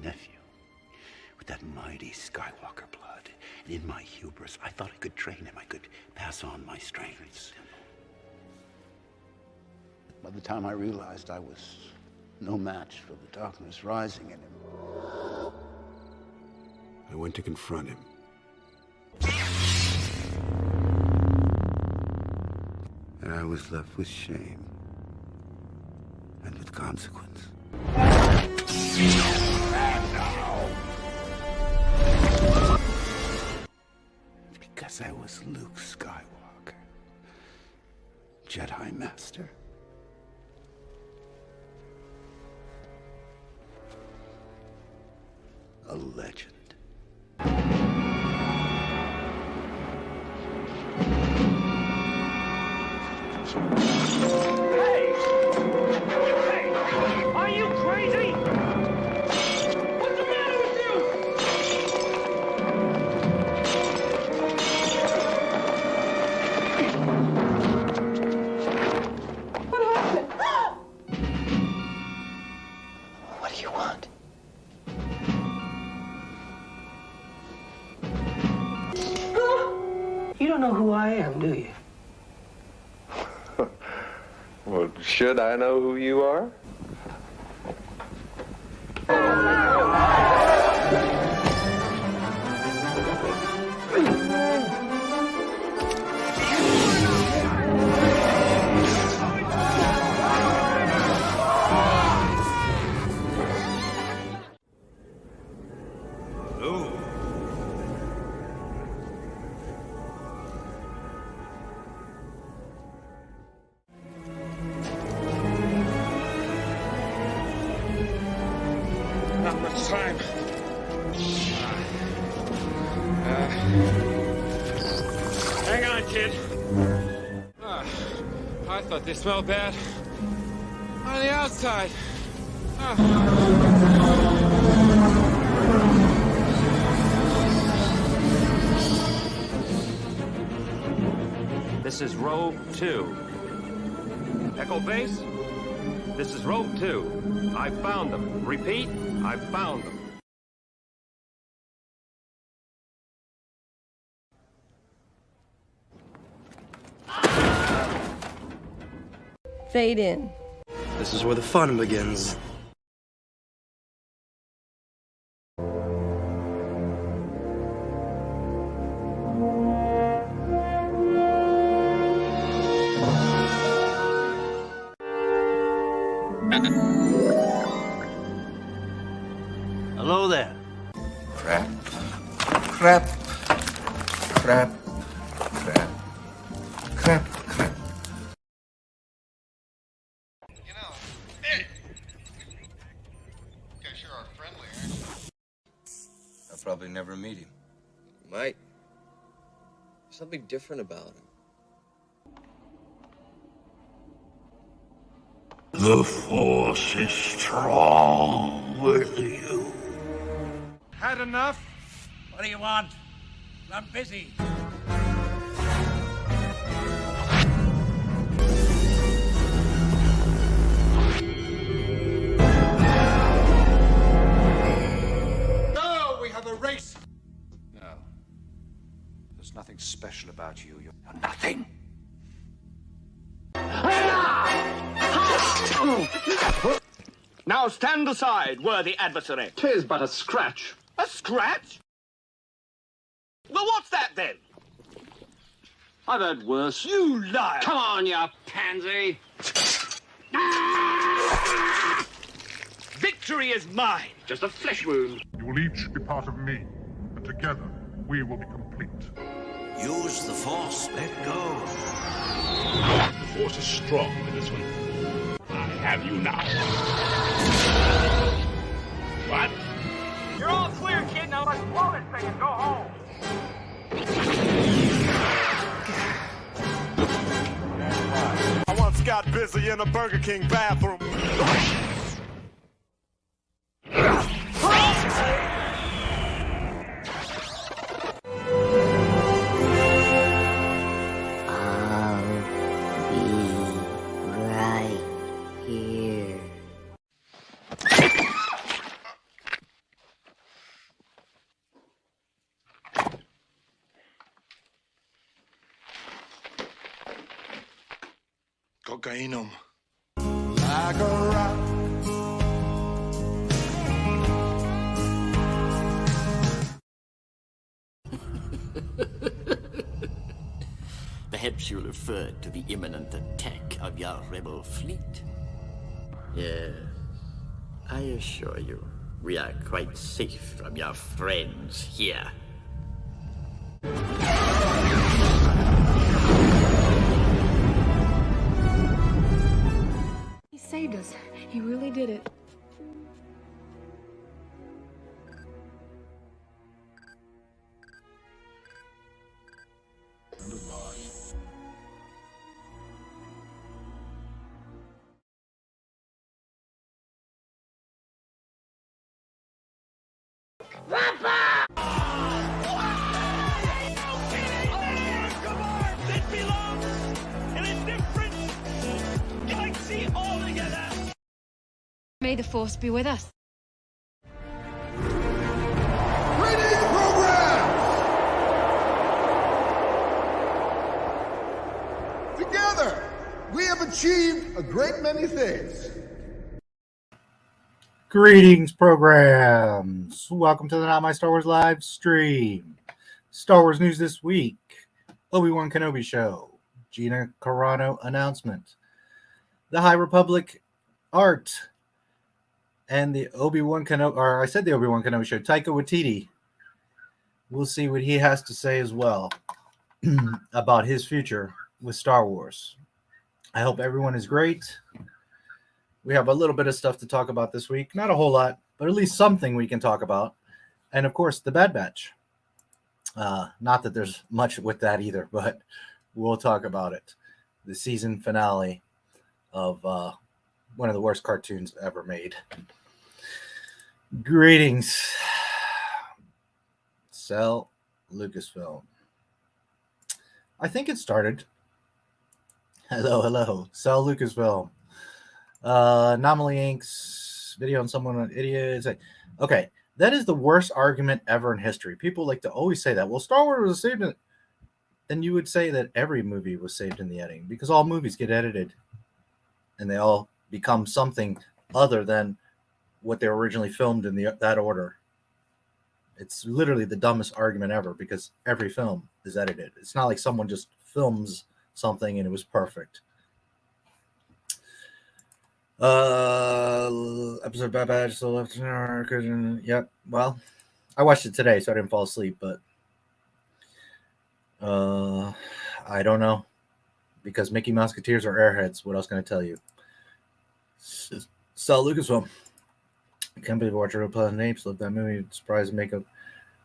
nephew. With that mighty Skywalker blood, and in my hubris, I thought I could train him. I could pass on my strengths. By the time I realized I was no match for the darkness rising in him, I went to confront him. And I was left with shame and with consequence. Because I was Luke Skywalker, Jedi Master. A legend. Hey! Hey! Are you crazy? What's the matter with you? What happened? What do you want? You don't know who I am, do you? Well, should I know who you are? Not much time. Hang on, kid. I thought they smelled bad on the outside. This is Rogue 2. Echo Base, this is Rogue 2. I found them. Repeat, I found them. Fade in. This is where the fun begins. Hello there. Crap. Crap. Crap. Crap. Crap. Crap. You know, you guys sure are friendly, aren't you? I'll probably never meet him. Might. There's something different about him. The Force is strong with you. Had enough? What do you want? I'm busy. No, we have a race. No. There's nothing special about you. You're Nothing. Now stand aside, worthy adversary. 'Tis but a scratch. A scratch? Well, what's that then? I've had worse. You liar! Come on, you pansy. Victory is mine. Just a flesh wound. You will each be part of me, and together we will be complete. Use the Force. Let go. The Force is strong in this one. I have you now. What? You're all clear, kid. Now let's blow this thing and go home. I once got busy in a Burger King bathroom. Pagkainom. Like a rock. Perhaps you referred to the imminent attack of your rebel fleet. Yes, I assure you, we are quite safe from your friends here. He saved us. He really did it. May the force be with us. Greetings, programs! Together, we have achieved a great many things. Greetings, programs. Welcome to the Not My Star Wars live stream. Star Wars news this week. Obi-Wan Kenobi show. Gina Carano announcement. The High Republic art. And the Obi-Wan Kenobi, or I said the Obi-Wan Kenobi show, Taika Waititi. We'll see what he has to say as well about his future with Star Wars. I hope everyone is great. We have a little bit of stuff to talk about this week. Not a whole lot, but at least something we can talk about. And, of course, the Bad Batch. Not that there's much with that either, but we'll talk about it. The season finale of one of the worst cartoons ever made. Greetings. Sell Lucasfilm. I think it started. Hello. Sell Lucasfilm. Anomaly Inc.'s video on someone an idiot. Okay, that is the worst argument ever in history. People like to always say that. Well, Star Wars was saved in. Then you would say that every movie was saved in the editing because all movies get edited and they all become something other than what they were originally filmed in that order. It's literally the dumbest argument ever because every film is edited. It's not like someone just films something and it was perfect. Episode of Bad Batch, so left an hour. Yep. Well, I watched it today, so I didn't fall asleep, but I don't know because Mickey Mouseketeers are airheads. What else can I tell you? Sell Lucasfilm. Can't believe I watched Real Planet of the Apes. Love that movie. Surprise makeup.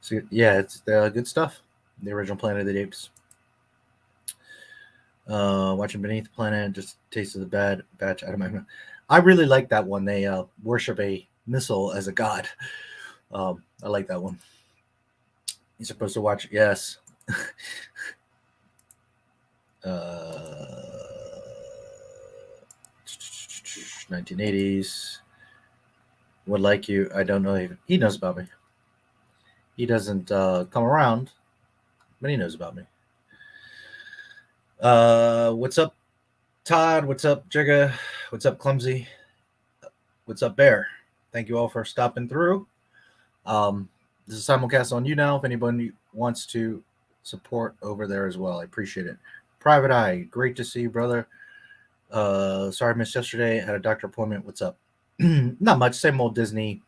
So, yeah, it's good stuff. The original Planet of the Apes. Watching Beneath the Planet, just Taste of the Bad Batch. I really like that one. They worship a missile as a god. I like that one. You're supposed to watch it. Yes. 1980s. Would like you. I don't know. He knows about me. He doesn't come around, but he knows about me. What's up, Todd? What's up, Jigga? What's up, Clumsy? What's up, Bear? Thank you all for stopping through. This is simulcast on YouNow. If anybody wants to support over there as well, I appreciate it. Private Eye, great to see you, brother. Sorry I missed yesterday. Had a doctor appointment. What's up? Not much. Same old Disney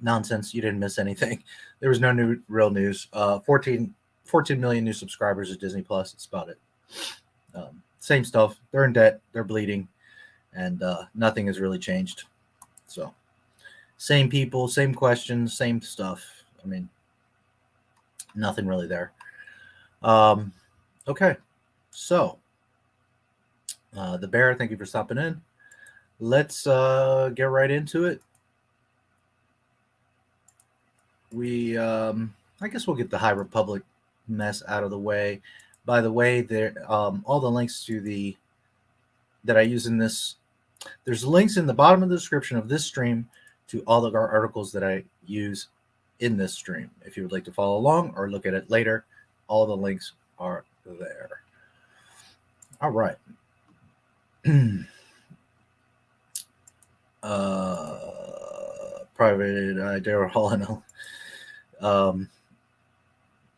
nonsense. You didn't miss anything. There was no real news. 14 million new subscribers at Disney Plus. That's about it. Same stuff. They're in debt. They're bleeding. And nothing has really changed. So same people, same questions, same stuff. I mean, nothing really there. Okay. So the Bear, thank you for stopping in. Let's get right into it. I guess we'll get the High Republic mess out of the way. By the way, there all the links to that I use in this. There's links in the bottom of the description of this stream to all of our articles that I use in this stream. If you would like to follow along or look at it later, all the links are there. All right. Private Daryl Hall,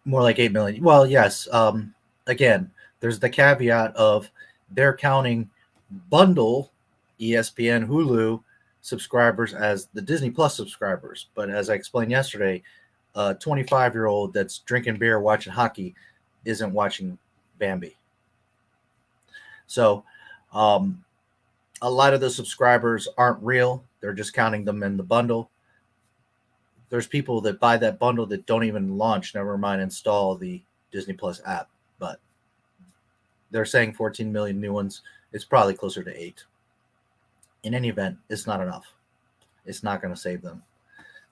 more like 8 million. Well, yes. Again, there's the caveat of they're counting bundle ESPN Hulu subscribers as the Disney Plus subscribers. But as I explained yesterday, a 25-year-old that's drinking beer watching hockey isn't watching Bambi. So a lot of the subscribers aren't real. They're just counting them in the bundle. There's people that buy that bundle that don't even launch, never mind install the Disney Plus app. But they're saying 14 million new ones. It's probably closer to 8. In any event, it's not enough. It's not going to save them.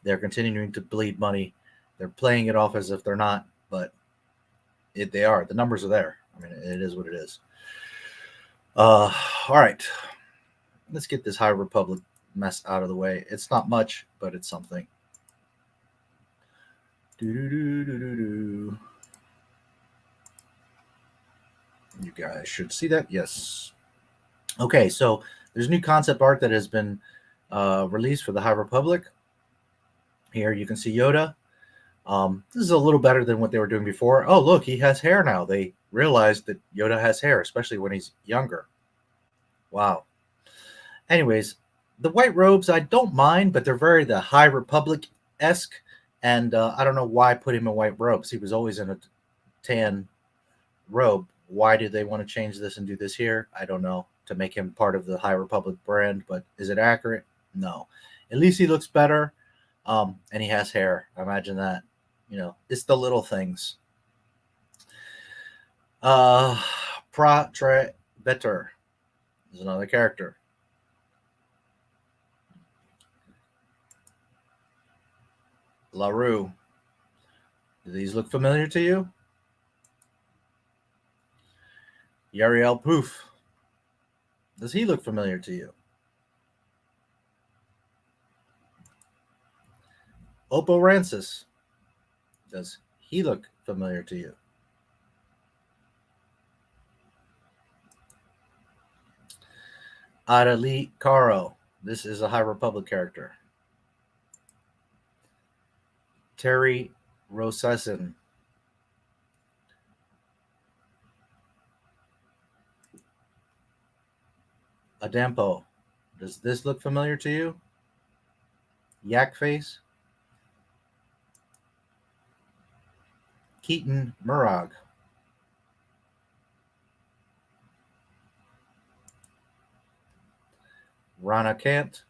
They're continuing to bleed money. They're playing it off as if they're not, but they are. The numbers are there. I mean, it is what it is. All right. Let's get this High Republic mess out of the way. It's not much, but it's something. You guys should see that. Yes. Okay, so there's new concept art that has been released for the High Republic. Here you can see Yoda. This is a little better than what they were doing before. Oh, look, he has hair now. They realized that Yoda has hair, especially when he's younger. Wow. Anyways, the white robes, I don't mind, but they're very the High Republic-esque. And I don't know why put him in white robes. He was always in a tan robe. Why did they want to change this and do this here? I don't know. To make him part of the High Republic brand. But is it accurate? No. At least he looks better. And he has hair. I imagine that. You know, it's the little things. Better is another character. LaRue. Do these look familiar to you? Yariel Poof. Does he look familiar to you? Oppo Rancis. Does he look familiar to you? Adali Caro. This is a High Republic character. Terry Rosesin. Adampo. Does this look familiar to you? Yak Face. Keaton Murag. Rana Kant.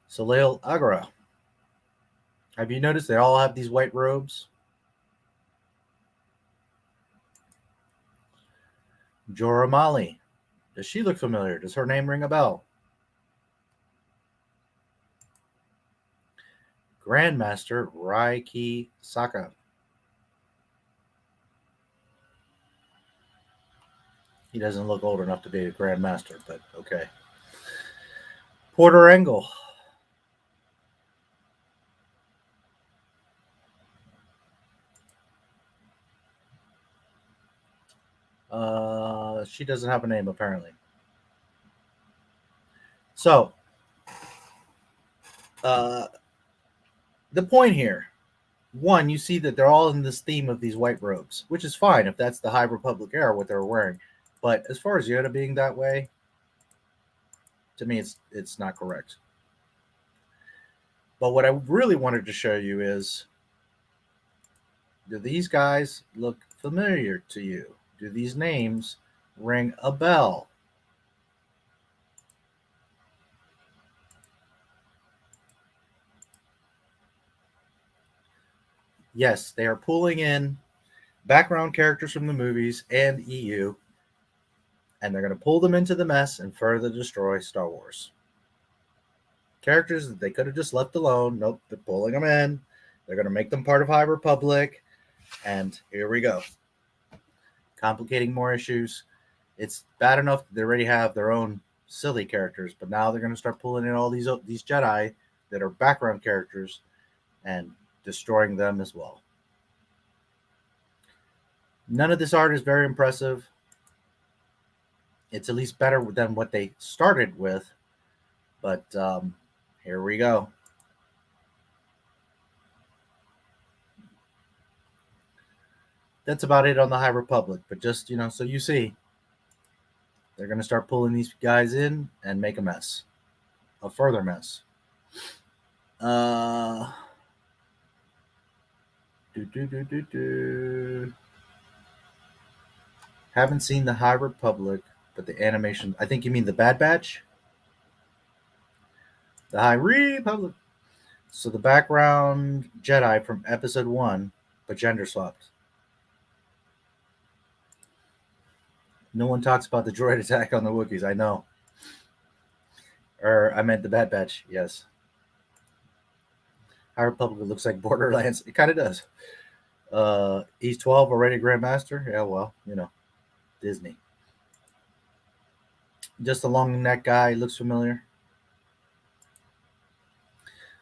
Soleil Agra. Have you noticed they all have these white robes? Jorah Mali. Does she look familiar? Does her name ring a bell? Grandmaster Raiki Saka. He doesn't look old enough to be a Grandmaster, but okay. Porter Engel. She doesn't have a name, apparently. So, the point here, one, you see that they're all in this theme of these white robes, which is fine if that's the High Republic era, what they're wearing. But as far as Yoda being that way, to me, it's not correct. But what I really wanted to show you is, do these guys look familiar to you? Do these names ring a bell? Yes, they are pulling in background characters from the movies and EU, and they're going to pull them into the mess and further destroy Star Wars. Characters that they could have just left alone. Nope, they're pulling them in. They're going to make them part of High Republic, and here we go. Complicating more issues. It's bad enough that they already have their own silly characters, but now they're going to start pulling in all these Jedi that are background characters and destroying them as well. None of this art is very impressive. It's at least better than what they started with. But here we go. That's about it on the High Republic. But just, so you see, they're going to start pulling these guys in and make a mess. A further mess. Haven't seen the High Republic, but the animation. I think you mean the Bad Batch? The High Republic. So the background Jedi from episode 1, but gender swapped. No one talks about the droid attack on the Wookiees, I know. Or I meant the Bad Batch, yes. High Republic looks like Borderlands. It kind of does. He's 12, already Grandmaster. Yeah, well, Disney. Just a long neck guy. Looks familiar.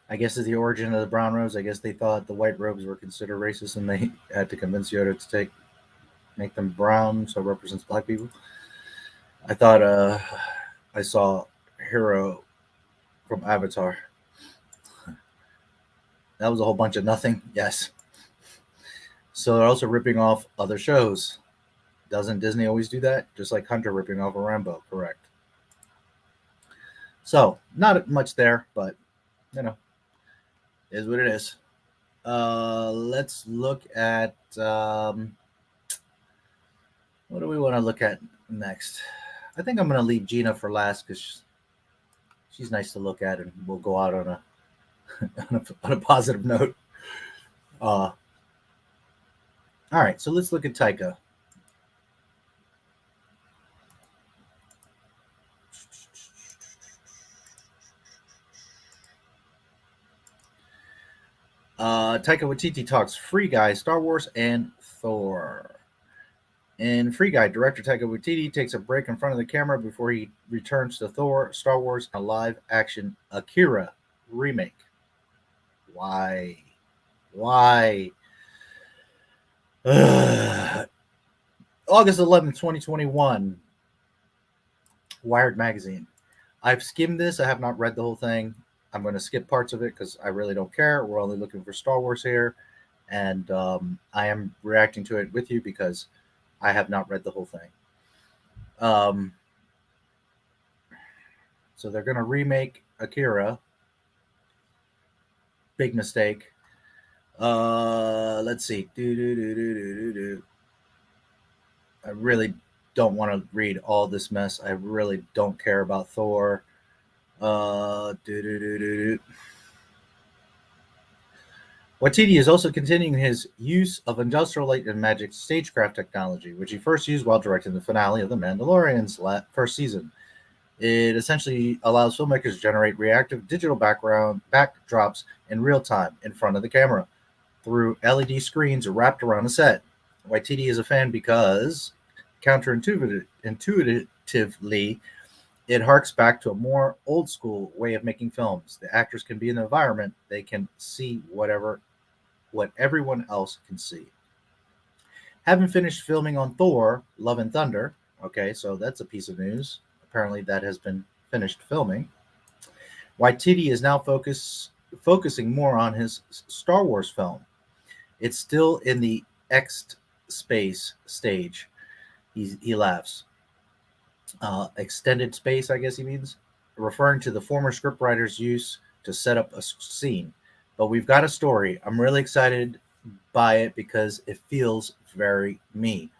I guess is the origin of the brown robes. I guess they thought the white robes were considered racist, and they had to convince Yoda to make them brown, so it represents black people. I thought I saw Hero from Avatar. That was a whole bunch of nothing. Yes. So they're also ripping off other shows. Doesn't Disney always do that? Just like Hunter ripping off a Rambo, correct? So not much there, but is what it is. Let's look at what do we want to look at next? I think I'm going to leave Gina for last because she's nice to look at, and we'll go out on a positive note. All right, so let's look at Taika. Taika Waititi talks Free Guy, Star Wars, and Thor. In Free Guy, director Taika Waititi takes a break in front of the camera before he returns to Thor, Star Wars, and a live-action Akira remake. Why? August 11th, 2021. Wired magazine. I've skimmed this. I have not read the whole thing. I'm going to skip parts of it because I really don't care. We're only looking for Star Wars here. And I am reacting to it with you because I have not read the whole thing. So they're going to remake Akira. Big mistake. Let's see. I really don't want to read all this mess. I really don't care about Thor. Waititi is also continuing his use of industrial light and magic stagecraft technology, which he first used while directing the finale of The Mandalorian's first season. It essentially allows filmmakers to generate reactive digital backdrops in real time in front of the camera through LED screens wrapped around the set. Waititi is a fan because, counterintuitively, it harks back to a more old school way of making films. The actors can be in the environment. They can see what everyone else can see. Having finished filming on Thor, Love and Thunder. Okay, so that's a piece of news. Apparently that has been finished filming. Waititi is now focusing more on his Star Wars film. It's still in the X space stage. He laughs. Extended space, I guess he means, referring to the former scriptwriter's use to set up a scene. But we've got a story. I'm really excited by it because it feels very me.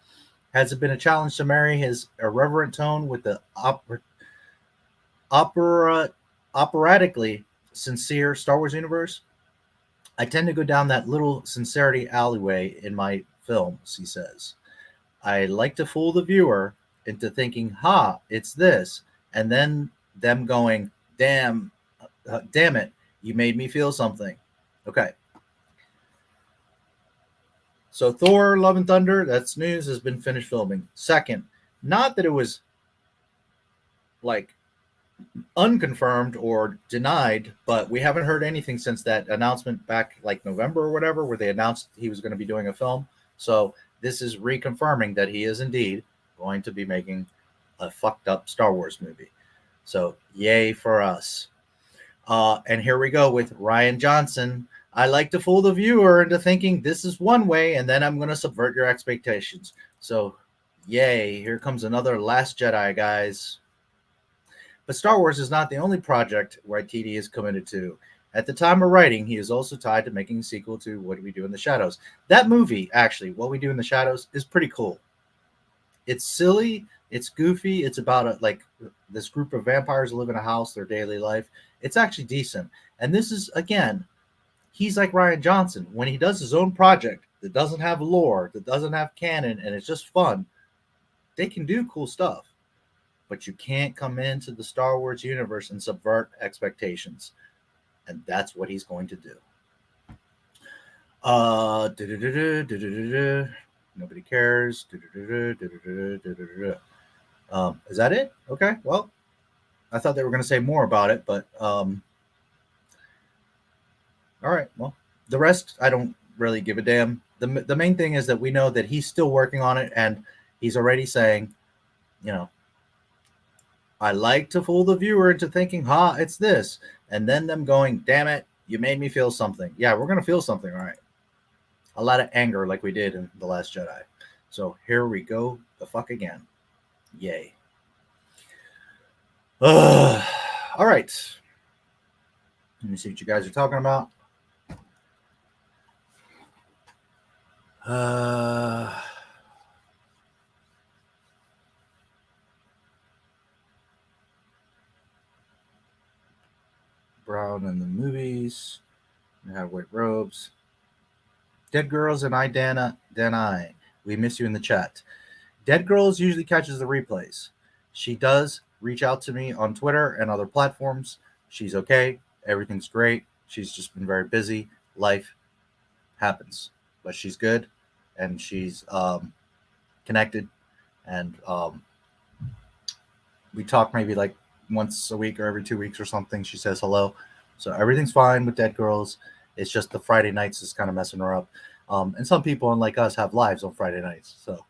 Has it been a challenge to marry his irreverent tone with the operatically sincere Star Wars universe? I tend to go down that little sincerity alleyway in my films, he says. I like to fool the viewer into thinking, it's this, and then them going, damn it, you made me feel something. Okay. So Thor, Love and Thunder, that's news, has been finished filming. Second, not that it was like unconfirmed or denied, but we haven't heard anything since that announcement back like November or whatever, where they announced he was going to be doing a film. So this is reconfirming that he is indeed going to be making a fucked up Star Wars movie. So yay for us. And here we go with Rian Johnson. I like to fool the viewer into thinking this is one way, and then I'm going to subvert your expectations. So yay, here comes another Last Jedi, guys. But Star Wars is not the only project Waititi is committed to. At the time of writing, he is also tied to making a sequel to What Do We Do in the Shadows. That movie, actually, What We Do in the Shadows, is pretty cool. It's silly, it's goofy, it's about this group of vampires live in a house, their daily life. It's actually decent. And this is, again, he's like Rian Johnson. When he does his own project that doesn't have lore, that doesn't have canon, and it's just fun, they can do cool stuff. But you can't come into the Star Wars universe and subvert expectations. And that's what he's going to do. Nobody cares. Is that it? Okay. Well, I thought they were going to say more about it, but all right. Well, the rest I don't really give a damn. The main thing is that we know that he's still working on it, and he's already saying, I like to fool the viewer into thinking, it's this. And then them going, damn it, you made me feel something. Yeah, we're going to feel something, all right. A lot of anger like we did in The Last Jedi. So here we go the fuck again. Yay. All right. Let me see what you guys are talking about. Brown in the movies. You have white robes. Dead Girls and I, Dana. We miss you in the chat. Dead Girls usually catches the replays. She does reach out to me on Twitter and other platforms. She's okay. Everything's great. She's just been very busy. Life happens. But she's good. And she's connected. And we talk maybe like once a week or every 2 weeks or something. She says hello. So everything's fine with Dead Girls. It's just the Friday nights is kind of messing her up. And some people, unlike us, have lives on Friday nights. So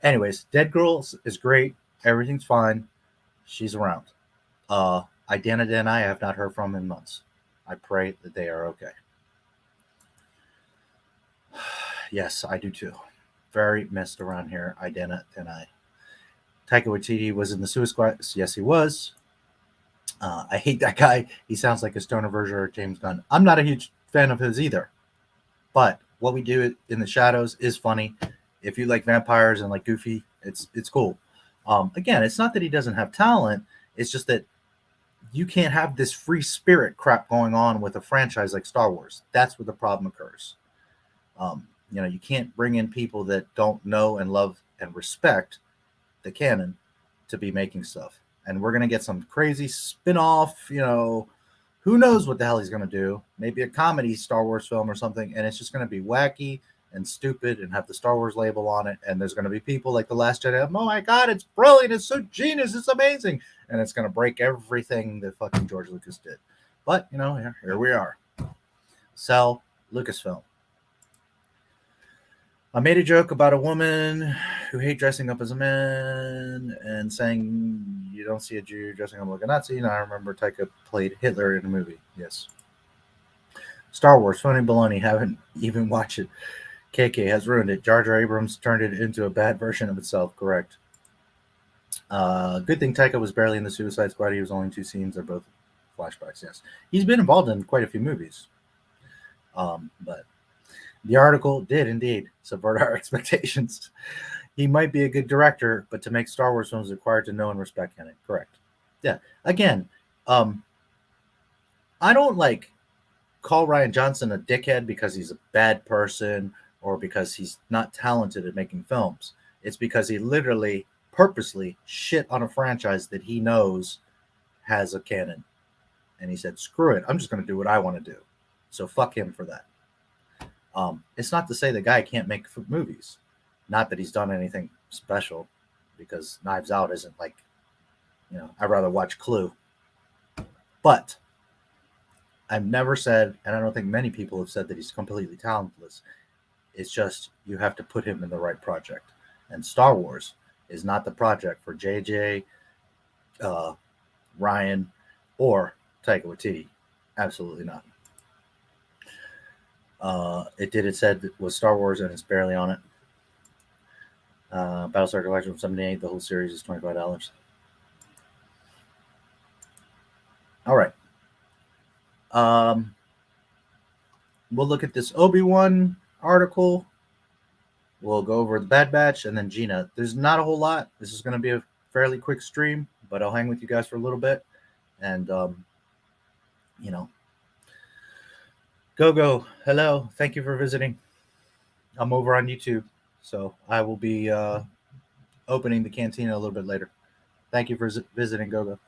anyways, Dead Girls is great. Everything's fine. She's around. Idana Den I have not heard from in months. I pray that they are okay. Yes, I do too. Very missed around here. Idana Den I. Taika Waititi was in the Suicide Squad. Yes, he was. I hate that guy. He sounds like a stoner version of James Gunn. I'm not a huge fan of his either. But What We Do in the Shadows is funny. If you like vampires and like Goofy, it's cool. Again, it's not that he doesn't have talent. It's just that you can't have this free spirit crap going on with a franchise like Star Wars. That's where the problem occurs. You can't bring in people that don't know and love and respect the canon to be making stuff. And we're going to get some crazy spin-off, who knows what the hell he's going to do. Maybe a comedy Star Wars film or something. And it's just going to be wacky and stupid and have the Star Wars label on it. And there's going to be people like The Last Jedi. Oh my God, it's brilliant. It's so genius. It's amazing. And it's going to break everything that fucking George Lucas did. But, here we are. Sell Lucasfilm. I made a joke about a woman who hates dressing up as a man and saying you don't see a Jew dressing up like a Nazi. And I remember Taika played Hitler in a movie. Yes. Star Wars, funny baloney. Haven't even watched it. KK has ruined it. Jar Jar Abrams turned it into a bad version of itself. Correct. Good thing Taika was barely in the Suicide Squad. He was only in 2 scenes. They're both flashbacks. Yes. He's been involved in quite a few movies. But the article did indeed subvert our expectations. He might be a good director, but to make Star Wars films required to know and respect canon. Correct. Yeah. Again, I don't call Rian Johnson a dickhead because he's a bad person or because he's not talented at making films. It's because he literally purposely shit on a franchise that he knows has a canon. And he said, screw it. I'm just going to do what I want to do. So fuck him for that. It's not to say the guy can't make movies. Not that he's done anything special, because Knives Out isn't I'd rather watch Clue. But I've never said, and I don't think many people have said, that he's completely talentless. It's just you have to put him in the right project. And Star Wars is not the project for JJ, Ryan, or Taika Waititi. Absolutely not. It said it was Star Wars, and it's barely on it. Battlestar Collection from 78. The whole series is $25. All right. We'll look at this Obi-Wan article. We'll go over the Bad Batch, and then Gina. There's not a whole lot. This is going to be a fairly quick stream, but I'll hang with you guys for a little bit. And, Go. Hello. Thank you for visiting. I'm over on YouTube, so I will be opening the cantina a little bit later. Thank you for visiting, Go.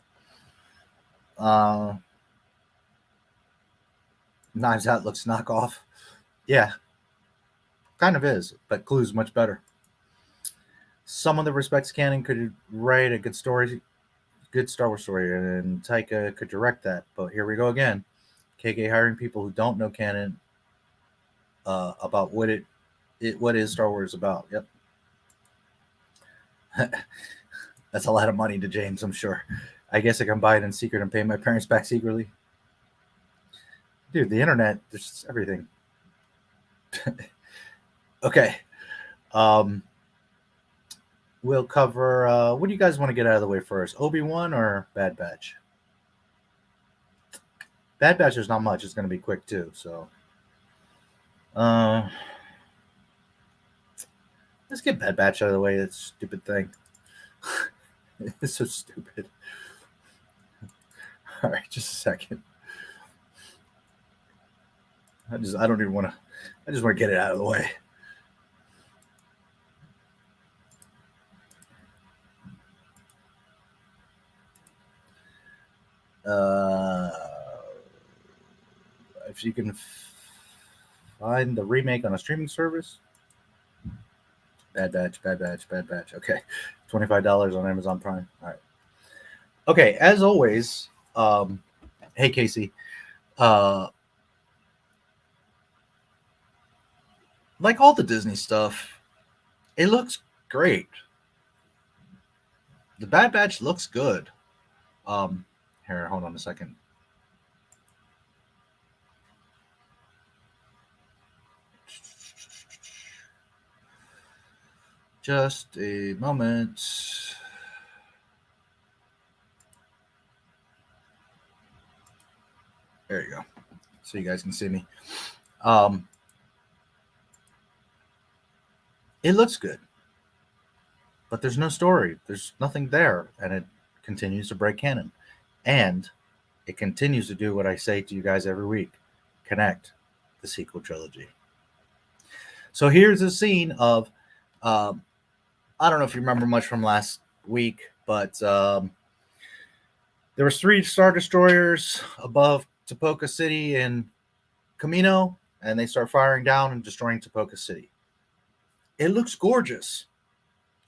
Knives Out looks knockoff. Yeah, kind of is, but Clue's much better. Someone that respects canon could write a good story, good Star Wars story, and Taika could direct that. But here we go again. KK hiring people who don't know canon about what is Star Wars about. Yep. That's a lot of money to James, I'm sure. I guess I can buy it in secret and pay my parents back secretly. Dude, the internet, there's just everything. Okay. We'll cover, what do you guys want to get out of the way first? Obi-Wan or Bad Batch? Bad Batch is not much. It's going to be quick too. So, let's get Bad Batch out of the way. That stupid thing. It's so stupid. All right, just a second. I just want to get it out of the way. If you can find the remake on a streaming service. Bad Batch. Okay. $25 on Amazon Prime. All right. Okay, as always, hey Casey. Like all the Disney stuff, it looks great. The Bad Batch looks good. Here, hold on a second. Just a moment. There you go. So you guys can see me. It looks good, but there's no story. There's nothing there, and it continues to break canon. And it continues to do what I say to you guys every week. Connect the sequel trilogy. So here's a scene of, I don't know if you remember much from last week, but there was 3 Star Destroyers above Tapoca City in Camino, and they start firing down and destroying Tapoca City. It looks gorgeous.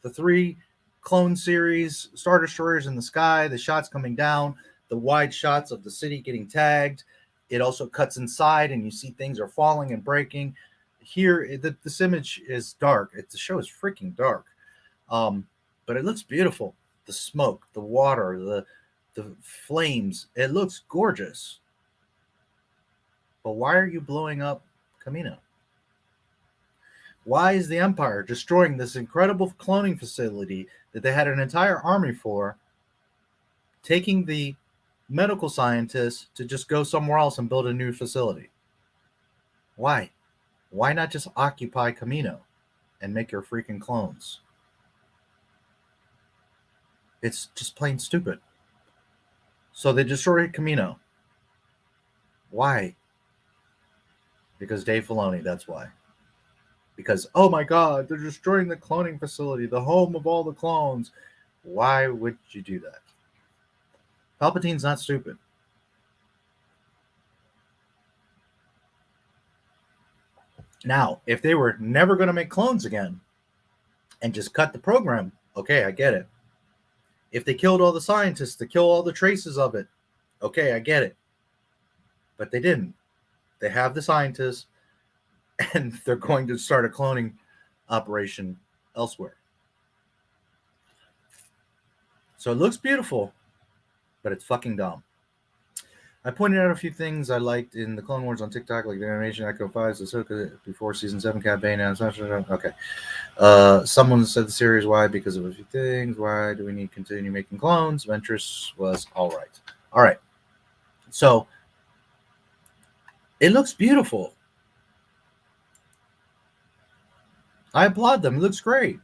The 3 Clone Series Star Destroyers in the sky, the shots coming down, the wide shots of the city getting tagged. It also cuts inside, and you see things are falling and breaking. Here, this image is dark. The show is freaking dark. But it looks beautiful. The smoke, the water, the flames. It looks gorgeous. But why are you blowing up Camino? Why is the Empire destroying this incredible cloning facility that they had an entire army for, taking the medical scientists to just go somewhere else and build a new facility? Why? Why not just occupy Camino and make your freaking clones? It's just plain stupid. So they destroyed Camino. Why? Because Dave Filoni, that's why. Because, oh my God, they're destroying the cloning facility, the home of all the clones. Why would you do that? Palpatine's not stupid. Now, if they were never going to make clones again and just cut the program, okay, I get it. If they killed all the scientists to kill all the traces of it, okay, I get it. But they didn't. They have the scientists. and they're going to start a cloning operation elsewhere. So it looks beautiful, but it's fucking dumb. I pointed out a few things I liked in the Clone Wars on TikTok, like the animation, Echo 5's Ahsoka before Season 7, Cad Bane, and okay. Someone said the series, why? Because of a few things. Why do we need to continue making clones? Ventress was all right. All right. So, it looks beautiful. I applaud them. It looks great.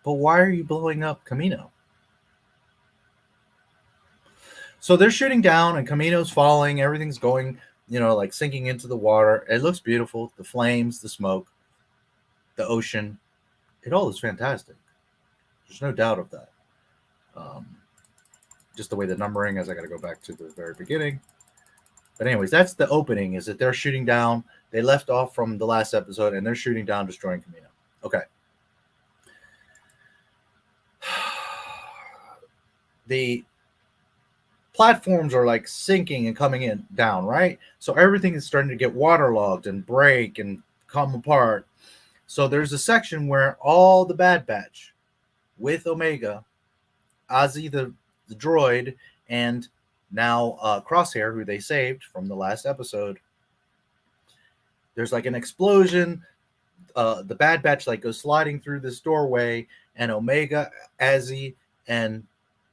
But why are you blowing up Kamino? So they're shooting down and Kamino's falling. Everything's going, like sinking into the water. It looks beautiful. The flames, the smoke, the ocean. It all is fantastic. There's no doubt of that. Just the way the numbering, as I got to go back to the very beginning. But anyways, that's the opening, is that they're shooting down. They left off from the last episode, and they're shooting down, destroying Kamino. Okay. The platforms are like sinking and coming in down, right? So everything is starting to get waterlogged and break and come apart. So there's a section where all the Bad Batch with Omega, Ozzy the droid, and now Crosshair, who they saved from the last episode, there's like an explosion. The Bad Batch like goes sliding through this doorway, and Omega, Ozzy, and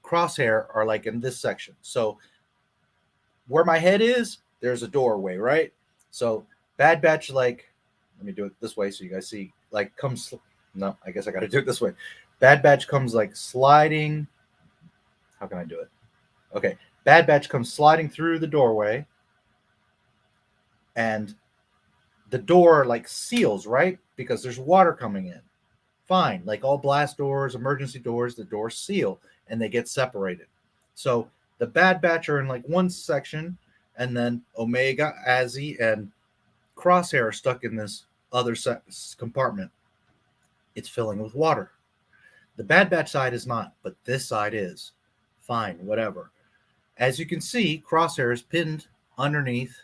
Crosshair are like in this section. So where my head is, there's a doorway, right? So Bad Batch, like, let me do it this way so you guys see, like, comes, no, I guess I got to do it this way. Bad Batch comes like sliding. How can I do it? Okay. Bad Batch comes sliding through the doorway, and the door like seals, right? Because there's water coming in. Fine. Like all blast doors, emergency doors, the doors seal and they get separated. So the Bad Batch are in like one section, and then Omega, Ozzy, and Crosshair are stuck in this other compartment. It's filling with water. The Bad Batch side is not, but this side is. Fine, whatever. As you can see, Crosshair is pinned underneath,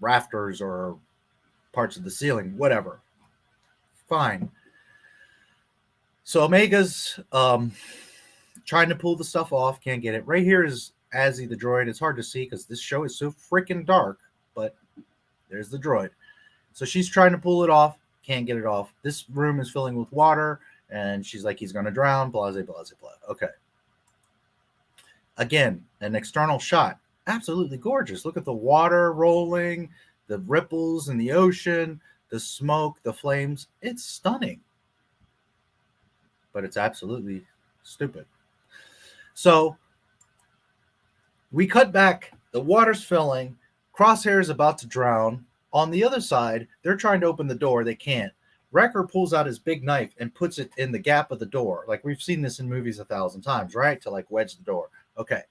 rafters or parts of the ceiling, whatever. Fine. So Omega's trying to pull the stuff off, can't get it. Right here is Ozzy the droid. It's hard to see because this show is so freaking dark, but there's the droid. So she's trying to pull it off, can't get it off. This room is filling with water, and she's like, he's going to drown, blah, blah, blah, blah. Okay. Again, an external shot. Absolutely gorgeous. Look at the water rolling, the ripples in the ocean, the smoke, the flames. It's stunning. But it's absolutely stupid. So we cut back. The water's filling. Crosshair is about to drown. On the other side, they're trying to open the door. They can't. Wrecker pulls out his big knife and puts it in the gap of the door. Like we've seen this in movies 1,000 times, right? To like wedge the door. Okay.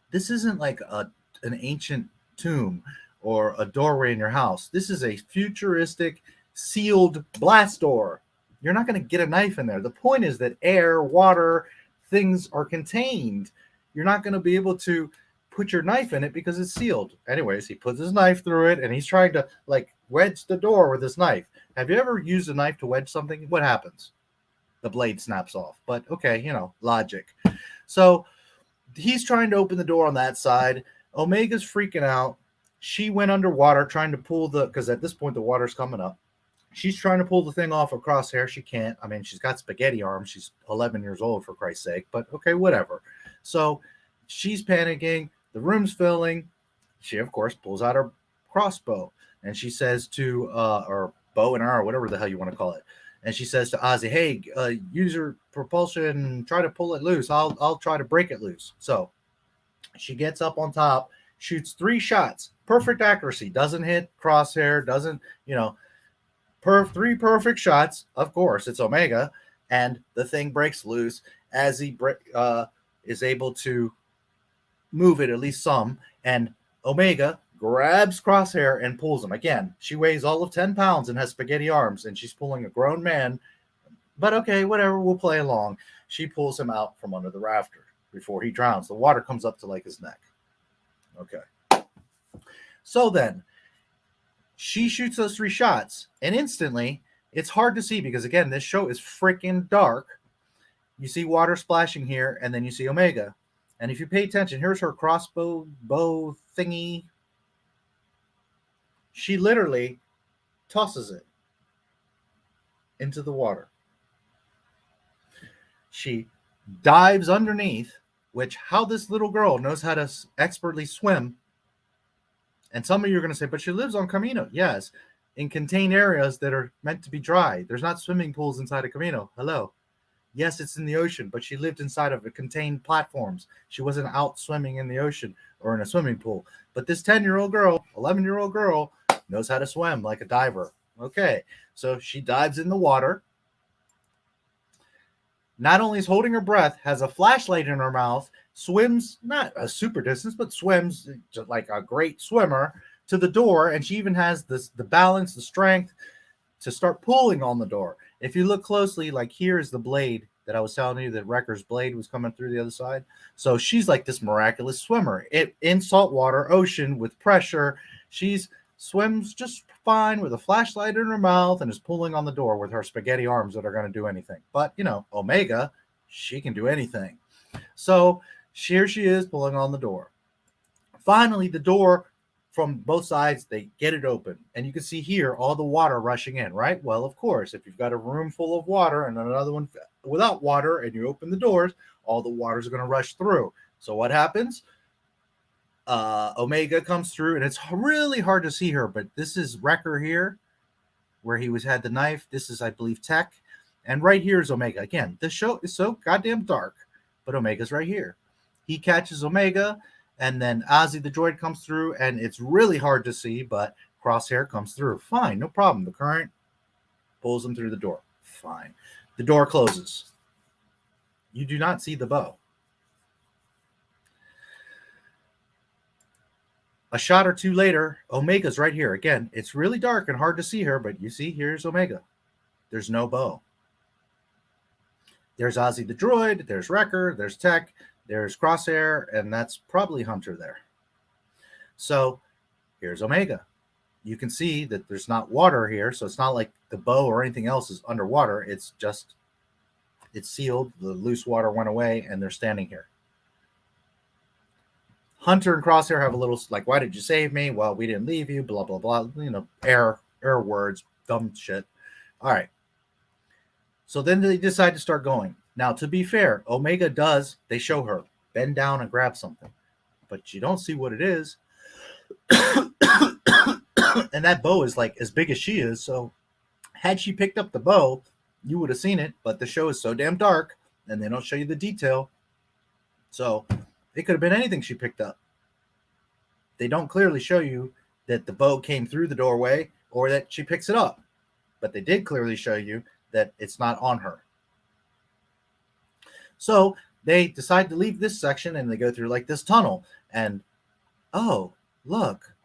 This isn't like an ancient tomb or a doorway in your house. This is a futuristic sealed blast door. You're not going to get a knife in there. The point is that air, water, things are contained. You're not going to be able to put your knife in it because it's sealed. Anyways, he puts his knife through it, and he's trying to like wedge the door with his knife. Have you ever used a knife to wedge something? What happens? The blade snaps off. But okay, logic. So he's trying to open the door on that side. Omega's freaking out. She went underwater trying to pull because at this point the water's coming up. She's trying to pull the thing off of Crosshair. She can't. I mean, she's got spaghetti arms. She's 11 years old, for Christ's sake. But okay, whatever. So she's panicking. The room's filling. She, of course, pulls out her crossbow. And she says to, or bow and arrow, whatever the hell you want to call it. And she says to Ozzy, hey, use your propulsion. Try to pull it loose. I'll try to break it loose. So she gets up on top, shoots 3 shots. Perfect accuracy. Doesn't hit Crosshair. Doesn't, 3 perfect shots. Of course, it's Omega, and the thing breaks loose as he is able to move it at least some. And Omega grabs Crosshair and pulls him. Again, she weighs all of 10 pounds and has spaghetti arms, and she's pulling a grown man. But okay, whatever, we'll play along. She pulls him out from under the rafter before he drowns. The water comes up to like his neck. Okay. So then, she shoots those 3 shots, and instantly, it's hard to see because, again, this show is freaking dark. You see water splashing here, and then you see Omega. And if you pay attention, here's her crossbow bow thingy. She literally tosses it into the water. She dives underneath, which how this little girl knows how to expertly swim. And some of you are going to say, but she lives on Camino. Yes, in contained areas that are meant to be dry. There's not swimming pools inside a Camino. Hello. Yes, it's in the ocean, but she lived inside of contained platforms. She wasn't out swimming in the ocean or in a swimming pool. But this 10-year-old girl, 11-year-old girl, knows how to swim like a diver. Okay, so she dives in the water. Not only is holding her breath, has a flashlight in her mouth, swims, not a super distance, but swims just like a great swimmer to the door. And she even has the balance, the strength to start pulling on the door. If you look closely, like here's the blade that I was telling you that Wrecker's blade was coming through the other side. So she's like this miraculous swimmer in saltwater ocean with pressure. She's swims just fine with a flashlight in her mouth and is pulling on the door with her spaghetti arms that are going to do anything. But, you know, Omega, she can do anything. So here she is pulling on the door. Finally, the door from both sides, they get it open. And you can see here all the water rushing in, right? Well, of course, if you've got a room full of water and another one without water and you open the doors, all the water is going to rush through. So what happens? Omega comes through, and it's really hard to see her, but this is Wrecker here, where he had the knife. This is, I believe, Tech. And right here is Omega. Again, the show is so goddamn dark, but Omega's right here. He catches Omega, and then Ozzy the droid comes through, and it's really hard to see, but Crosshair comes through. Fine, no problem. The current pulls him through the door. Fine. The door closes. You do not see the bow. A shot or two later, Omega's right here. Again, it's really dark and hard to see her, but you see, here's Omega. There's no bow. There's Ozzy the droid, there's Wrecker, there's Tech, there's Crosshair, and that's probably Hunter there. So here's Omega. You can see that there's not water here, so it's not like the bow or anything else is underwater. It's just, it's sealed. The loose water went away, and they're standing here. Hunter and Crosshair have a little, like, why did you save me? Well, we didn't leave you, blah, blah, blah. You know, air words, dumb shit. All right. So then they decide to start going. Now, to be fair, Omega does, they show her, bend down and grab something. But you don't see what it is. And that bow is, like, as big as she is. So had she picked up the bow, you would have seen it. But the show is so damn dark, and they don't show you the detail. So it could have been anything she picked up. They don't clearly show you that the bow came through the doorway or that she picks it up. But they did clearly show you that it's not on her. So they decide to leave this section and they go through like this tunnel. And, oh, look,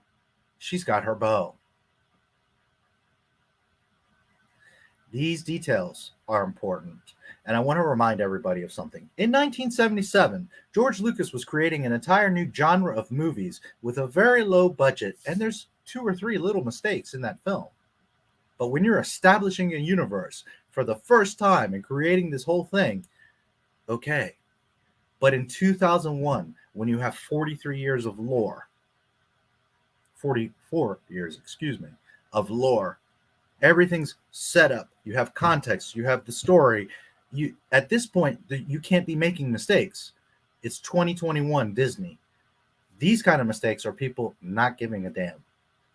she's got her bow. These details are important. And I want to remind everybody of something. In 1977, George Lucas was creating an entire new genre of movies with a very low budget, and there's 2 or 3 little mistakes in that film. But when you're establishing a universe for the first time and creating this whole thing, okay. But in 2001, when you have 43 years of lore, 44 years, of lore, everything's set up. You have context. You have the story. You at this point, you can't be making mistakes. It's 2021 Disney. These kind of mistakes are people not giving a damn,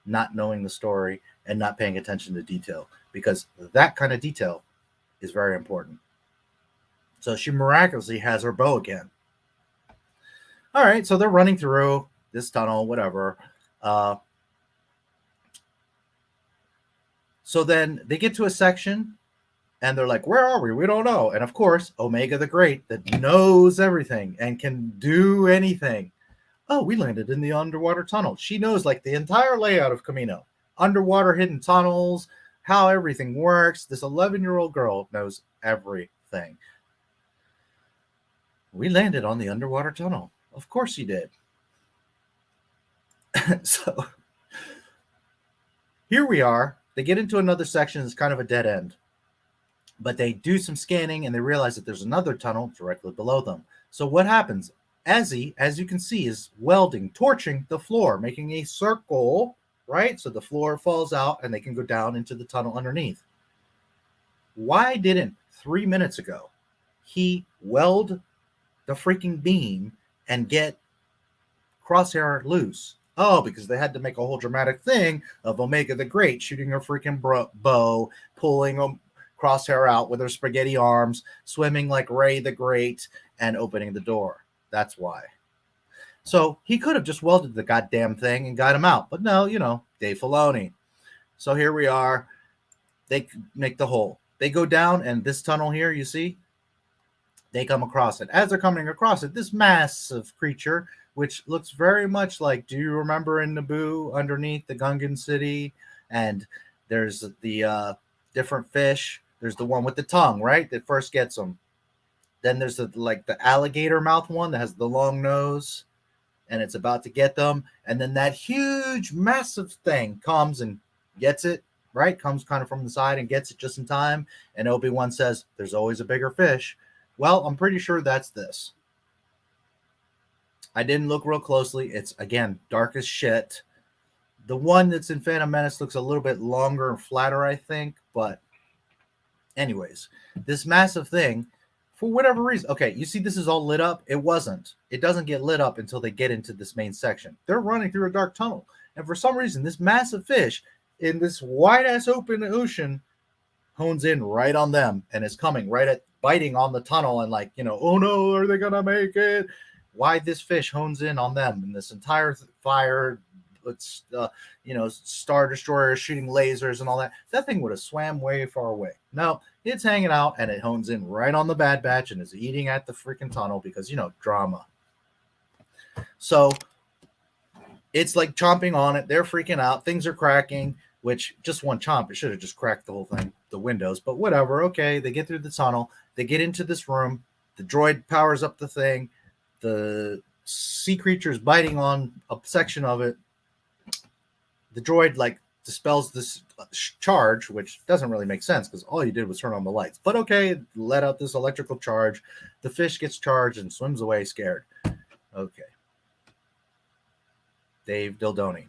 not knowing the story, and not paying attention to detail, because that kind of detail is very important. So she miraculously has her bow again. All right, so they're running through this tunnel, whatever. So then they get to a section, and they're like, where are we? We don't know. And of course, Omega the Great, that knows everything and can do anything. Oh, we landed in the underwater tunnel. She knows like the entire layout of Camino. Underwater hidden tunnels, how everything works. This 11-year-old girl knows everything. We landed on the underwater tunnel. Of course you did. So here we are. They get into another section. It's kind of a dead end. But they do some scanning and they realize that there's another tunnel directly below them. So what happens? Ezzy, as you can see, is welding, torching the floor, making a circle, right? So the floor falls out and they can go down into the tunnel underneath. Why didn't 3 minutes ago he weld the freaking beam and get Crosshair loose? Oh, because they had to make a whole dramatic thing of Omega the Great shooting her freaking bow, pulling Crosshair out with her spaghetti arms, swimming like Ray the Great, and opening the door. That's why. So he could have just welded the goddamn thing and got him out. But no, Dave Filoni. So here we are. They make the hole. They go down, and this tunnel here, you see, they come across it. As they're coming across it, this massive creature, which looks very much like, do you remember in Naboo underneath the Gungan city? And there's the different fish. There's the one with the tongue, right? That first gets them. Then there's the alligator mouth one that has the long nose, and it's about to get them. And then that huge, massive thing comes and gets it, right? Comes kind of from the side and gets it just in time. And Obi-Wan says, there's always a bigger fish. Well, I'm pretty sure that's this. I didn't look real closely. It's, again, dark as shit. The one that's in Phantom Menace looks a little bit longer and flatter, I think. But anyways, this massive thing, for whatever reason. Okay, you see this is all lit up? It wasn't. It doesn't get lit up until they get into this main section. They're running through a dark tunnel. And for some reason, this massive fish in this wide-ass open ocean hones in right on them and is coming right at biting on the tunnel and oh no, are they going to make it? Why this fish hones in on them in this entire fire, Star Destroyer shooting lasers and all that. That thing would have swam way far away. No, it's hanging out and it hones in right on the Bad Batch and is eating at the freaking tunnel because, drama. So it's like chomping on it. They're freaking out. Things are cracking, which just one chomp, it should have just cracked the whole thing, the windows, but whatever. Okay, they get through the tunnel. They get into this room. The droid powers up the thing. The sea creature is biting on a section of it. The droid dispels this charge, which doesn't really make sense because all you did was turn on the lights. But okay, let out this electrical charge. The fish gets charged and swims away scared. Okay. Dave Dildoni.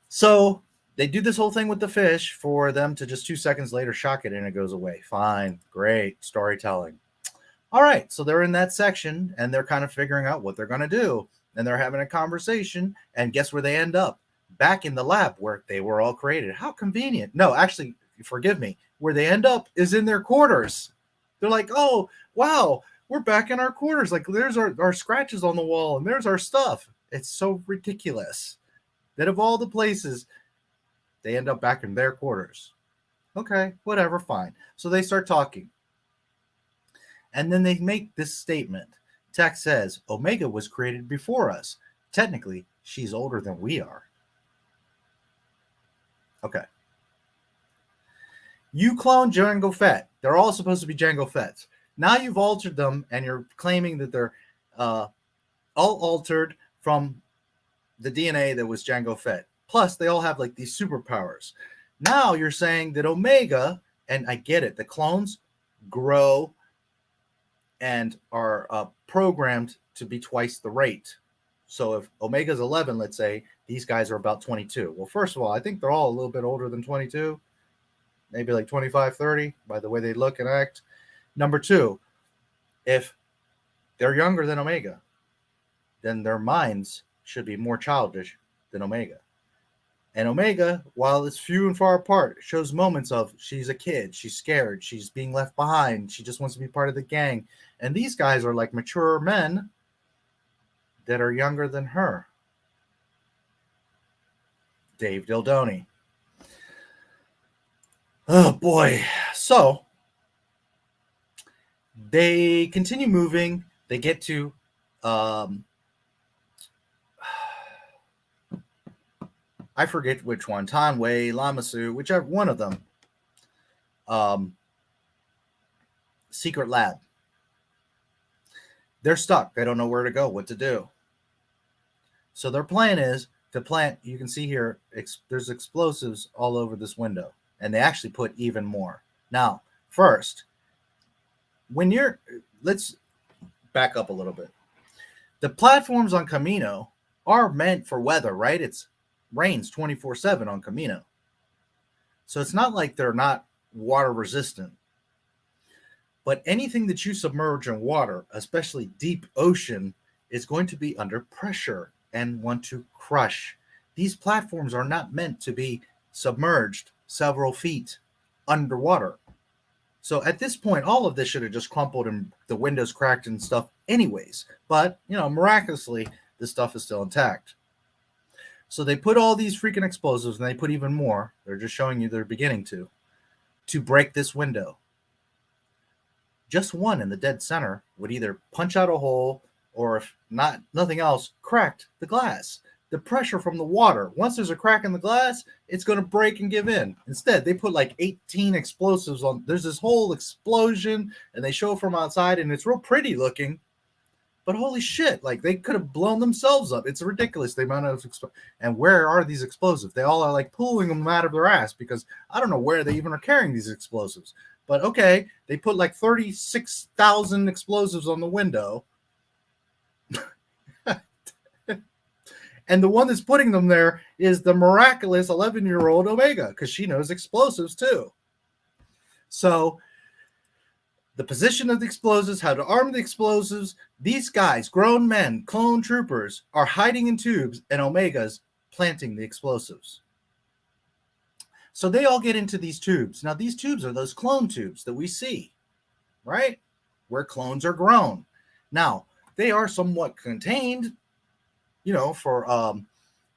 So they do this whole thing with the fish for them to just 2 seconds later shock it and it goes away. Fine. Great storytelling. All right. So they're in that section and they're kind of figuring out what they're going to do. And they're having a conversation. And guess where they end up? Back in the lab where they were all created. How convenient. No, actually, forgive me. Where they end up is in their quarters. They're like, oh, wow, we're back in our quarters. There's our scratches on the wall and there's our stuff. It's so ridiculous that of all the places, they end up back in their quarters. Okay, whatever, fine. So they start talking. And then they make this statement. Tech says, Omega was created before us. Technically, she's older than we are. Okay. You cloned Jango Fett. They're all supposed to be Jango Fetts. Now you've altered them and you're claiming that they're all altered from the DNA that was Jango Fett. Plus, they all have these superpowers. Now you're saying that Omega, and I get it, the clones grow and are programmed to be twice the rate. So if Omega's 11, let's say, these guys are about 22. Well, first of all, I think they're all a little bit older than 22. Maybe 25, 30 by the way they look and act. Number two, if they're younger than Omega, then their minds should be more childish than Omega. And Omega, while it's few and far apart, shows moments of she's a kid, she's scared, she's being left behind, she just wants to be part of the gang. And these guys are mature men that are younger than her. Dave Dildoni. Oh boy. So they continue moving. They get to I forget which one, Tanway, Lamasu, whichever one of them. Secret lab. They're stuck. They don't know where to go, what to do. So their plan is, to plant. You can see here, there's explosives all over this window, and they actually put even more. Now, first, let's back up a little bit. The platforms on Camino are meant for weather, right? It's rains 24/7 on Camino. So it's not like they're not water resistant. But anything that you submerge in water, especially deep ocean, is going to be under pressure and want to crush. These platforms are not meant to be submerged several feet underwater. So at this point, all of this should have just crumpled and the windows cracked and stuff anyways. But, miraculously, this stuff is still intact. So they put all these freaking explosives, and they put even more. They're just showing you they're beginning to break this window. Just one in the dead center would either punch out a hole or, if nothing else, cracked the glass. The pressure from the water, once there's a crack in the glass, it's going to break and give in. Instead, they put like 18 explosives on. There's this whole explosion, and they show from outside, and it's real pretty looking. But holy shit, like they could have blown themselves up. It's ridiculous the amount of and where are these explosives? They all are like pulling them out of their ass because I don't know where they even are carrying these explosives. But okay, they put like 36,000 explosives on the window. And the one that's putting them there is the miraculous 11-year-old Omega, because she knows explosives too. So the position of the explosives, how to arm the explosives, these guys, grown men, clone troopers, are hiding in tubes, and Omega's planting the explosives. So they all get into these tubes. Now, these tubes are those clone tubes that we see, right? Where clones are grown. Now, they are somewhat contained, for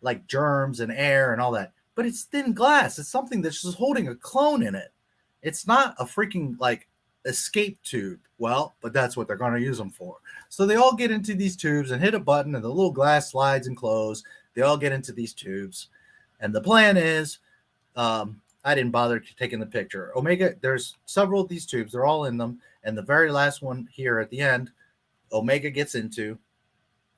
like germs and air and all that. But it's thin glass. It's something that's just holding a clone in it. It's not a freaking like escape tube. Well, but that's what they're going to use them for. So they all get into these tubes and hit a button, and the little glass slides and close. They all get into these tubes. And the plan is, I didn't bother taking the picture. Omega, there's several of these tubes. They're all in them. And the very last one here at the end, Omega gets into.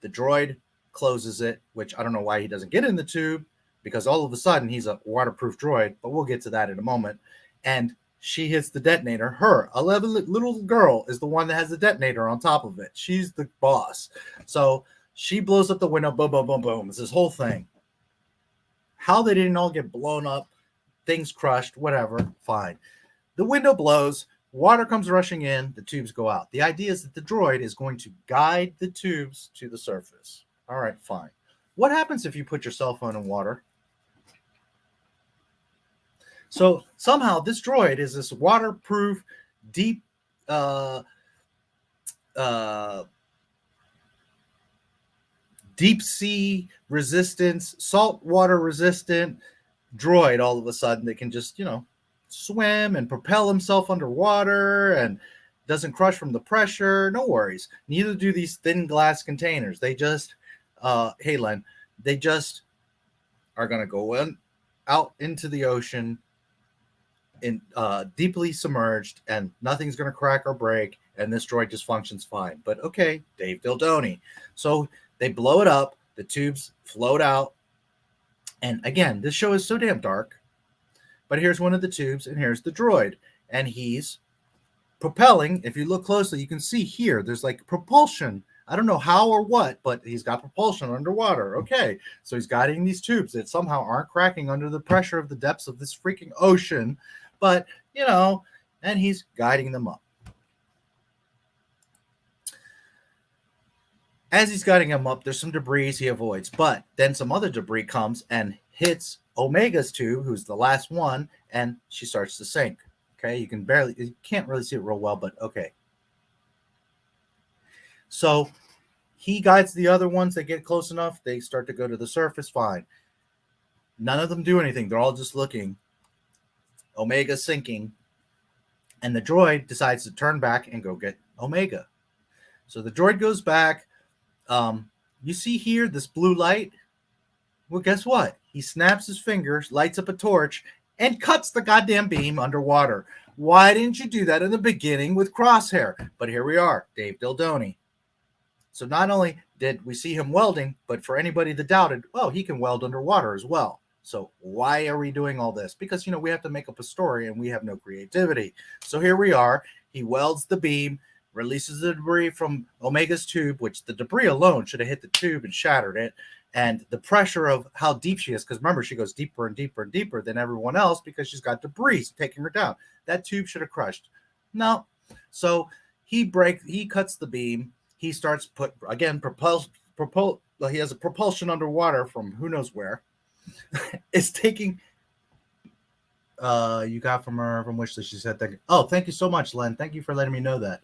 The droid closes it, which I don't know why he doesn't get in the tube, because all of a sudden he's a waterproof droid, but we'll get to that in a moment. And she hits the detonator. Her 11 little girl is the one that has the detonator on top of it. She's the boss. So she blows up the window. Boom, boom, boom, boom. It's this whole thing. How they didn't all get blown up, things crushed, whatever, fine. The window blows. Water comes rushing in. The tubes go out. The idea is that the droid is going to guide the tubes to the surface. All right, fine. What happens if you put your cell phone in water? So somehow this droid is this waterproof, deep sea resistance, saltwater resistant droid all of a sudden that can just, swim and propel himself underwater and doesn't crush from the pressure. No worries. Neither do these thin glass containers. They just, hey Len, they just are going to go out into the ocean in deeply submerged, and nothing's going to crack or break, and this droid just functions fine. But okay, Dave Dildoni. So they blow it up, the tubes float out, and again, this show is so damn dark, but here's one of the tubes, and here's the droid, and he's propelling. If you look closely, you can see here, there's like propulsion. I don't know how or what, but he's got propulsion underwater. Okay, so he's guiding these tubes that somehow aren't cracking under the pressure of the depths of this freaking ocean, but, and he's guiding them up. As he's guiding them up, there's some debris he avoids, but then some other debris comes and hits Omega's tube, who's the last one, and she starts to sink. Okay, you can't really see it real well, but okay. So he guides the other ones that get close enough. They start to go to the surface. Fine. None of them do anything. They're all just looking. Omega's sinking. And the droid decides to turn back and go get Omega. So the droid goes back. You see here this blue light? Well, guess what? He snaps his fingers, lights up a torch, and cuts the goddamn beam underwater. Why didn't you do that in the beginning with Crosshair? But here we are, Dave Dildoni. So not only did we see him welding, but for anybody that doubted, well, he can weld underwater as well. So why are we doing all this? Because, we have to make up a story and we have no creativity. So here we are. He welds the beam, releases the debris from Omega's tube, which the debris alone should have hit the tube and shattered it. And the pressure of how deep she is, because remember, she goes deeper and deeper and deeper than everyone else because she's got debris taking her down. That tube should have crushed. No. So he cuts the beam. He starts he has a propulsion underwater from who knows where. It's taking you got from Wishlist. She said thank you. Oh, thank you so much, Len. Thank you for letting me know that.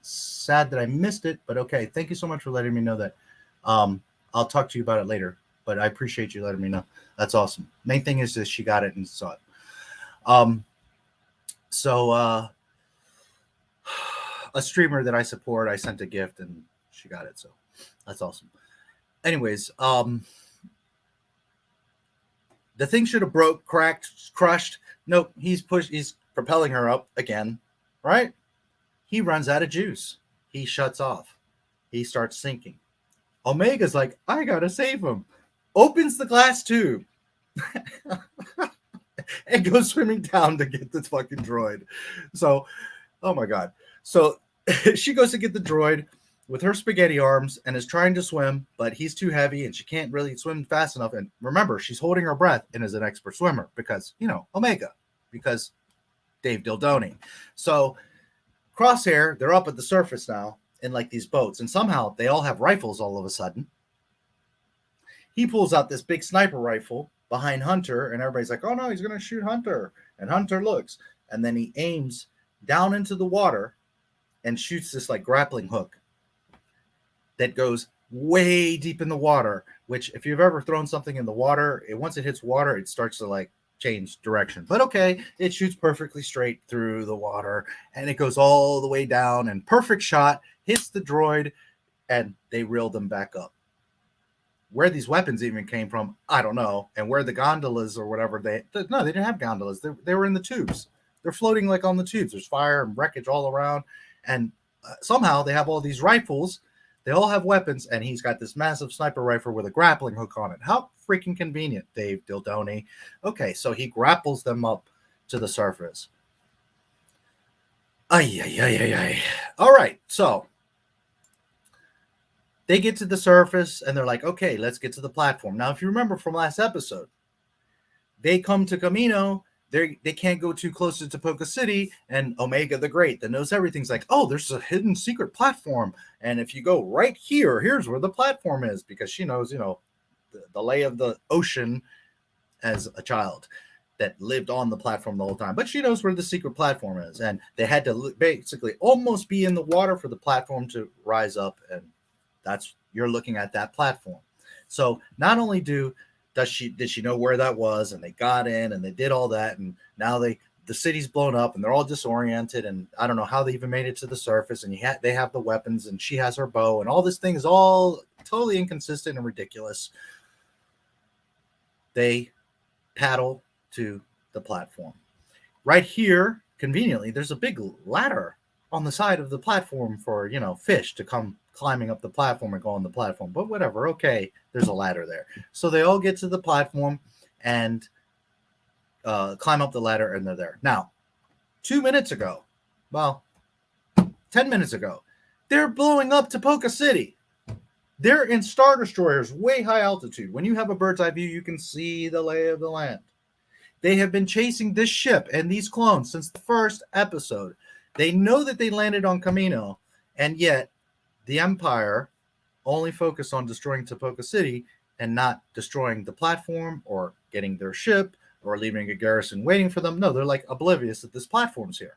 Sad that I missed it, but okay. Thank you so much for letting me know that. I'll talk to you about it later, but I appreciate you letting me know. That's awesome. Main thing is that she got it and saw it. A streamer that I support, I sent a gift and she got it. So that's awesome. Anyways, the thing should have broke, cracked, crushed. Nope, he's propelling her up again, right? He runs out of juice. He shuts off. He starts sinking. Omega's like, I gotta save him. Opens the glass tube and goes swimming down to get the fucking droid. So, oh my God. So she goes to get the droid with her spaghetti arms and is trying to swim, but he's too heavy and she can't really swim fast enough. And remember, she's holding her breath and is an expert swimmer because, Omega, because Dave Dildoni. So Crosshair, they're up at the surface now in like these boats, and somehow they all have rifles all of a sudden. He pulls out this big sniper rifle behind Hunter, and everybody's like, oh no, he's going to shoot Hunter. And Hunter looks, and then he aims down into the water and shoots this like grappling hook that goes way deep in the water, which if you've ever thrown something in the water, once it hits water, it starts to like change direction. But okay, it shoots perfectly straight through the water and it goes all the way down and perfect shot, hits the droid, and they reel them back up. Where these weapons even came from, I don't know. And where the gondolas or whatever, they didn't have gondolas. They were in the tubes. They're floating like on the tubes. There's fire and wreckage all around. And somehow they have all these rifles. They all have weapons, and he's got this massive sniper rifle with a grappling hook on it. How freaking convenient, Dave Dildoni. Okay, so he grapples them up to the surface. All right, so they get to the surface, and they're like, okay, let's get to the platform. Now, if you remember from last episode, they come to Camino. They can't go too close to Poca City, and Omega the Great that knows everything's like, oh, there's a hidden secret platform, and if you go right here, here's where the platform is, because she knows, the lay of the ocean as a child that lived on the platform the whole time, but she knows where the secret platform is, and they had to basically almost be in the water for the platform to rise up, and you're looking at that platform. So not only did she know where that was, and they got in and they did all that, and now the city's blown up and they're all disoriented, and I don't know how they even made it to the surface, and they have the weapons and she has her bow, and all this thing is all totally inconsistent and ridiculous. They paddle to the platform. Right here, conveniently, there's a big ladder on the side of the platform for, fish to come climbing up the platform and go on the platform, but whatever. Okay, there's a ladder there. So they all get to the platform and climb up the ladder, and they're there. Now, 10 minutes ago, they're blowing up to Poca City. They're in Star Destroyers, way high altitude. When you have a bird's eye view, you can see the lay of the land. They have been chasing this ship and these clones since the first episode. They know that they landed on Camino, and yet the Empire only focused on destroying Poca City and not destroying the platform or getting their ship or leaving a garrison waiting for them. No, they're like oblivious that this platform's here.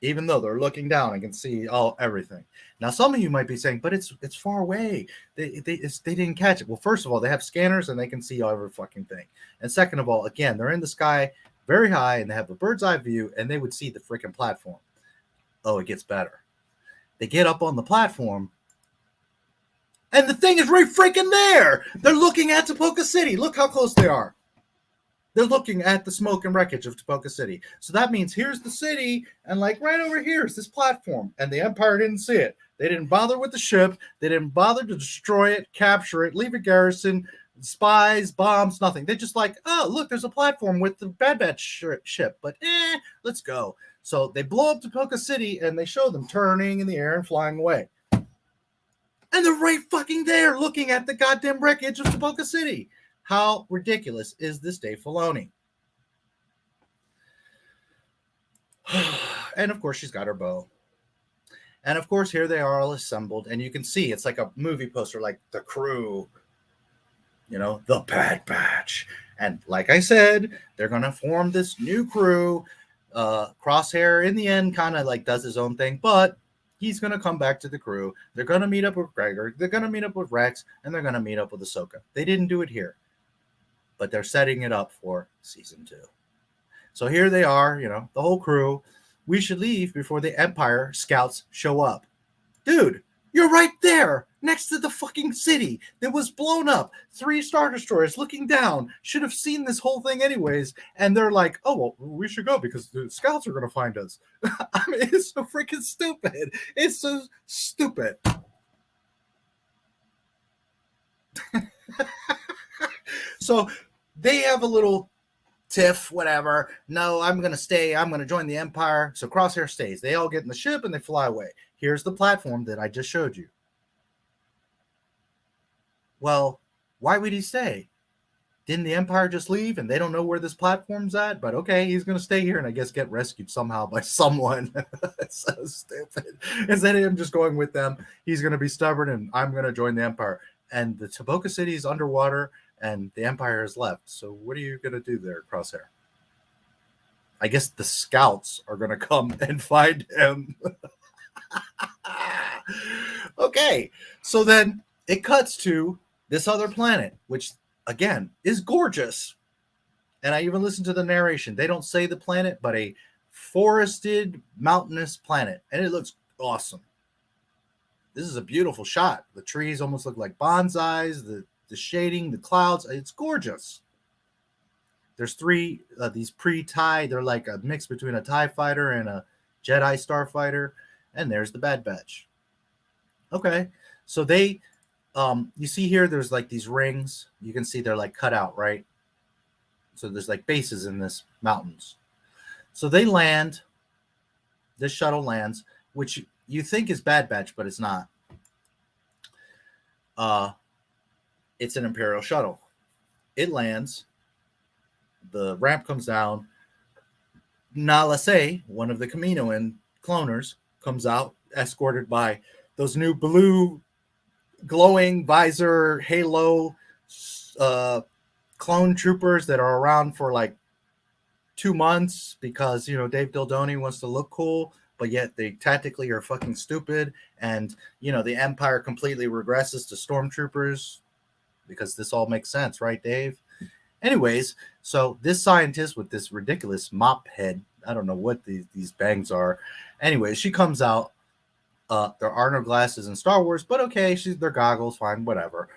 Even though they're looking down and can see everything. Now, some of you might be saying, but it's far away. They didn't catch it. Well, first of all, they have scanners and they can see every fucking thing. And second of all, again, they're in the sky very high and they have a bird's eye view and they would see the freaking platform. Oh, it gets better. They get up on the platform and the thing is right freaking there. They're looking at Poca City. Look how close they are. They're looking at the smoke and wreckage of Tapoka City. So that means here's the city, and like right over here is this platform, and the Empire didn't see it. They didn't bother with the ship. They didn't bother to destroy it, capture it, leave a garrison, spies, bombs, nothing. They just like, oh, look, there's a platform with the Bad Batch ship, but let's go. So they blow up Tapoka City, and they show them turning in the air and flying away. And they're right fucking there looking at the goddamn wreckage of Tapoka City. How ridiculous is this Dave Filoni? And of course, she's got her bow. And of course, here they are all assembled. And you can see it's like a movie poster, like the crew, you know, the Bad Batch. And like I said, they're going to form this new crew. Crosshair, in the end, kind of like does his own thing, but he's going to come back to the crew. They're going to meet up with Gregor. They're going to meet up with Rex. And they're going to meet up with Ahsoka. They didn't do it here, but they're setting it up for season 2. So here they are, you know, the whole crew. We should leave before the Empire scouts show up. Dude, you're right there next to the fucking city that was blown up. 3 Star Destroyers looking down should have seen this whole thing anyways. And they're like, oh, well, we should go because the scouts are going to find us. I mean, it's so freaking stupid. It's so stupid. So they have a little tiff, whatever. No, I'm going to stay. I'm going to join the Empire. So Crosshair stays. They all get in the ship and they fly away. Here's the platform that I just showed you. Well, why would he stay? Didn't the Empire just leave and they don't know where this platform's at? But okay, he's going to stay here and I guess get rescued somehow by someone. It's so stupid. Instead of him just going with them, he's going to be stubborn and I'm going to join the Empire. And the Tapoka City is underwater and the Empire is left. So what are you going to do there, Crosshair? I guess the scouts are going to come and find him. Okay, so then it cuts to this other planet, which again is gorgeous. And I even listened to the narration. They don't say the planet, but a forested, mountainous planet. And it looks awesome. This is a beautiful shot. The trees almost look like bonsais, the shading, the clouds. It's gorgeous. There's 3 these pre-TIE. They're like a mix between a TIE fighter and a Jedi starfighter. And there's the Bad Batch. Okay. So they, you see here, there's like these rings. You can see they're like cut out, right? So there's like bases in this mountains. So they land. This shuttle lands, which you think is Bad Batch, but it's not. It's an Imperial shuttle. It lands. The ramp comes down. Nala Se, one of the Kaminoan cloners, comes out, escorted by those new blue glowing visor halo clone troopers that are around for like 2 months because, you know, Dave Dildoni wants to look cool, but yet they tactically are fucking stupid. And, you know, the Empire completely regresses to stormtroopers because this all makes sense, right, Dave? Anyways, so this scientist with this ridiculous mop head, I don't know what these bangs are. Anyways, she comes out. There are no glasses in Star Wars, but okay, they're goggles, fine, whatever.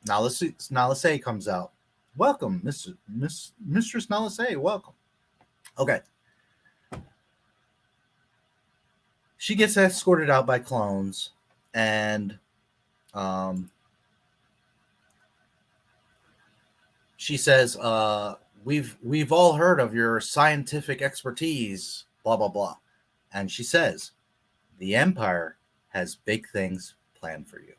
Nala Se comes out. Welcome, Mistress Nala Se, welcome. Okay. She gets escorted out by clones, and she says, we've all heard of your scientific expertise, blah, blah, blah. And she says, the Empire has big things planned for you.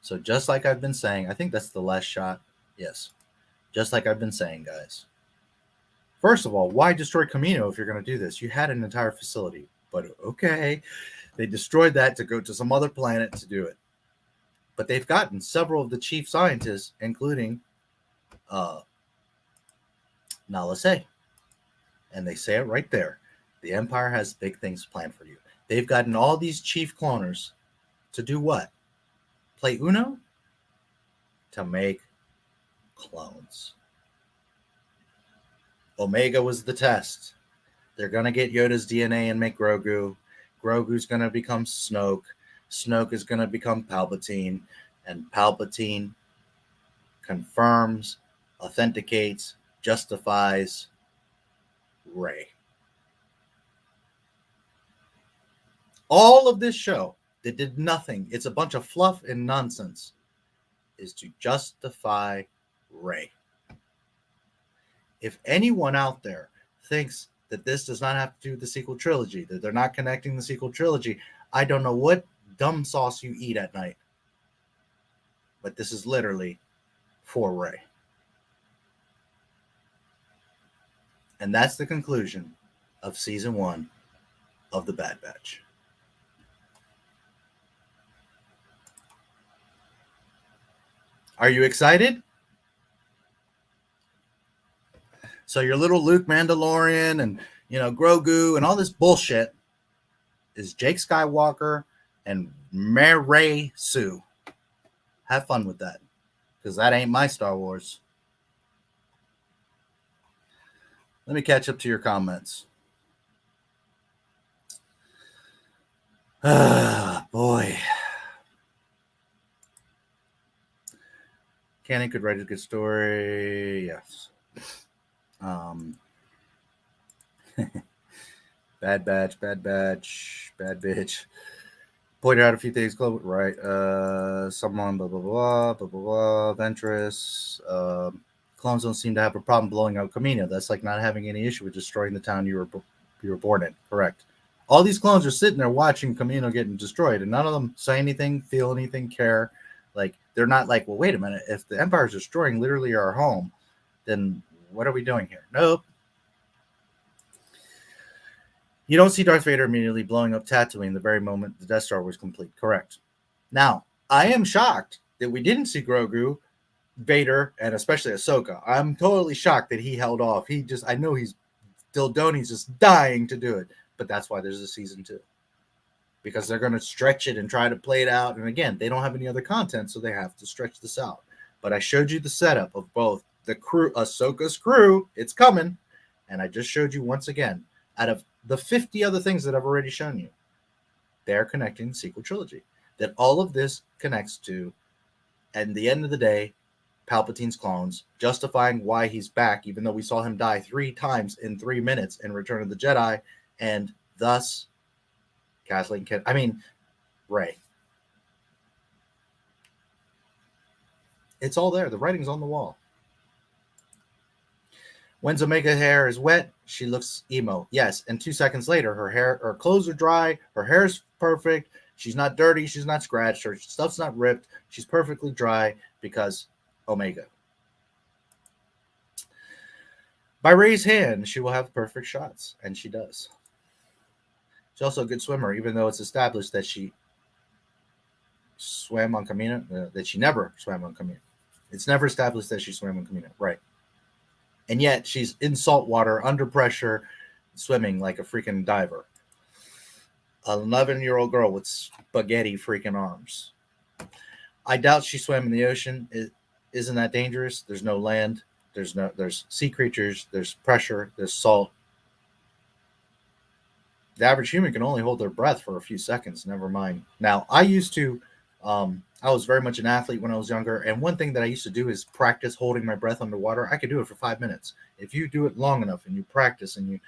So just like I've been saying, I think that's the last shot. Yes. Just like I've been saying, guys. First of all, why destroy Kamino if you're going to do this? You had an entire facility. But okay, they destroyed that to go to some other planet to do it. But they've gotten several of the chief scientists, including Nala Se. And they say it right there. The Empire has big things planned for you. They've gotten all these chief cloners to do what? Play Uno? To make clones. Omega was the test. They're going to get Yoda's DNA and make Grogu. Grogu's going to become Snoke. Snoke is going to become Palpatine. And Palpatine confirms, authenticates, justifies Rey. All of this show that did nothing, it's a bunch of fluff and nonsense, is to justify Rey. If anyone out there thinks that this does not have to do with the sequel trilogy, that they're not connecting the sequel trilogy, I don't know what dumb sauce you eat at night. But this is literally for Rey. And that's the conclusion of season 1 of The Bad Batch. Are you excited? So your little Luke Mandalorian and, Grogu and all this bullshit is Jake Skywalker and Mary Sue. Have fun with that, because that ain't my Star Wars. Let me catch up to your comments. Ah, boy. Cannon could write a good story. Yes. Bad Batch, bad bitch. Pointed out a few things, right? Someone, blah, blah, blah, blah, blah, blah, Ventress. Clones don't seem to have a problem blowing out Kamino. That's like not having any issue with destroying the town you were born in. Correct. All these clones are sitting there watching Kamino getting destroyed, and none of them say anything, feel anything, care. Like, they're not like, well, wait a minute. If the Empire is destroying literally our home, then what are we doing here? Nope. You don't see Darth Vader immediately blowing up Tatooine the very moment the Death Star was complete. Correct. Now, I am shocked that we didn't see Grogu, Vader, and especially Ahsoka. I'm totally shocked that he held off. I know Dildoni's just dying to do it. But that's why there's a season 2. Because they're going to stretch it and try to play it out. And again, they don't have any other content, so they have to stretch this out. But I showed you the setup of both the crew, Ahsoka's crew, it's coming. And I just showed you once again, out of the 50 other things that I've already shown you, they're connecting the sequel trilogy. That all of this connects to, at the end of the day, Palpatine's clones, justifying why he's back, even though we saw him die 3 times in 3 minutes in Return of the Jedi, and thus Rey. It's all there. The writing's on the wall. When Omega's hair is wet, she looks emo. Yes, and 2 seconds later, her clothes are dry, her hair's perfect, she's not dirty, she's not scratched, her stuff's not ripped, she's perfectly dry because Omega. By Rey's hand, she will have perfect shots, and she does. She's also a good swimmer, even though it's established that she swam on Kamino, that she never swam on Kamino. It's never established that she swam on Kamino, right? And yet she's in salt water, under pressure, swimming like a freaking diver. An 11-year-old girl with spaghetti freaking arms. I doubt she swam in the ocean. Isn't that dangerous? There's no land. There's sea creatures. There's pressure. There's salt. The average human can only hold their breath for a few seconds. Never mind. Now, I was very much an athlete when I was younger, and one thing that I used to do is practice holding my breath underwater. I could do it for 5 minutes. If you do it long enough and you practice and you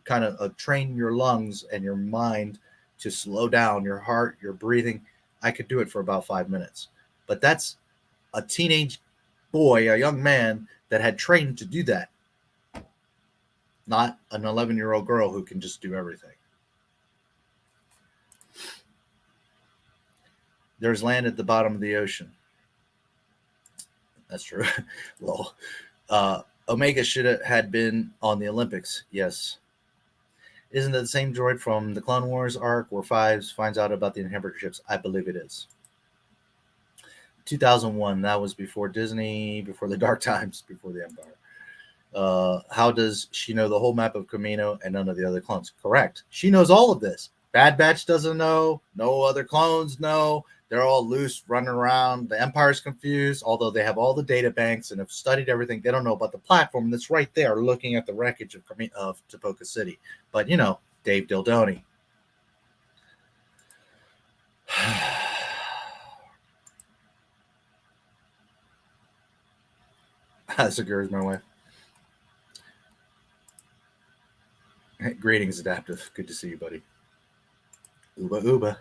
kind of train your lungs and your mind to slow down, your heart, your breathing, I could do it for about 5 minutes. But that's a teenage boy, a young man that had trained to do that, not an 11-year-old girl who can just do everything. There's land at the bottom of the ocean. That's true. Well, Omega had been on the Olympics. Yes. Isn't that the same droid from the Clone Wars arc where Fives finds out about the inhibitor ships? I believe it is. 2001. That was before Disney, before the Dark Times, before the Empire. How does she know the whole map of Kamino and none of the other clones? Correct. She knows all of this. Bad Batch doesn't know. No other clones know. They're all loose, running around. The Empire's confused, although they have all the data banks and have studied everything. They don't know about the platform that's right there looking at the wreckage of Tapoka City. But, Dave Dildoni. Hasegur is my wife. Greetings, Adaptive. Good to see you, buddy. Uba.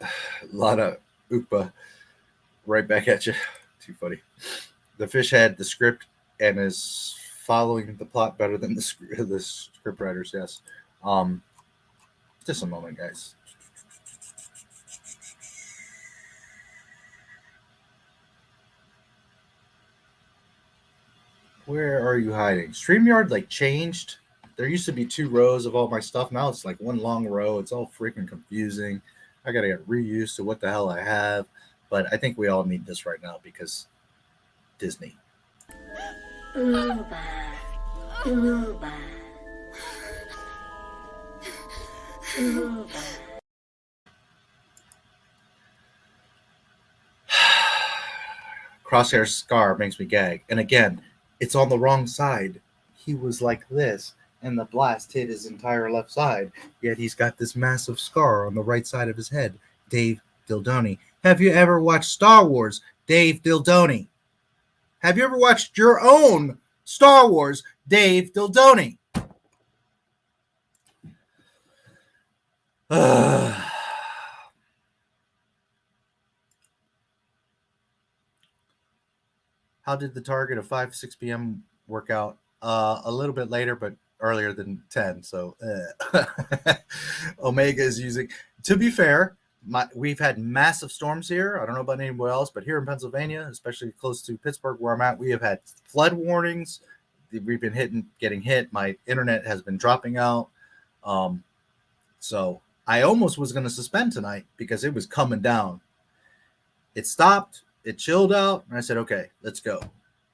A lot of Ukpa right back at you. Too funny. The fish had the script and is following the plot better than the script writers. Yes. Just a moment, guys. Where are you hiding? StreamYard like changed. There used to be 2 rows of all my stuff. Now it's like one long row. It's all freaking confusing. I gotta get reused to what the hell I have. But I think we all need this right now because Disney. Uba. Uba. Uba. Crosshair's scar makes me gag. And again, it's on the wrong side. He was like this, and the blast hit his entire left side, yet he's got this massive scar on the right side of his head. Dave Dildoni. Have you ever watched Star Wars? Dave Dildoni. Have you ever watched your own Star Wars? Dave Dildoni. How did the target of 6 p.m. work out? A little bit later, but earlier than 10. So Omega is using. To be fair, we've had massive storms here. I don't know about anywhere else, but here in Pennsylvania, especially close to Pittsburgh, where I'm at, we have had flood warnings. We've been getting hit. My internet has been dropping out. So I almost was going to suspend tonight because it was coming down. It stopped. It chilled out, and I said, okay, let's go.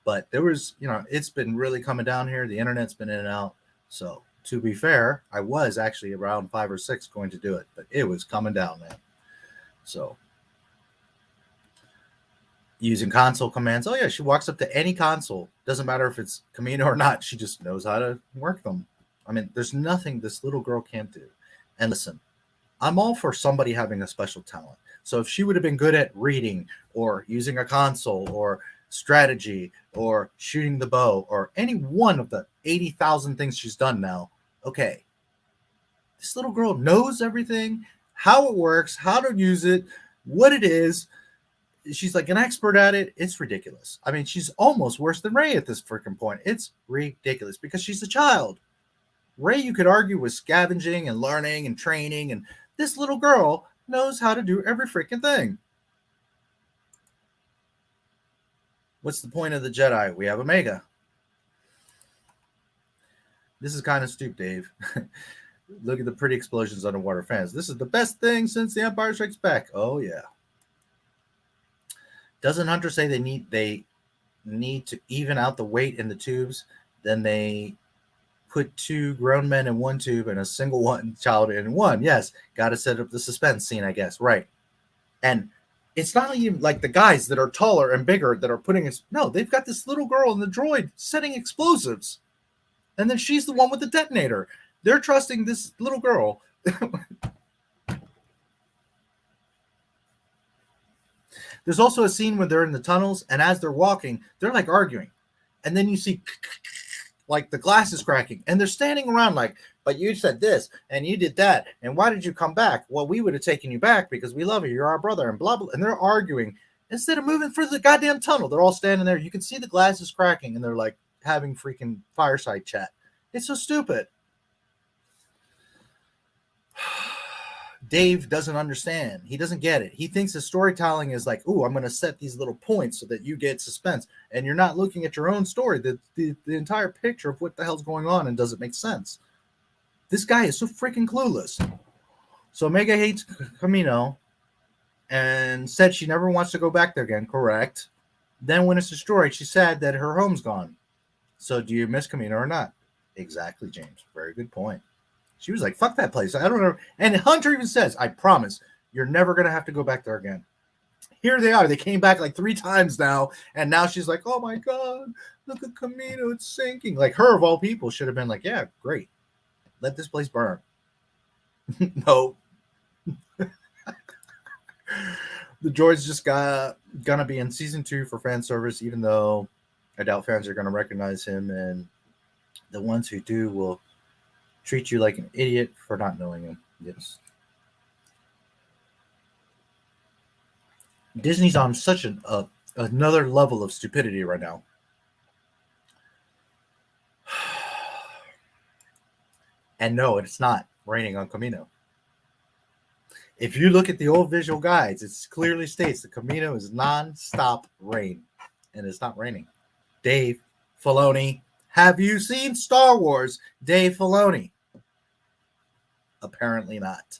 But there was, it's been really coming down here. The internet's been in and out. So to be fair, I was actually around 5 or 6 going to do it, but it was coming down, man. So using console commands. Oh yeah, she walks up to any console. Doesn't matter if it's Camino or not. She just knows how to work them. I mean, there's nothing this little girl can't do. And listen, I'm all for somebody having a special talent. So if she would have been good at reading or using a console or strategy or shooting the bow or any one of the 80,000 things she's done now, okay. This little girl knows everything, how it works, how to use it, what it is. She's like an expert at it. It's ridiculous. I mean, she's almost worse than Ray at this freaking point. It's ridiculous because she's a child. Ray, you could argue, was scavenging and learning and training, and this little girl knows how to do every freaking thing. What's the point of the Jedi? We have Omega. This is kind of stupid, Dave. Look at the pretty explosions underwater fans. This is the best thing since The Empire Strikes Back. Oh, yeah. Doesn't Hunter say they need to even out the weight in the tubes? Then they put 2 grown men in one tube and a single child in one. Yes, got to set up the suspense scene, I guess. Right. And it's not even like the guys that are taller and bigger that are putting us. No, they've got this little girl in the droid setting explosives. And then she's the one with the detonator. They're trusting this little girl. There's also a scene when they're in the tunnels, and as they're walking, they're like arguing. And then you see like the glass is cracking, and they're standing around like, but you said this, and you did that, and why did you come back? Well, we would have taken you back because we love you. You're our brother, and blah, blah. And they're arguing. Instead of moving through the goddamn tunnel, they're all standing there. You can see the glass is cracking, and they're like having freaking fireside chat. It's so stupid. Dave doesn't understand. He doesn't get it. He thinks the storytelling is like, oh, I'm going to set these little points so that you get suspense. And you're not looking at your own story, the entire picture of what the hell's going on, and does it make sense? This guy is so freaking clueless. So Omega hates Camino and said she never wants to go back there again. Correct. Then when it's destroyed, she's sad that her home's gone. So do you miss Camino or not? Exactly, James. Very good point. She was like, fuck that place. I don't know. And Hunter even says, I promise, you're never going to have to go back there again. Here they are. They came back like 3 times now. And now she's like, oh my God, look at Camino. It's sinking. Like her of all people should have been like, yeah, great. Let this place burn. No. The droid's just gonna be in season 2 for fan service, even though I doubt fans are gonna recognize him, and the ones who do will treat you like an idiot for not knowing him. Yes. Disney's on such another level of stupidity right now. And no, it's not raining on Camino. If you look at the old visual guides, it clearly states the Camino is non-stop rain, and it's not raining. Dave Filoni, have you seen Star Wars? Dave Filoni. Apparently not.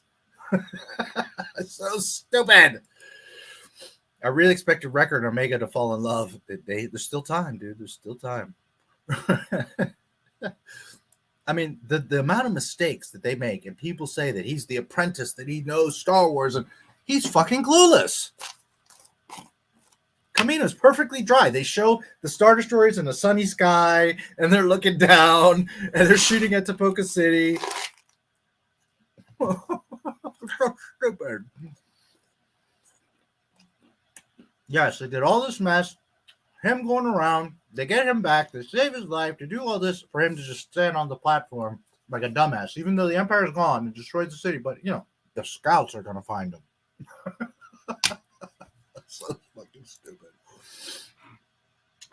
So stupid. I really expected Wrecker and Omega to fall in love. There's still time, dude. There's still time. I mean, the amount of mistakes that they make, and people say that he's the apprentice, that he knows Star Wars, and he's fucking clueless. Camino's perfectly dry. They show the Star Destroyers in a sunny sky, and they're looking down, and they're shooting at Tapoca City. So stupid. Yes, they did all this mess, him going around, they get him back, they save his life, to do all this for him to just stand on the platform like a dumbass, even though the Empire's gone and destroyed the city. But, you know, the scouts are going to find him. So fucking stupid.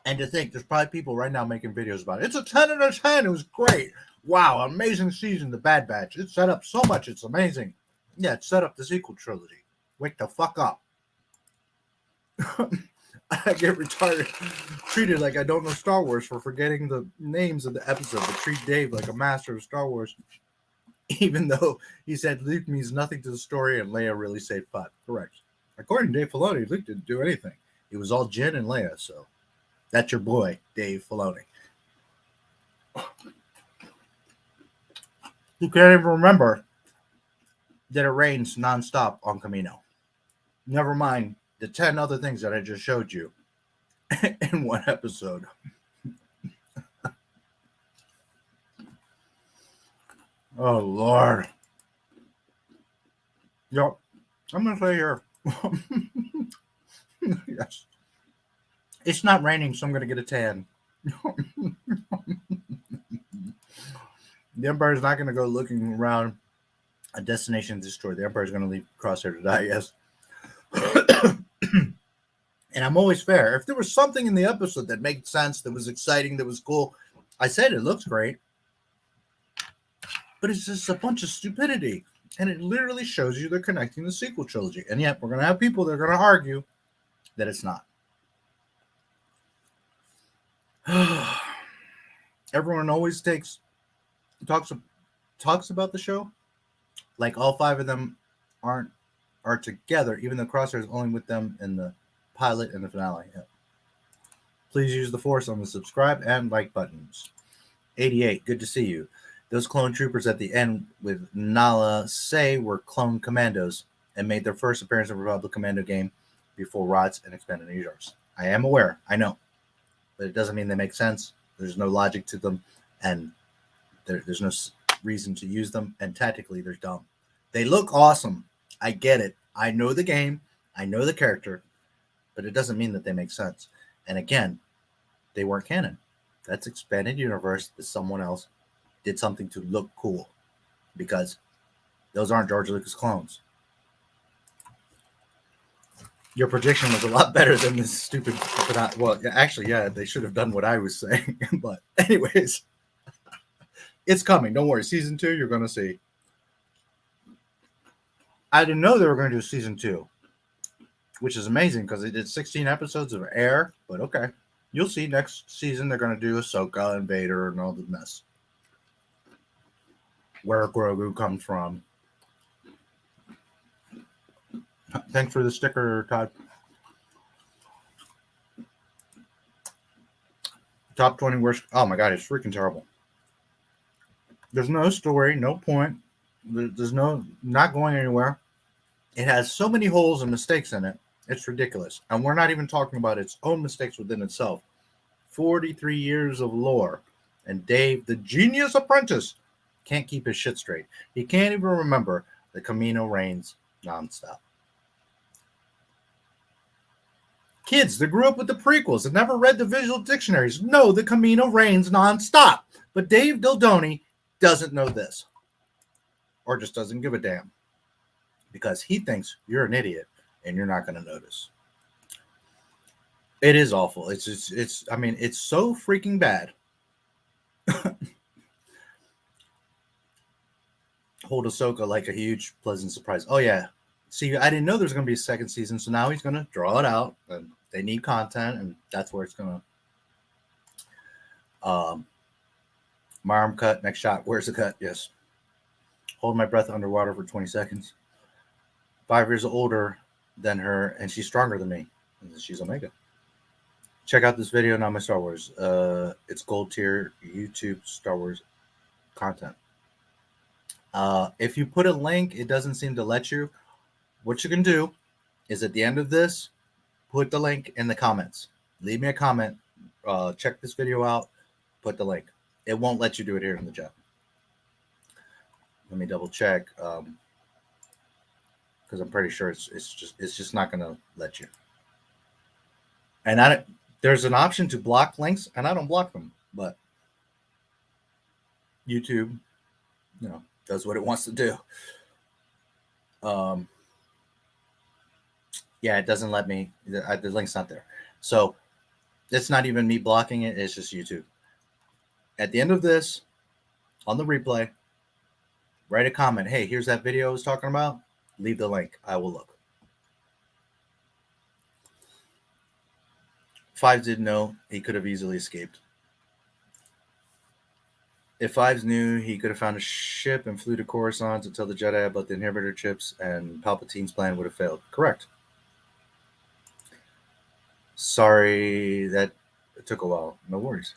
And to think, there's probably people right now making videos about it. It's a 10 out of 10. It was great. Wow, amazing season, The Bad Batch. It set up so much. It's amazing. Yeah, it set up the sequel trilogy. Wake the fuck up. I get treated like I don't know Star Wars for forgetting the names of the episode, but treat Dave like a master of Star Wars, even though he said Luke means nothing to the story and Leia really saved Putt. Correct. According to Dave Filoni, Luke didn't do anything. It was all Jin and Leia, so that's your boy, Dave Filoni. You can't even remember that it rains nonstop on Camino. Never mind the 10 other things that I just showed you in one episode. Oh, Lord. Yep. I'm going to say here. Yes. It's not raining, so I'm going to get a tan. The Empire's not going to go looking around a destination destroyed. The Empire's going to leave Crosshair to die, yes. And I'm always fair. If there was something in the episode that made sense, that was exciting, that was cool, I said it looks great. But it's just a bunch of stupidity. And it literally shows you they're connecting the sequel trilogy. And yet we're going to have people that are going to argue that it's not. Everyone always talks about the show like all 5 of them are together, even though Crosshair is only with them in the pilot and the finale. Yeah. Please use the force on the subscribe and like buttons. 88, good to see you. Those clone troopers at the end with Nala say were clone commandos and made their first appearance in Republic Commando game before ROTS and Expanded Universe. I am aware, I know, but it doesn't mean they make sense. There's no logic to them, and there's no reason to use them, and tactically they're dumb. They look awesome. I get it. I know the game. I know the character, but it doesn't mean that they make sense. And again, they weren't canon. That's Expanded Universe that someone else did something to look cool, because those aren't George Lucas clones. Your prediction was a lot better than this stupid. Well, actually, yeah, they should have done what I was saying. But anyways, it's coming. Don't worry. Season 2, you're going to see. I didn't know they were going to do season 2, which is amazing because they did 16 episodes of air. But okay, you'll see next season they're going to do Ahsoka and Vader and all the mess. Where Grogu comes from. Thanks for the sticker, Todd. Top 20 worst. Oh my God, it's freaking terrible. There's no story, no point. There's not going anywhere. It has so many holes and mistakes in it. It's ridiculous. And we're not even talking about its own mistakes within itself. 43 years of lore. And Dave, the genius apprentice, can't keep his shit straight. He can't even remember the Camino rains nonstop. Kids that grew up with the prequels and never read the visual dictionaries know the Camino reigns nonstop. But Dave Dildoni doesn't know this. Or just doesn't give a damn. Because he thinks you're an idiot and you're not going to notice. It is awful. It's so freaking bad. Hold Ahsoka like a huge pleasant surprise. Oh yeah. See, I didn't know there's going to be a second season, so now he's going to draw it out. And they need content, and that's where it's going to. My arm cut. Next shot. Where's the cut? Yes. Hold my breath underwater for 20 seconds. 5 years older than her, and she's stronger than me. And she's Omega. Check out this video, Not My Star Wars. It's gold tier YouTube Star Wars content. If you put a link, it doesn't seem to let you. What you can do is at the end of this, put the link in the comments. Leave me a comment. Check this video out. Put the link. It won't let you do it here in the chat. Let me double check. Because I'm pretty sure it's just not going to let you. And there's an option to block links, and I don't block them, but YouTube, does what it wants to do. Yeah, it doesn't let me. The link's not there. So it's not even me blocking it. It's just YouTube. At the end of this, on the replay, write a comment. Hey, here's that video I was talking about. Leave the link. I will look. Fives didn't know. He could have easily escaped. If Fives knew, he could have found a ship and flew to Coruscant to tell the Jedi about the inhibitor chips, and Palpatine's plan would have failed. Correct. Sorry that it took a while. No worries.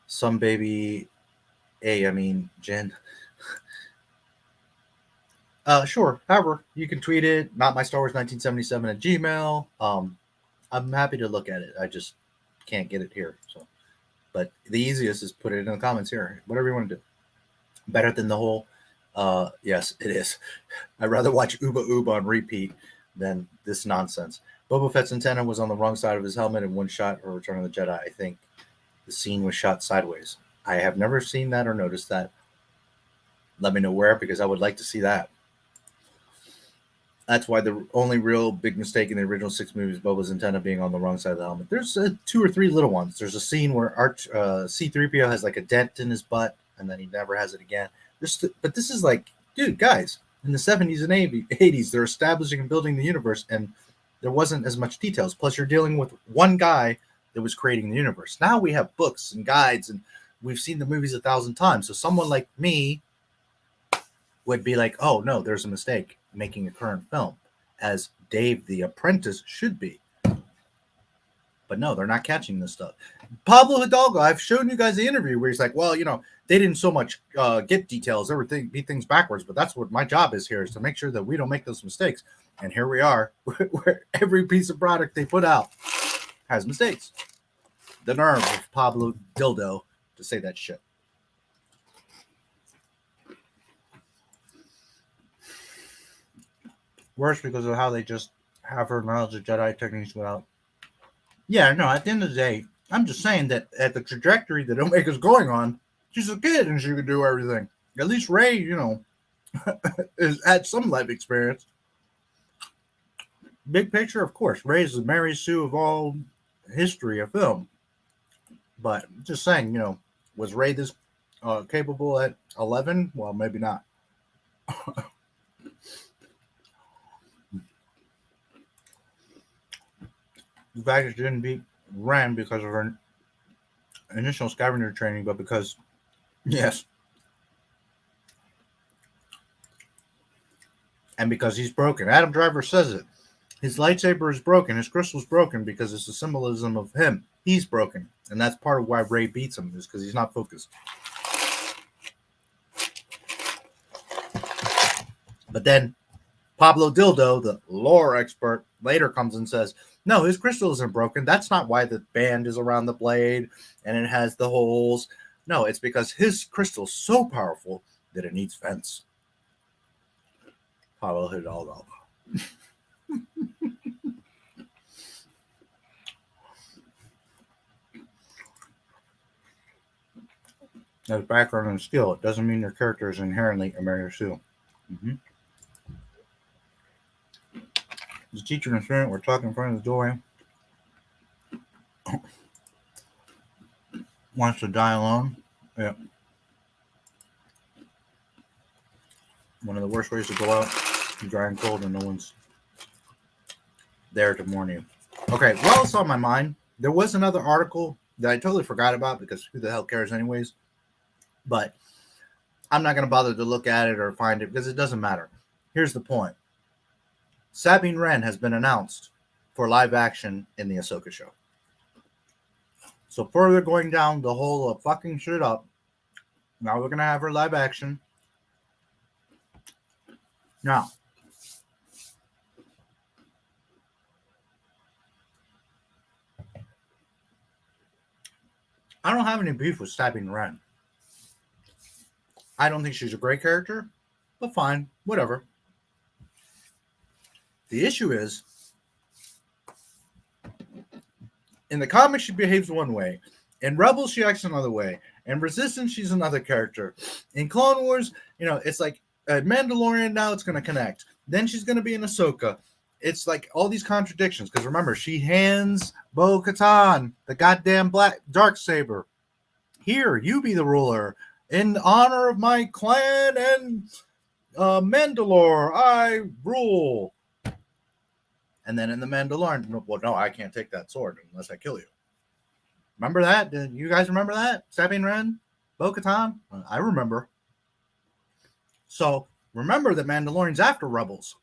Some baby... Jen. Sure. However, you can tweet it. NotMyStarWars1977 at Gmail. I'm happy to look at it. I just can't get it here. So, but the easiest is put it in the comments here. Whatever you want to do. Better than the whole. Yes, it is. I'd rather watch Uba Uba on repeat than this nonsense. Boba Fett's antenna was on the wrong side of his helmet in one shot for Return of the Jedi. I think the scene was shot sideways. I have never seen that or noticed that. Let me know where, because I would like to see that. That's why the only real big mistake in the original 6 movies is Boba's antenna being on the wrong side of the helmet. There's 2 or 3 little ones. There's a scene where C-3PO has like a dent in his butt, and then he never has it again. But this is like, dude, guys, in the 70s and 80s, they're establishing and building the universe, and there wasn't as much details. Plus, you're dealing with one guy that was creating the universe. Now we have books and guides, and we've seen the movies 1,000 times. So someone like me would be like, oh, no, there's a mistake making a current film, as Dave the Apprentice should be. But no, they're not catching this stuff. Pablo Hidalgo, I've shown you guys the interview where he's like, well, they didn't so much get details, everything, be things backwards, but that's what my job is here, is to make sure that we don't make those mistakes. And here we are, where every piece of product they put out has mistakes. The nerve of Pablo Dildo to say that shit. Worse because of how they just have her knowledge of Jedi techniques without. Yeah, no, at the end of the day, I'm just saying that at the trajectory that Omega's going on, she's a kid and she can do everything. At least Rey, has had some life experience. Big picture, of course. Rey is the Mary Sue of all history of film. But just saying, was Rey this capable at 11? Well, maybe not. The fact that she didn't beat Ren because of her initial scavenger training, but because, yes. And because he's broken. Adam Driver says it. His lightsaber is broken. His crystal is broken because it's a symbolism of him. He's broken. And that's part of why Rey beats him, is because he's not focused. But then Pablo Dildo, the lore expert, later comes and says, no, his crystal isn't broken. That's not why the band is around the blade and it has the holes. No, it's because his crystal's so powerful that it needs vents. Pablo Hidalgo. As background and skill, it doesn't mean your character is inherently a Mary Sue. The teacher and student were talking in front of the doorway. Wants to die alone. Yeah. One of the worst ways to go out, you're dry and cold and no one's there to warn you. Okay, what else on my mind? There was another article that I totally forgot about because who the hell cares anyways? But I'm not going to bother to look at it or find it because it doesn't matter. Here's the point. Sabine Wren has been announced for live action in the Ahsoka show. So further going down the hole of fucking shit up, now we're going to have her live action. Now, I don't have any beef with Sabine Wren. I don't think she's a great character, but fine, whatever. The issue is, in the comics, she behaves one way. In Rebels, she acts another way. In Resistance, she's another character. In Clone Wars, it's like Mandalorian, now it's going to connect. Then she's going to be in Ahsoka. It's like all these contradictions. Because remember, she hands Bo-Katan the goddamn black Darksaber. Here, you be the ruler. In honor of my clan and Mandalore, I rule. And then in the Mandalorian, well, no, I can't take that sword unless I kill you. Remember that? Did you guys remember that? Sabine Wren? Bo-Katan? I remember. So remember that Mandalorian's after Rebels.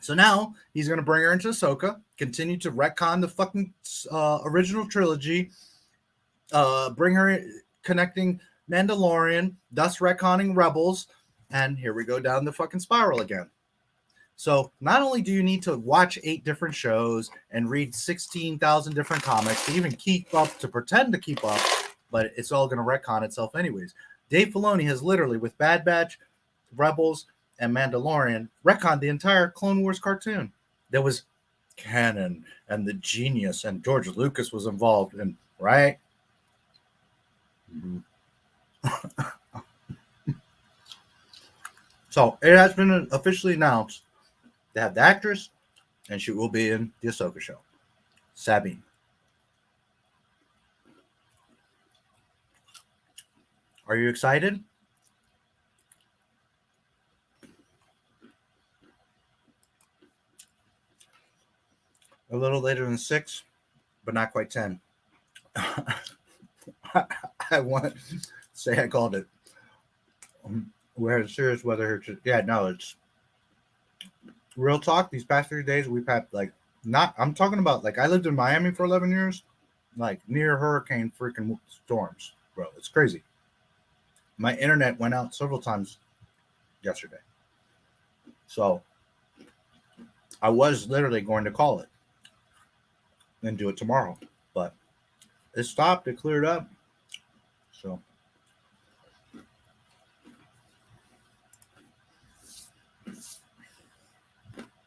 So now he's going to bring her into Ahsoka, continue to retcon the fucking original trilogy, bring her connecting Mandalorian, thus retconning Rebels, and here we go down the fucking spiral again. So not only do you need to watch 8 different shows and read 16,000 different comics to even keep up, to pretend to keep up, but it's all going to retcon itself anyways. Dave Filoni has literally, with Bad Batch, Rebels, and Mandalorian, retconned the entire Clone Wars cartoon. There was canon and the genius, and George Lucas was involved in, right? So it has been officially announced to have the actress, and she will be in the Ahsoka show. Sabine. Are you excited? A little later than 6, but not quite 10. I want to say I called it. We had a serious weather here. Yeah, no, it's real talk. These past 3 days, we've had I'm talking about I lived in Miami for 11 years, near hurricane freaking storms, bro. It's crazy. My internet went out several times yesterday. So I was literally going to call it and do it tomorrow, but it stopped. It cleared up. So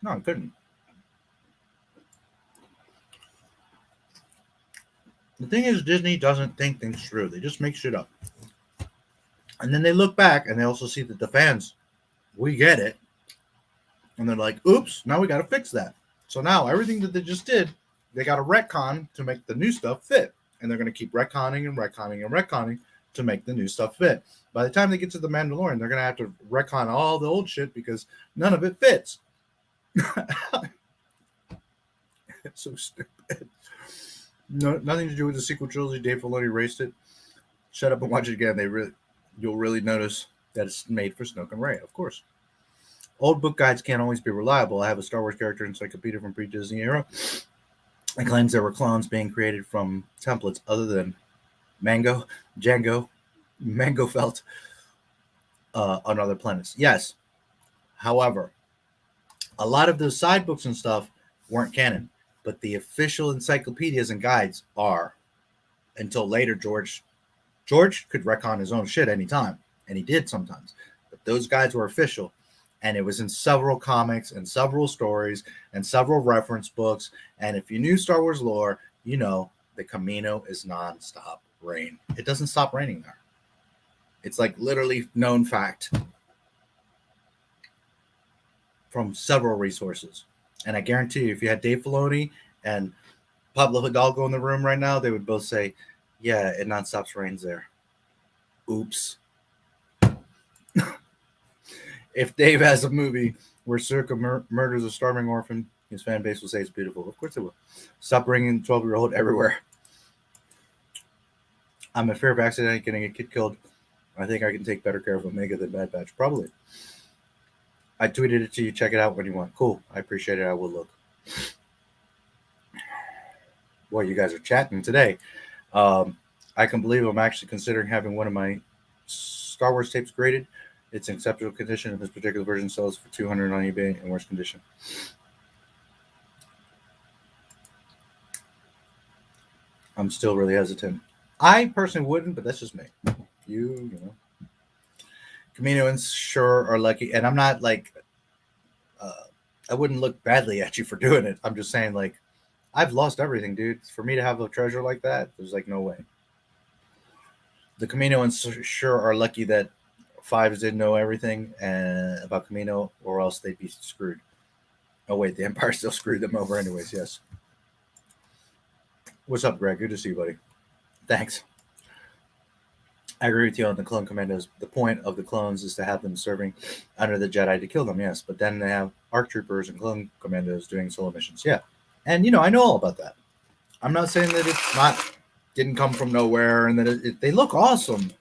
no, I couldn't. The thing is, Disney doesn't think things through. They just make shit up. And then they look back and they also see that the fans, we get it. And they're like, oops, now we got to fix that. So now everything that they just did, they got to retcon to make the new stuff fit. And they're going to keep retconning and retconning and retconning to make the new stuff fit. By the time they get to the Mandalorian, they're going to have to retcon all the old shit because none of it fits. It's so stupid. No, nothing to do with the sequel trilogy. Dave Filoni erased it. Shut up and watch it again. You'll really notice that it's made for Snoke and Rey, of course. Old book guides can't always be reliable. I have a Star Wars character encyclopedia from pre-Disney era. It claims there were clones being created from templates other than Mango Felt on other planets. Yes. However, a lot of those side books and stuff weren't canon, but the official encyclopedias and guides are. Until later, George could retcon his own shit anytime, and he did sometimes. But those guides were official, and it was in several comics and several stories and several reference books. And if you knew Star Wars lore, you know the Camino is nonstop. rain. It doesn't stop raining there. It's like literally known fact from several resources. And I guarantee you, if you had Dave Filoni and Pablo Hidalgo in the room right now, they would both say, yeah, it non-stops rains there. Oops. If Dave has a movie where Circa murders a starving orphan, his fan base will say it's beautiful. Of course it will. Stop bringing 12-year-old everywhere. I'm in fear of accident getting a kid killed. I think I can take better care of Omega than Bad Batch. Probably. I tweeted it to you. Check it out when you want. Cool. I appreciate it. I will look. Boy, you guys are chatting today. I can believe I'm actually considering having one of my Star Wars tapes graded. It's in exceptional condition, and this particular version sells for $200 on eBay in worse condition. I'm still really hesitant. I personally wouldn't, but that's just me. You know. Kaminoans sure are lucky, and I'm not like, I wouldn't look badly at you for doing it. I'm just saying, like, I've lost everything, dude. For me to have a treasure like that, there's like no way. The Kaminoans sure are lucky that Fives didn't know everything about Kamino, or else they'd be screwed. Oh, wait, the Empire still screwed them over anyways, yes. What's up, Greg? Good to see you, buddy. Thanks. I agree with you on the clone commandos. The point of the clones is to have them serving under the Jedi to kill them, yes. But then they have ARC troopers and clone commandos doing solo missions, yeah. And, you know, I know all about that. I'm not saying that it's didn't come from nowhere and that they look awesome.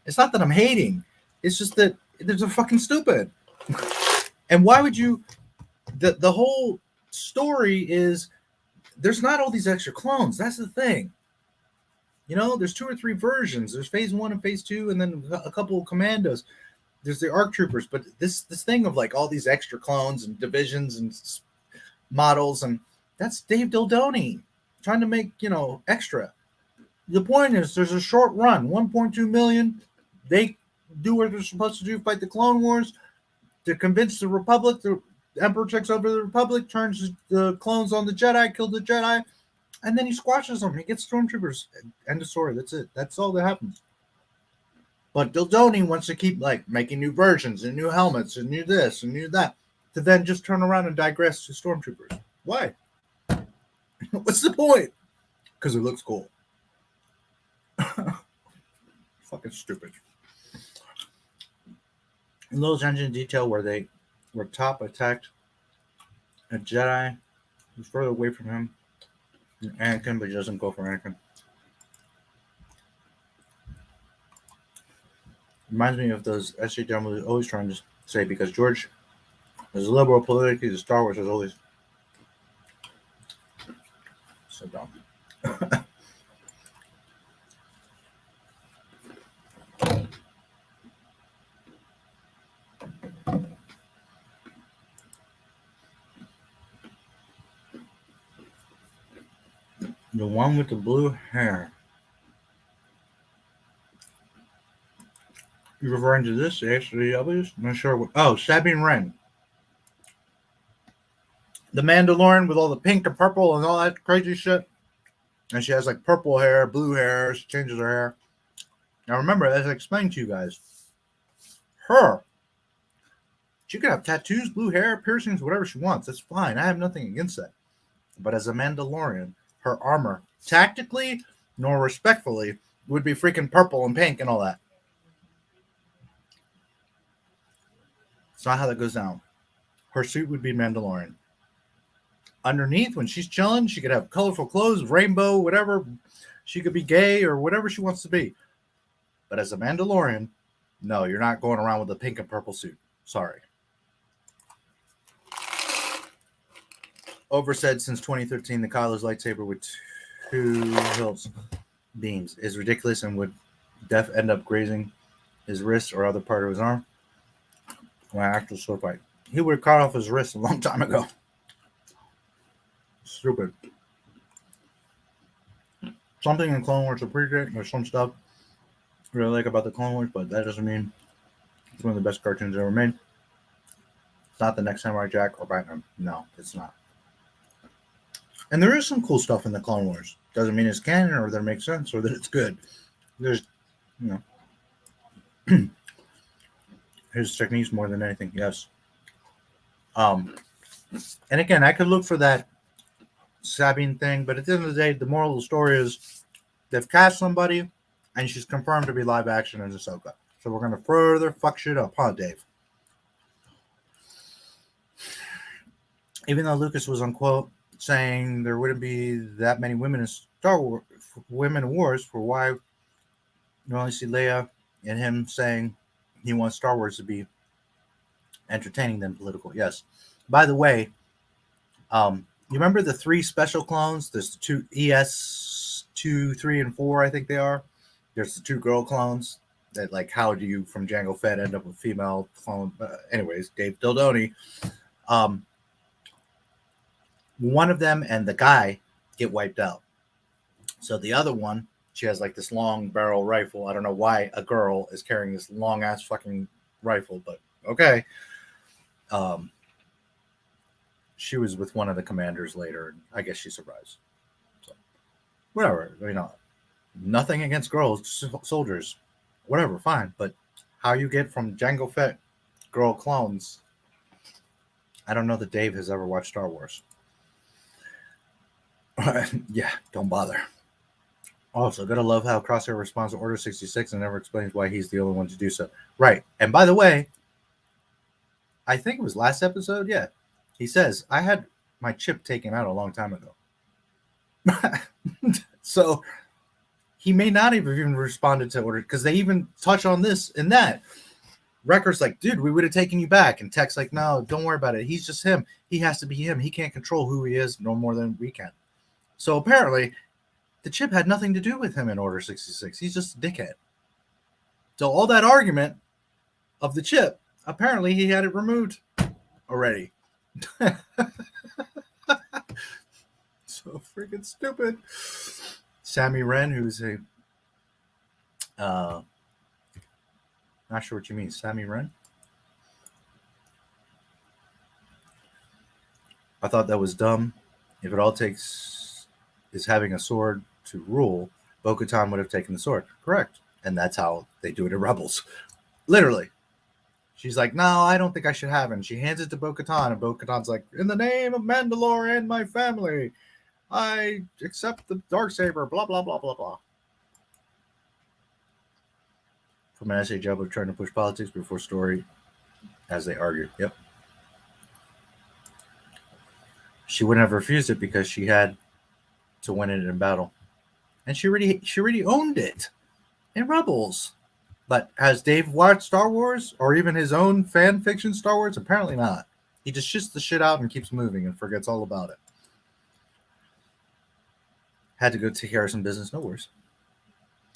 It's not that I'm hating. It's just that they're fucking stupid. And why would you... The whole story is there's not all these extra clones. That's the thing. You know, there's 2 or 3 versions. There's phase 1 and phase 2, and then a couple of commandos. There's the ARC troopers, but this thing of like all these extra clones and divisions and models, and that's Dave Dildoni trying to make, you know, extra. The point is there's a short run, 1.2 million. They do what they're supposed to do, fight the Clone Wars to convince the Republic. The Emperor takes over the Republic, turns the clones on the Jedi, kills the Jedi, and then he squashes them. He gets stormtroopers. End of story. That's it. That's all that happens. But Dildoni wants to keep like making new versions and new helmets and new this and new that, to then just turn around and digress to stormtroopers. Why? What's the point? Because it looks cool. Fucking stupid. In those engine detail where Top attacked a Jedi who's further away from him, Anakin, but he doesn't go for Anakin. Reminds me of those SJW always trying to say, because George is a liberal politically, the Star Wars is always so dumb. The one with the blue hair. You're referring to this, the HDWs? I'm not sure what. Oh, Sabine Wren. The Mandalorian with all the pink and purple and all that crazy shit. And she has like purple hair, blue hair. She changes her hair. Now remember, as I explained to you guys, she could have tattoos, blue hair, piercings, whatever she wants. That's fine. I have nothing against that. But as a Mandalorian, her armor, tactically nor respectfully, would be freaking purple and pink and all that. It's not how that goes down. Her suit would be Mandalorian. Underneath, when she's chilling, she could have colorful clothes, rainbow, whatever. She could be gay or whatever she wants to be. But as a Mandalorian, no, you're not going around with a pink and purple suit. Sorry. Oversaid since 2013, the Kylo's lightsaber with 2 hilts beams is ridiculous and would end up grazing his wrist or other part of his arm. When actual sword fight, he would have cut off his wrist a long time ago. Stupid. Something in Clone Wars appreciate. There's some stuff I really like about the Clone Wars, but that doesn't mean it's one of the best cartoons ever made. It's not the next Samurai Jack or Batman. No, it's not. And there is some cool stuff in the Clone Wars. Doesn't mean it's canon or that it makes sense or that it's good. There's, his techniques more than anything. Yes. And again, I could look for that Sabine thing, but at the end of the day, the moral of the story is they've cast somebody, and she's confirmed to be live action in Ahsoka. So we're gonna further fuck shit up, huh, Dave? Even though Lucas was on quote saying there wouldn't be that many women in Star Wars, women in wars, for why you only see Leia, and him saying he wants Star Wars to be entertaining than political. Yes. By the way, you remember the 3 special clones? There's the 2 ES 2, 3, and 4, I think they are. There's the 2 girl clones that, like, how do you from Jango Fett end up with female clone? Anyways, Dave Dildoni. One of them and the guy get wiped out. So the other one, she has like this long barrel rifle. I don't know why a girl is carrying this long ass fucking rifle, but okay. She was with one of the commanders later, and I guess she survives. So whatever, nothing against girls, soldiers, whatever, fine. But how you get from Jango Fett girl clones? I don't know that Dave has ever watched Star Wars. Yeah, don't bother. Also, gotta love how Crosshair responds to Order 66 and never explains why he's the only one to do so. Right. And by the way, I think it was last episode. Yeah. He says, I had my chip taken out a long time ago. So he may not have even responded to Order, because they even touch on this and that. Record's like, dude, we would have taken you back. And Tech's like, no, don't worry about it. He's just him. He has to be him. He can't control who he is no more than we can. So apparently, the chip had nothing to do with him in Order 66. He's just a dickhead. So all that argument of the chip, apparently he had it removed already. So freaking stupid. Sammy Wren, who's a... not sure what you mean. Sammy Wren? I thought that was dumb. If it all takes is having a sword to rule, Bo-Katan would have taken the sword. Correct. And that's how they do it in Rebels. Literally. She's like, no, I don't think I should have it. And she hands it to Bo-Katan, and Bo-Katan's like, in the name of Mandalore and my family, I accept the Darksaber, blah, blah, blah, blah, blah. From an essay job of trying to push politics before story as they argue. Yep. She wouldn't have refused it because she had to win it in battle. And she already owned it in Rebels. But has Dave watched Star Wars or even his own fan fiction Star Wars? Apparently not. He just shits the shit out and keeps moving and forgets all about it. Had to go take care of some business. No worries.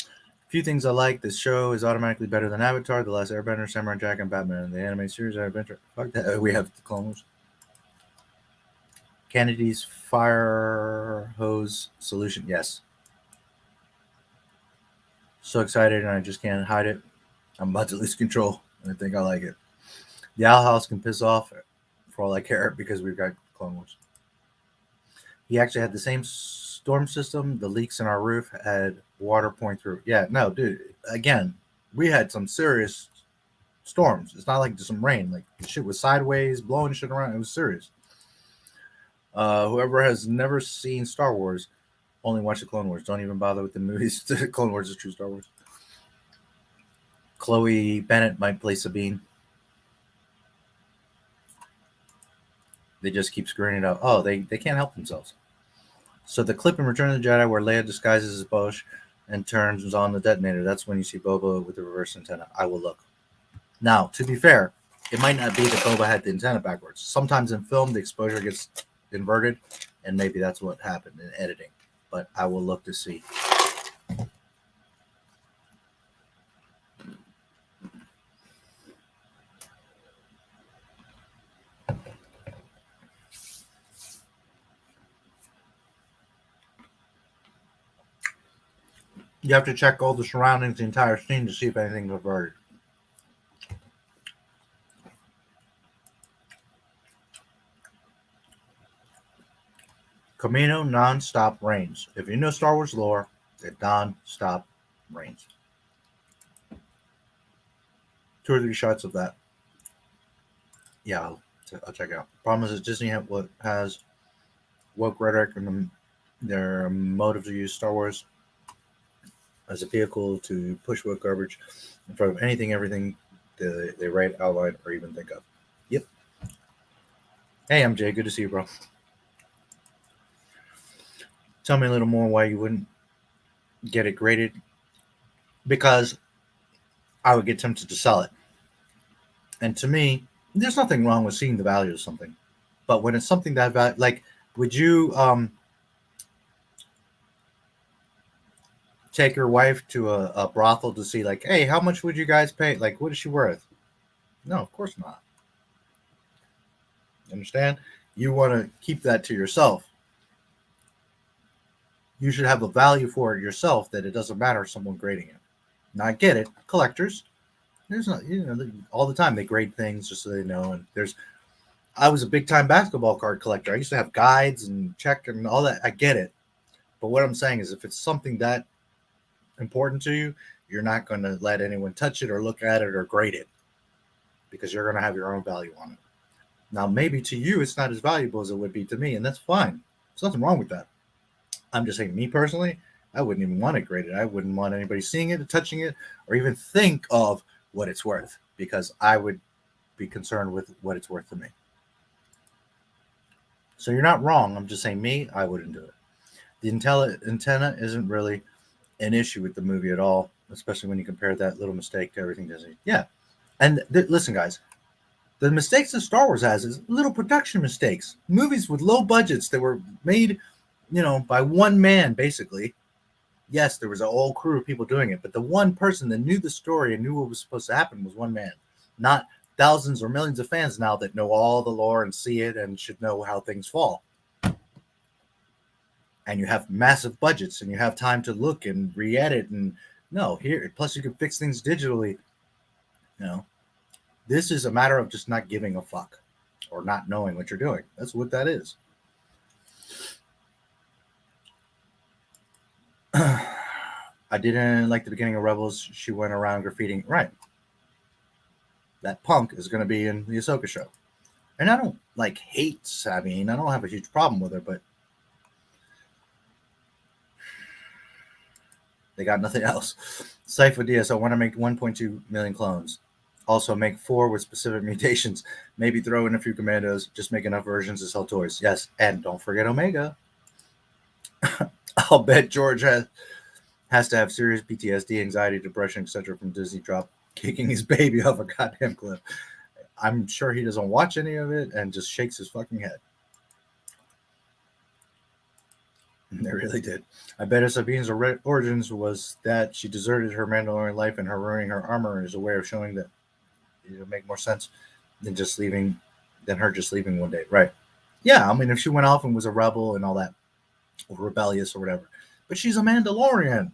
A few things I like. This show is automatically better than Avatar, The Last Airbender, Samurai Jack, and Batman. The anime series adventure. Fuck that. We have the Clone Wars. Kennedy's fire hose solution. Yes. So excited, and I just can't hide it. I'm about to lose control, and I think I like it. The Owl House can piss off for all I care because we've got Clone Wars. He actually had the same storm system. The leaks in our roof had water pouring through. Yeah, no, dude. Again, we had some serious storms. It's not like just some rain. Like, the shit was sideways, blowing shit around. It was serious. Whoever has never seen Star Wars, only watch the Clone Wars. Don't even bother with the movies. The Clone Wars is true Star Wars. Chloe Bennett might play Sabine. They just keep screwing it up. Oh, they can't help themselves. So the clip in Return of the Jedi where Leia disguises as Bosch and turns on the detonator, that's when you see Boba with the reverse antenna. I will look. Now, to be fair, it might not be that Boba had the antenna backwards. Sometimes in film, the exposure gets inverted, and maybe that's what happened in editing. But I will look to see. You have to check all the surroundings, the entire scene, to see if anything's averted. Camino non-stop reigns. If you know Star Wars lore, it non-stop Reigns. 2 or 3 shots of that. Yeah, I'll check it out. Problem is that Disney has woke rhetoric and their motive to use Star Wars as a vehicle to push woke garbage in front of anything, everything they write, outline, or even think of. Yep. Hey, I'm Jay. Good to see you, bro. Tell me a little more why you wouldn't get it graded. Because I would get tempted to sell it. And to me, there's nothing wrong with seeing the value of something. But when it's something that, like, would you take your wife to a brothel to see, like, hey, how much would you guys pay? Like, what is she worth? No, of course not. Understand? You want to keep that to yourself. You should have a value for it yourself that it doesn't matter someone grading it. Now, I get it. Collectors, there's not, all the time they grade things just so they know. And I was a big time basketball card collector. I used to have guides and check and all that. I get it. But what I'm saying is if it's something that important to you, you're not going to let anyone touch it or look at it or grade it because you're going to have your own value on it. Now, maybe to you, it's not as valuable as it would be to me, and that's fine. There's nothing wrong with that. I'm just saying, me personally, I wouldn't even want it graded. I wouldn't want anybody seeing it, touching it, or even think of what it's worth because I would be concerned with what it's worth to me. So you're not wrong. I'm just saying, me, I wouldn't do it. The antenna isn't really an issue with the movie at all, especially when you compare that little mistake to everything Disney. Yeah. And listen, guys, the mistakes that Star Wars has is little production mistakes. Movies with low budgets that were made, by one man, basically. Yes, there was a whole crew of people doing it, but the one person that knew the story and knew what was supposed to happen was one man, not thousands or millions of fans now that know all the lore and see it and should know how things fall. And you have massive budgets and you have time to look and re-edit and plus you can fix things digitally. This is a matter of just not giving a fuck or not knowing what you're doing. That's what that is. I didn't like the beginning of Rebels. She went around graffitiing. Right. That punk is going to be in the Ahsoka show. And I don't hate Sabine. I don't have a huge problem with her, but they got nothing else. Cypher Diaz, I want to make 1.2 million clones. Also make 4 with specific mutations. Maybe throw in a few commandos. Just make enough versions to sell toys. Yes, and don't forget Omega. I'll bet George has to have serious PTSD, anxiety, depression, etc. from Disney drop kicking his baby off a goddamn cliff. I'm sure he doesn't watch any of it and just shakes his fucking head. They really did. I bet Sabine's origins was that she deserted her Mandalorian life and her ruining her armor is a way of showing that it'll make more sense than her just leaving one day. Right. Yeah, I mean, if she went off and was a rebel and all that, or rebellious or whatever, but she's a Mandalorian,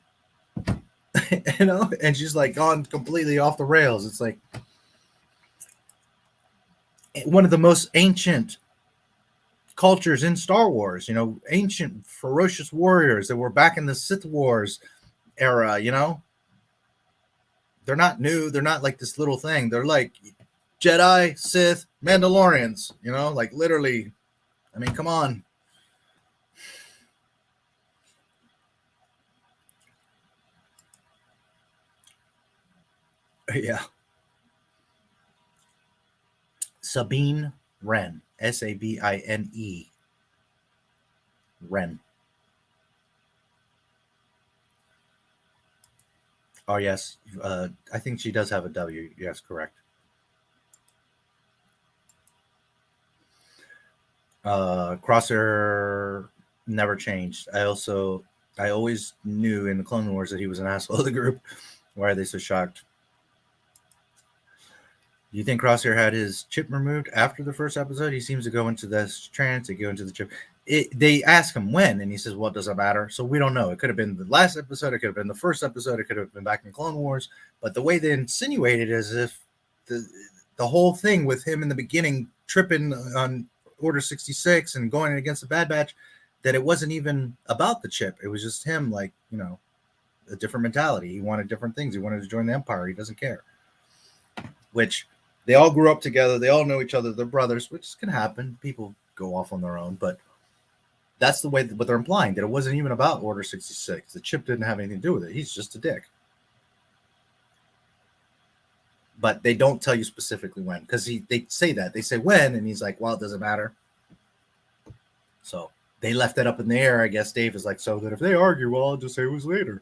and she's gone completely off the rails. It's like one of the most ancient cultures in Star Wars, ancient ferocious warriors that were back in the Sith Wars era, they're not new. They're not like this little thing. They're like Jedi, Sith, Mandalorians, literally. I mean, come on. Yeah. Sabine Wren. Sabine. Wren. Oh, yes. I think she does have a W. Yes, correct. Crosshair never changed. I always knew in the Clone Wars that he was an asshole of the group. Why are they so shocked? Do you think Crosshair had his chip removed after the first episode? He seems to go into this trance, to go into the chip. They ask him when, and he says, well, it doesn't matter. So we don't know. It could have been the last episode. It could have been the first episode. It could have been back in Clone Wars. But the way they insinuated as if the whole thing with him in the beginning tripping on Order 66 and going against the Bad Batch, that it wasn't even about the chip. It was just him, a different mentality. He wanted different things. He wanted to join the Empire. He doesn't care. Which they all grew up together. They all know each other. They're brothers, which can happen. People go off on their own, but that's the way what they're implying, that it wasn't even about Order 66. The chip didn't have anything to do with it. He's just a dick. But they don't tell you specifically when, because they say that. They say when, and he's like, well, it doesn't matter. So they left that up in the air. I guess Dave is like, so that if they argue, well, I'll just say it was later.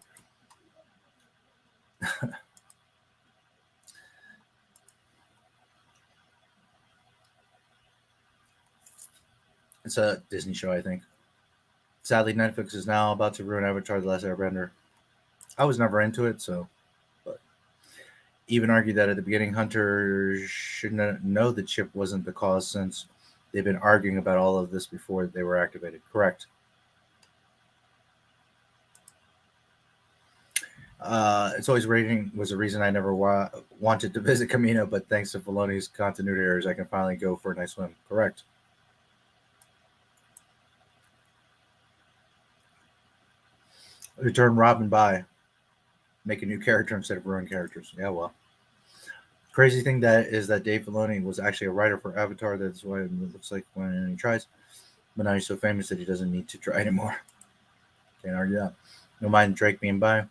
It's a Disney show, I think. Sadly, Netflix is now about to ruin Avatar: The Last Airbender. I was never into it, so. But even argued that at the beginning, Hunter should know the chip wasn't the cause, since they've been arguing about all of this before they were activated. Correct. It's always rating was a reason I never wanted to visit Camino, but thanks to Filoni's continuity errors, I can finally go for a nice swim. Correct. Return Robin by make a new character instead of ruin characters. Yeah, well. Crazy thing that is that Dave Filoni was actually a writer for Avatar. That's why it looks like when he tries. But now he's so famous that he doesn't need to try anymore. Can't argue that. No mind Drake being by.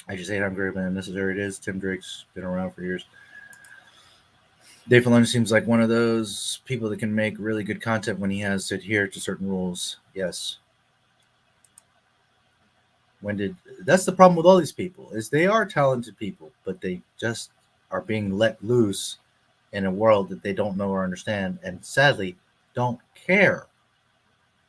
I just hate how great and unnecessary it is. Tim Drake's been around for years. Dave Filoni seems like one of those people that can make really good content when he has to adhere to certain rules. Yes. That's the problem with all these people, is they are talented people, but they just are being let loose in a world that they don't know or understand, and sadly don't care.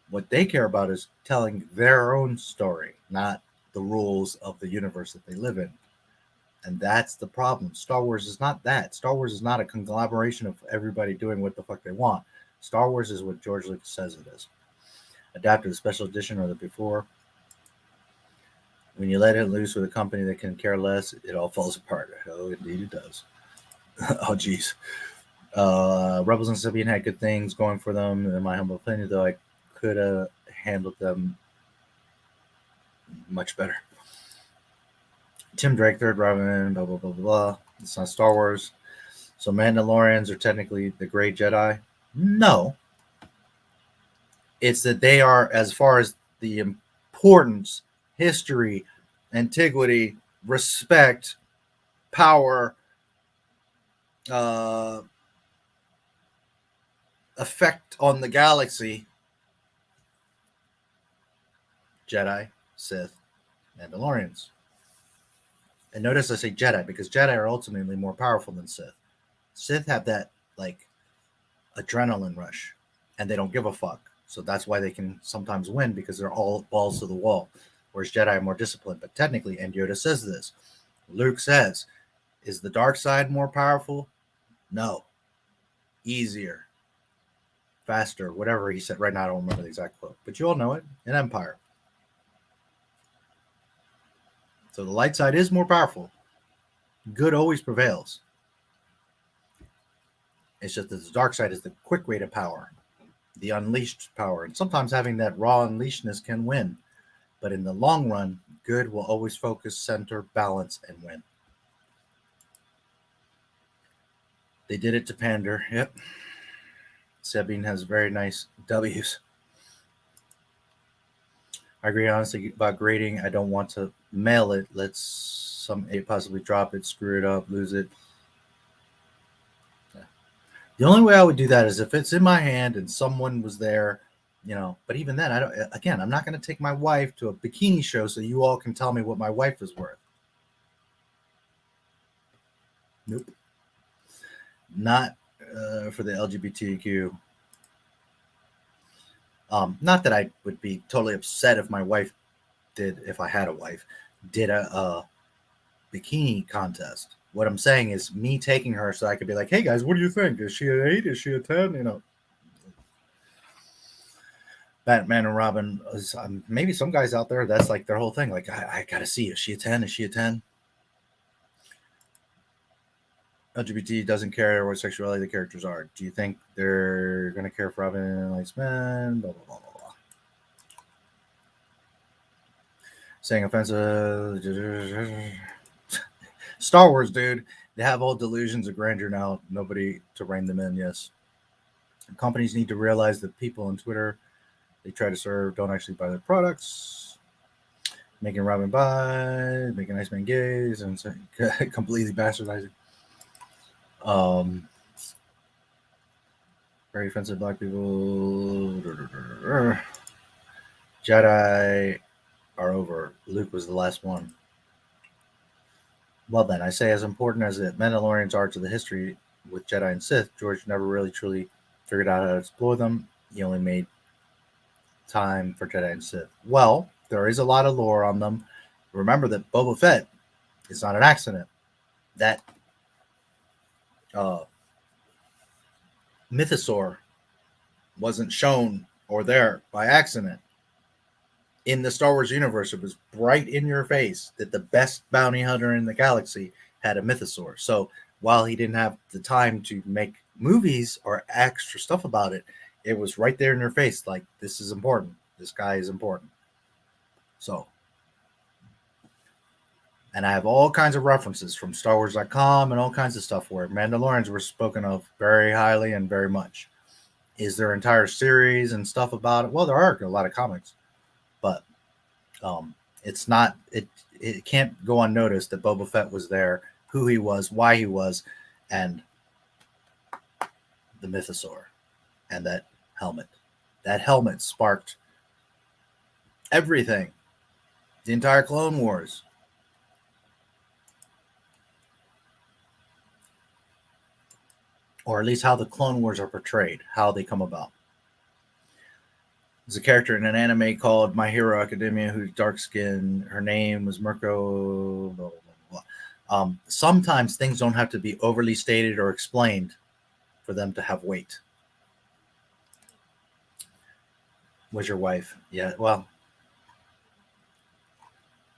What they care about is telling their own story, not the rules of the universe that they live in. And that's the problem. Star Wars is not that. Star Wars is not a conglomeration of everybody doing what the fuck they want. Star Wars is what George Lucas says it is. Adapted the special edition or the before. When you let it loose with a company that can care less, it all falls apart. Oh, indeed it does. Oh, geez. Rebels and Sabine had good things going for them. In my humble opinion, though, I could have handled them much better. Tim Drake, third Robin, blah, blah, blah, blah. It's not Star Wars. So Mandalorians are technically the Grey Jedi? No. It's that they are, as far as the importance, history, antiquity, respect, power, effect on the galaxy. Jedi, Sith, Mandalorians. And notice I say Jedi because Jedi are ultimately more powerful than Sith. Sith have that like adrenaline rush and they don't give a fuck. So that's why they can sometimes win, because they're all balls to the wall. Whereas Jedi are more disciplined. But technically, and Yoda says this, Luke says, is the dark side more powerful? No. Easier. Faster. Whatever he said. Right now, I don't remember the exact quote. But you all know it. An Empire. So the light side is more powerful. Good always prevails. It's just that the dark side is the quick way to power. The unleashed power. And sometimes having that raw unleashedness can win. But in the long run, good will always focus, center, balance, and win. They did it to pander. Yep. Sabine has very nice W's. I agree honestly about grading. I don't want to mail it. Let's some possibly drop it, screw it up, lose it. Yeah. The only way I would do that is if it's in my hand and someone was there. You know, but even then, I'm not going to take my wife to a bikini show so you all can tell me what my wife is worth. Nope. Not for the LGBTQ. Not that I would be totally upset if my wife if I had a wife, did a bikini contest. What I'm saying is me taking her so I could be like, hey guys, what do you think? Is she an 8? Is she a 10? You know. Batman and Robin, maybe some guys out there, that's like their whole thing. Like, I got to see, is she a 10? Is she a 10? LGBT doesn't care what sexuality the characters are. Do you think they're going to care for Robin likes men? Blah, blah, blah, blah, blah. saying offensive. Star Wars, dude. They have all delusions of grandeur now. Nobody to rein them in. Yes. Companies need to realize that people on Twitter they try to serve don't actually buy their products. Making Robin buy, making Iceman gays, and completely bastardizing. Very offensive black people. Jedi are over. Luke was the last one. Well then, I say as important as the Mandalorians are to the history with Jedi and Sith, George never really truly figured out how to explore them. He only made time for Jedi and Sith. Well, there is a lot of lore on them. Remember that Boba Fett is not an accident. That mythosaur wasn't shown or there by accident. In the Star Wars universe, it was bright in your face that the best bounty hunter in the galaxy had a mythosaur. So while he didn't have the time to make movies or extra stuff about it, it was right there in your face. Like, this is important. This guy is important. So, and I have all kinds of references from StarWars.com and all kinds of stuff where Mandalorians were spoken of very highly and very much. Is there entire series and stuff about it? Well, there are a lot of comics, but it's not. It can't go unnoticed that Boba Fett was there, who he was, why he was, and the mythosaur, and that helmet. That helmet sparked everything. The entire Clone Wars. Or at least how the Clone Wars are portrayed, how they come about. There's a character in an anime called My Hero Academia who's dark skinned. Her name was Mirko. Blah, blah, blah. Sometimes things don't have to be overly stated or explained for them to have weight. Was your wife? Yeah, well.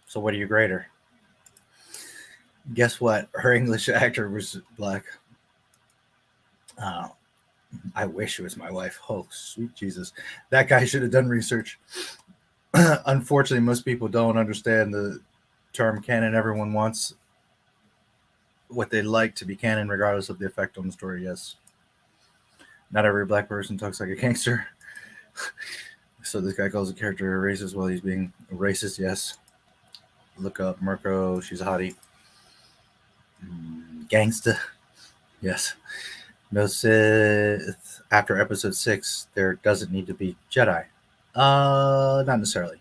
So what are you grade her? Guess what? Her English actor was black. I wish it was my wife. Oh, sweet Jesus. That guy should have done research. Unfortunately, most people don't understand the term canon. Everyone wants what they like to be canon, regardless of the effect on the story. Yes. Not every black person talks like a gangster. So this guy calls a character a racist while he's being a racist. Yes. Look up Mirko. She's a hottie. Gangsta. Yes. No Sith. After episode 6, there doesn't need to be Jedi. Not necessarily.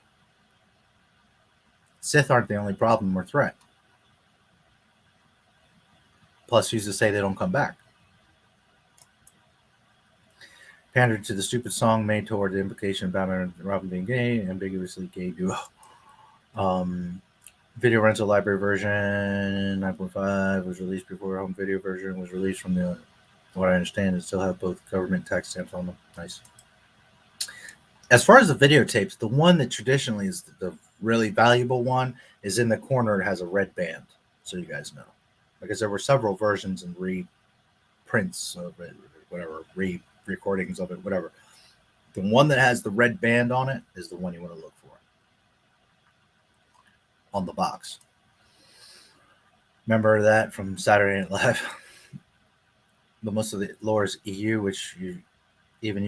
Sith aren't the only problem or threat. Plus, who's to say they don't come back? Pandered to the stupid song made toward the implication of Batman and Robin being gay, ambiguously gay duo. Video rental library version 9.5 was released before home video version was released. From the what I understand, it still have both government tax stamps on them. Nice. As far as the videotapes, the one that traditionally is the really valuable one is in the corner. It has a red band, so you guys know, because there were several versions and reprints of it, whatever, re-recordings of it, whatever. The one that has the red band on it is the one you want to look for on the box. Remember that from Saturday Night Live? But most of the lore is EU, which you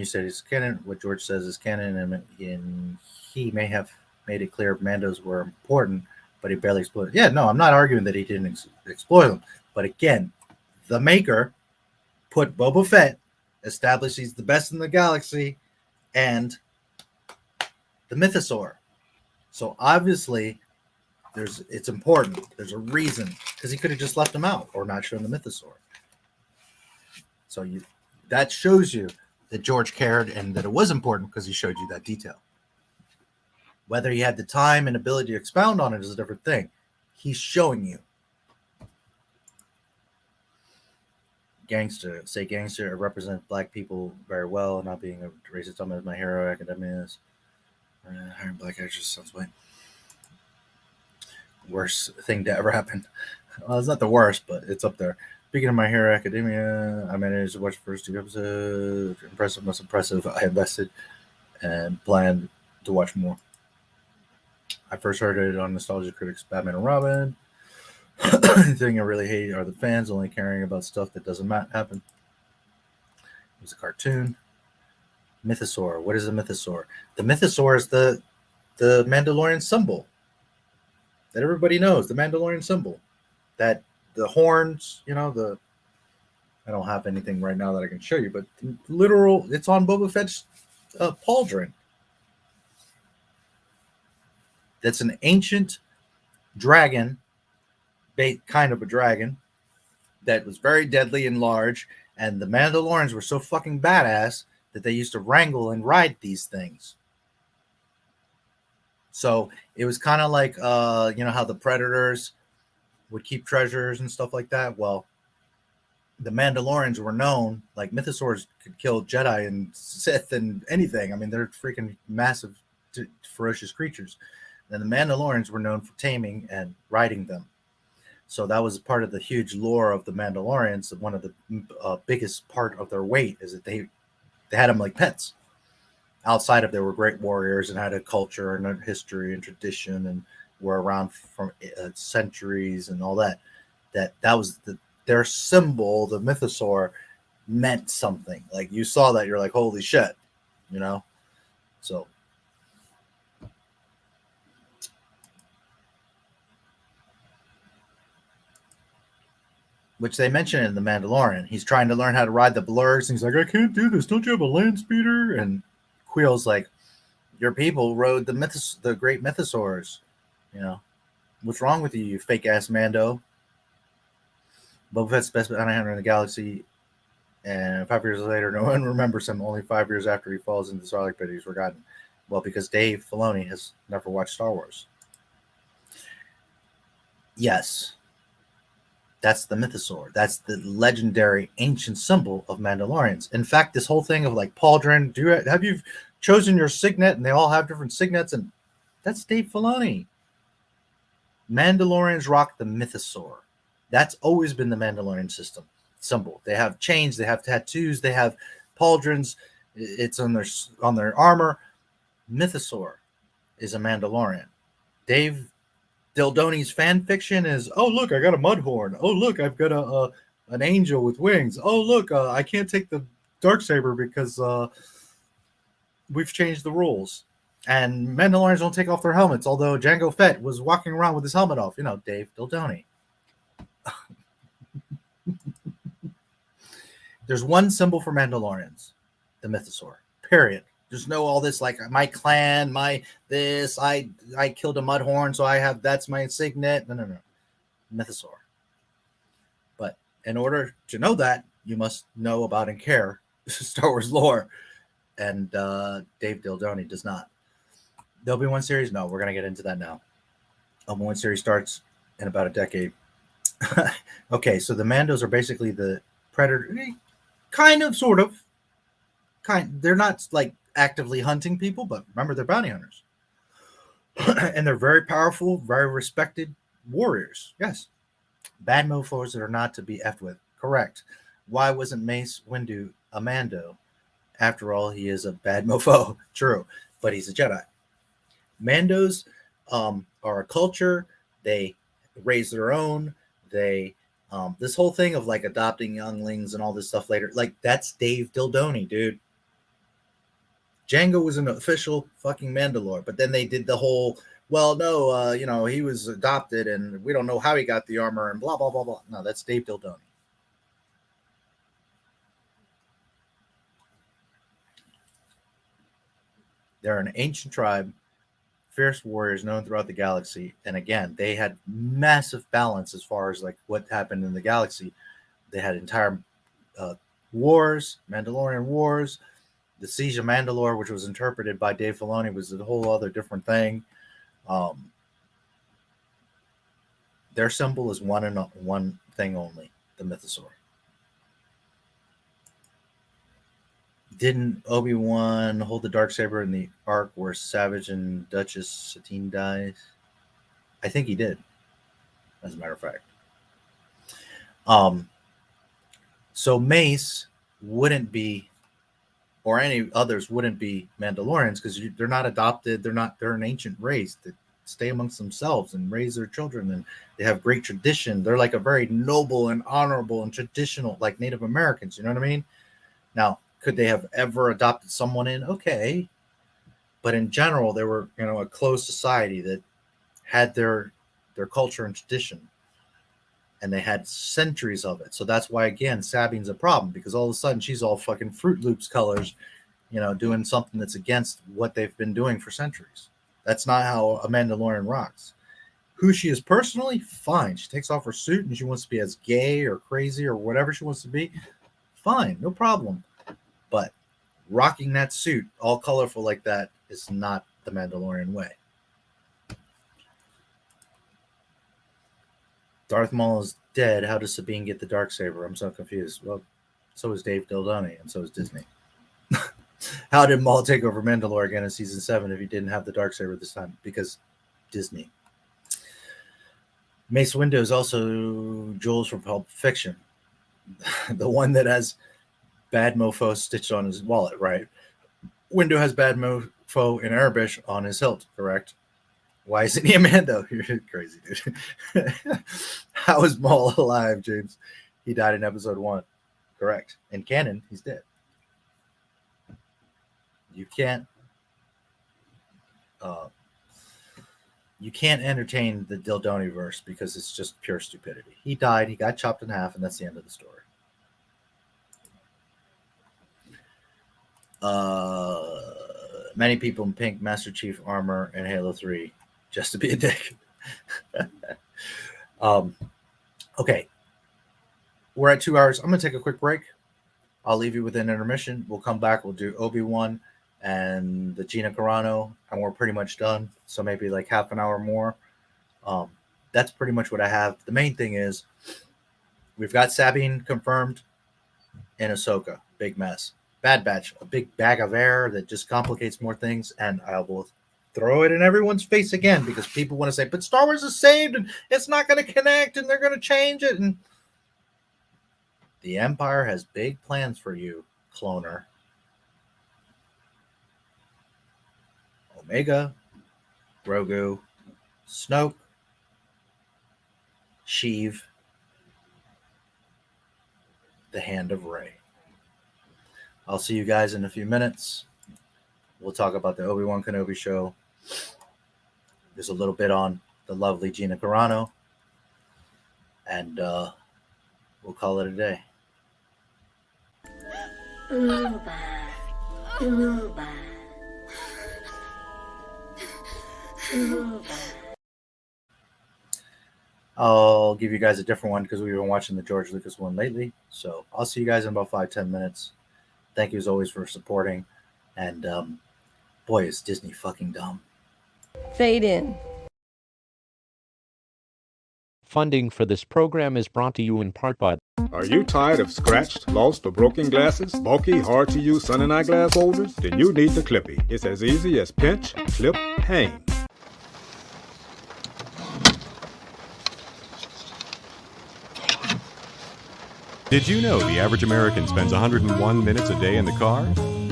said is canon. What George says is canon, and he may have made it clear Mandos were important, but he barely exploited. Yeah, no, I'm not arguing that he didn't exploit them. But again, the maker put Boba Fett, established he's the best in the galaxy, and the mythosaur. So obviously, it's important. There's a reason, because he could have just left him out or not shown the mythosaur. So that shows you that George cared and that it was important because he showed you that detail. Whether he had the time and ability to expound on it is a different thing. He's showing you. Gangster. Say gangster. It represents black people very well. Not being a racist. I'm as My Hero Academia is. Hiring black actors sounds white. Worst thing to ever happen. Well, it's not the worst, but it's up there. Speaking of My Hero Academia, I managed to watch the first 2 episodes. Impressive, most impressive. I invested and planned to watch more. I first heard it on Nostalgia Critics' Batman and Robin. The thing I really hate are the fans only caring about stuff that doesn't happen. It was a cartoon. Mythosaur. What is a mythosaur? The mythosaur is the Mandalorian symbol that everybody knows. The Mandalorian symbol. That the horns, I don't have anything right now that I can show you, but literal, it's on Boba Fett's pauldron. That's an ancient dragon, kind of a dragon, that was very deadly and large, and the Mandalorians were so fucking badass that they used to wrangle and ride these things. So it was kind of like, how the Predators would keep treasures and stuff like that. Well, the Mandalorians were known, like mythosaurs could kill Jedi and Sith and anything. I mean, they're freaking massive, ferocious creatures. And the Mandalorians were known for taming and riding them. So that was part of the huge lore of the Mandalorians. One of the biggest part of their weight is that they had them like pets. Outside of, they were great warriors and had a culture and a history and tradition and were around from centuries and all that. That was their symbol. The mythosaur meant something. Like you saw that, you're like, holy shit, So which they mention in The Mandalorian. He's trying to learn how to ride the blurs. And he's like, I can't do this. Don't you have a land speeder? And Quill's like, your people rode the great mythosaurs. What's wrong with you, you fake ass Mando? Boba Fett's best bounty hunter in the galaxy. And 5 years later, no one remembers him. Only 5 years after he falls into the Sarlacc pit, he's forgotten. Well, because Dave Filoni has never watched Star Wars. Yes. That's the mythosaur. That's the legendary ancient symbol of Mandalorians. In fact, this whole thing of like pauldron, have you chosen your signet? And they all have different signets, and that's Dave Filoni. Mandalorians rock the mythosaur. That's always been the Mandalorian system symbol. They have chains, they have tattoos, they have pauldrons. It's on their armor. Mythosaur is a Mandalorian. Dave Dildoni's fan fiction is, oh look, I got a mudhorn. Oh look, I've got an angel with wings. Oh look, I can't take the Darksaber because we've changed the rules. And Mandalorians don't take off their helmets, although Jango Fett was walking around with his helmet off. Dave Dildoni. There's one symbol for Mandalorians, the mythosaur. Period. There's no all this like my clan, I killed a mudhorn, so that's my signet. No. Mythosaur. But in order to know that, you must know about and care Star Wars lore. And Dave Dildoni does not. The Obi-Wan series? No, we're going to get into that now. Obi-Wan series starts in about a decade. Okay, so the Mandos are basically the Predator. Kind of, sort of. They're not like actively hunting people, but remember, they're bounty hunters. And they're very powerful, very respected warriors. Yes. Bad mofos that are not to be effed with. Correct. Why wasn't Mace Windu a Mando? After all, he is a bad mofo. True. But he's a Jedi. Mandos are a culture. They raise their own. They this whole thing of like adopting younglings and all this stuff later, like that's Dave Dildoni, dude. Jango was an official fucking Mandalore, but then they did the whole, well, no, he was adopted and we don't know how he got the armor and blah, blah, blah, blah. No, that's Dave Dildoni. They're an ancient tribe, fierce warriors known throughout the galaxy. And again, they had massive balance as far as like what happened in the galaxy. They had entire wars, Mandalorian wars. The Siege of Mandalore, which was interpreted by Dave Filoni, was a whole other different thing. Their symbol is one thing only, the mythosaur. Didn't Obi-Wan hold the Darksaber in the arc where Savage and Duchess Satine dies? I think he did, as a matter of fact. So Mace wouldn't be, or any others wouldn't be Mandalorians because they're not adopted. They're an ancient race. stay amongst themselves and raise their children, and they have great tradition. They're like a very noble and honorable and traditional, like Native Americans. You know what I mean? Now, could they have ever adopted someone in? Okay. But in general, they were, a closed society that had their culture and tradition, and they had centuries of it. So that's why, again, Sabine's a problem, because all of a sudden she's all fucking Fruit Loops colors, doing something that's against what they've been doing for centuries. That's not how a Mandalorian rocks. Who she is personally, fine. She takes off her suit and she wants to be as gay or crazy or whatever she wants to be. Fine, no problem. But rocking that suit, all colorful like that, is not the Mandalorian way. Darth Maul is dead. How does Sabine get the Darksaber? I'm so confused. Well, so is Dave Dildoni, and so is Disney. How did Maul take over Mandalore again in season 7 if he didn't have the Darksaber this time? Because Disney. Mace Windu is also Jules from Pulp Fiction. The one that has Bad Mofo stitched on his wallet, right? Windu has Bad Mofo in Arabish on his hilt, correct? Why isn't he a Mando? You're crazy, dude. How is Maul alive, James? He died in episode 1. Correct. In canon, he's dead. You can't entertain the Dildoni verse because it's just pure stupidity. He died, he got chopped in half, and that's the end of the story. Many people in pink Master Chief armor and Halo 3 just to be a dick. Okay. We're at 2 hours. I'm going to take a quick break. I'll leave you with an intermission. We'll come back. We'll do Obi-Wan and the Gina Carano, and we're pretty much done. So maybe like half an hour more. That's pretty much what I have. The main thing is we've got Sabine confirmed in Ahsoka. Big mess. Bad Batch, a big bag of air that just complicates more things, and I will throw it in everyone's face again because people want to say, but Star Wars is saved and it's not going to connect and they're going to change it. And the Empire has big plans for you, cloner. Omega, Grogu, Snoke, Sheev, the Hand of Rey. I'll see you guys in a few minutes. We'll talk about the Obi-Wan Kenobi show. There's a little bit on the lovely Gina Carano. And we'll call it a day. I'll give you guys a different one because we've been watching the George Lucas one lately. So I'll see you guys in about 5-10 minutes. Thank you as always for supporting. And boy, is Disney fucking dumb. Fade in. Funding for this program is brought to you in part by... Are you tired of scratched, lost, or broken glasses? Bulky, hard-to-use sun and eyeglass holders? Then you need the Clippy. It's as easy as pinch, clip, hang. Did you know the average American spends 101 minutes a day in the car?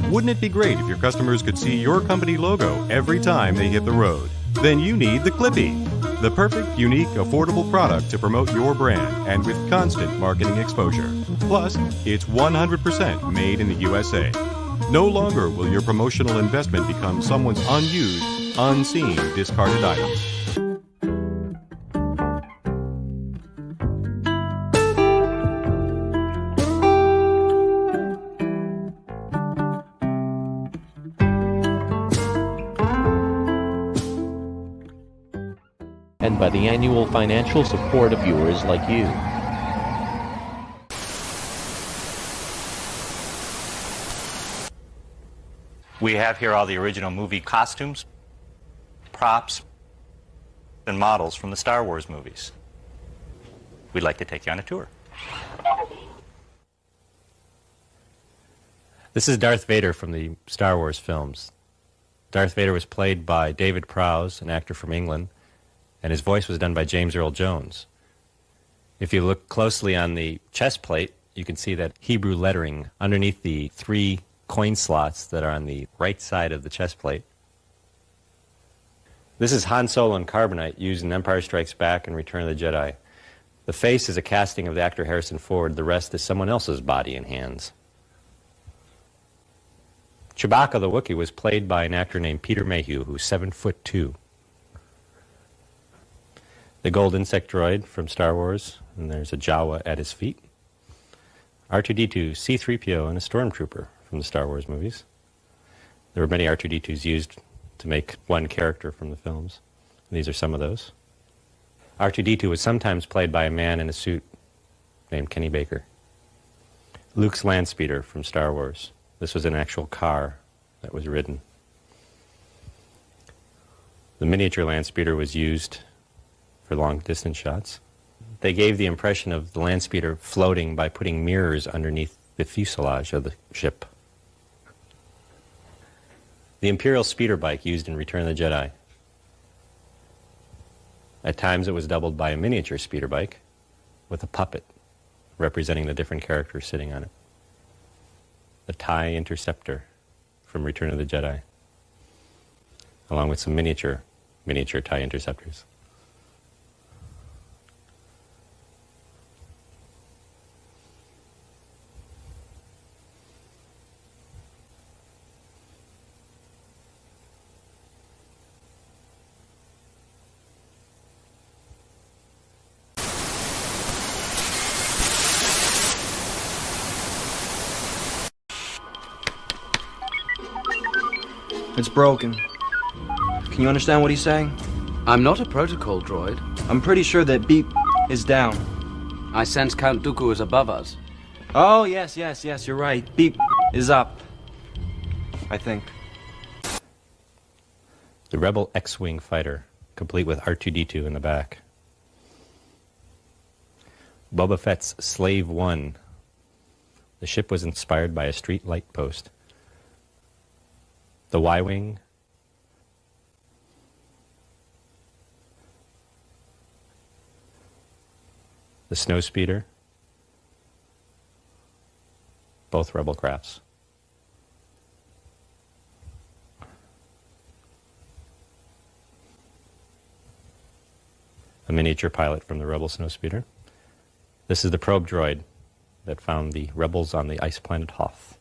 Wouldn't it be great if your customers could see your company logo every time they hit the road? Then you need the Clippy, the perfect, unique, affordable product to promote your brand and with constant marketing exposure. Plus, it's 100% made in the USA. No longer will your promotional investment become someone's unused, unseen, discarded item. And by the annual financial support of viewers like you. We have here all the original movie costumes, props, and models from the Star Wars movies. We'd like to take you on a tour. This is Darth Vader from the Star Wars films. Darth Vader was played by David Prowse, an actor from England, and his voice was done by James Earl Jones. If you look closely on the chest plate, you can see that Hebrew lettering underneath the 3 coin slots that are on the right side of the chest plate. This is Han Solo in carbonite used in Empire Strikes Back and Return of the Jedi. The face is a casting of the actor Harrison Ford. The rest is someone else's body and hands. Chewbacca the Wookiee was played by an actor named Peter Mayhew, who's 7'2". The gold insect droid from Star Wars, and there's a Jawa at his feet. R2-D2, C-3PO, and a Stormtrooper from the Star Wars movies. There were many R2-D2s used to make one character from the films. These are some of those. R2-D2 was sometimes played by a man in a suit named Kenny Baker. Luke's Landspeeder from Star Wars. This was an actual car that was ridden. The miniature Landspeeder was used for long-distance shots. They gave the impression of the Landspeeder floating by putting mirrors underneath the fuselage of the ship. The Imperial speeder bike used in Return of the Jedi. At times it was doubled by a miniature speeder bike with a puppet representing the different characters sitting on it. The TIE Interceptor from Return of the Jedi, along with some miniature TIE Interceptors. It's broken. Can you understand what he's saying? I'm not a protocol droid. I'm pretty sure that Beep is down. I sense Count Dooku is above us. Oh, yes, you're right. Beep is up. I think. The Rebel X-Wing fighter, complete with R2-D2 in the back. Boba Fett's Slave One. The ship was inspired by a street light post. The Y-Wing. The Snowspeeder. Both Rebel crafts. A miniature pilot from the Rebel Snowspeeder. This is the probe droid that found the rebels on the ice planet Hoth.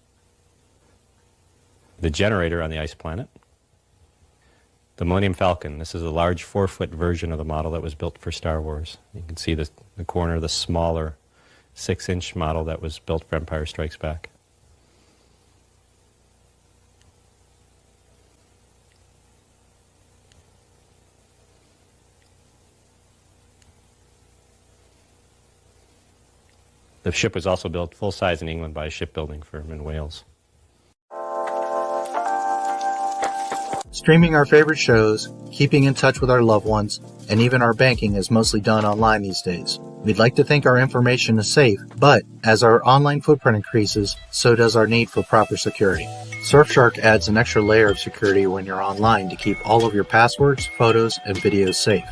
The generator on the ice planet. The Millennium Falcon. This is a large 4-foot version of the model that was built for Star Wars. You can see the corner of the smaller 6-inch model that was built for Empire Strikes Back. The ship was also built full-size in England by a shipbuilding firm in Wales. Streaming our favorite shows, keeping in touch with our loved ones, and even our banking is mostly done online these days. We'd like to think our information is safe, but as our online footprint increases, so does our need for proper security. Surfshark adds an extra layer of security when you're online to keep all of your passwords, photos, and videos safe.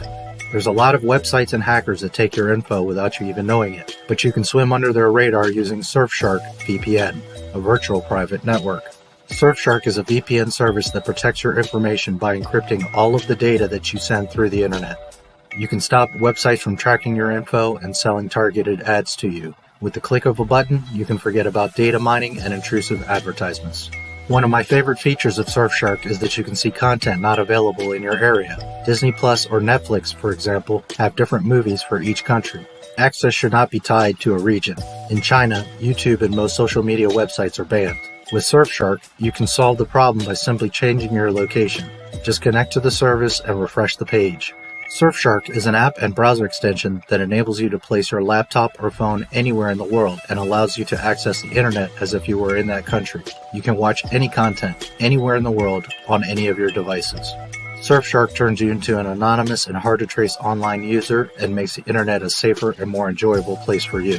There's a lot of websites and hackers that take your info without you even knowing it, but you can swim under their radar using Surfshark VPN, a virtual private network. Surfshark is a VPN service that protects your information by encrypting all of the data that you send through the internet. You can stop websites from tracking your info and selling targeted ads to you. With the click of a button, you can forget about data mining and intrusive advertisements. One of my favorite features of Surfshark is that you can see content not available in your area. Disney Plus or Netflix, for example, have different movies for each country. Access should not be tied to a region. In China, YouTube and most social media websites are banned. With Surfshark, you can solve the problem by simply changing your location. Just connect to the service and refresh the page. Surfshark is an app and browser extension that enables you to place your laptop or phone anywhere in the world and allows you to access the internet as if you were in that country. You can watch any content anywhere in the world on any of your devices. Surfshark turns you into an anonymous and hard-to-trace online user and makes the internet a safer and more enjoyable place for you.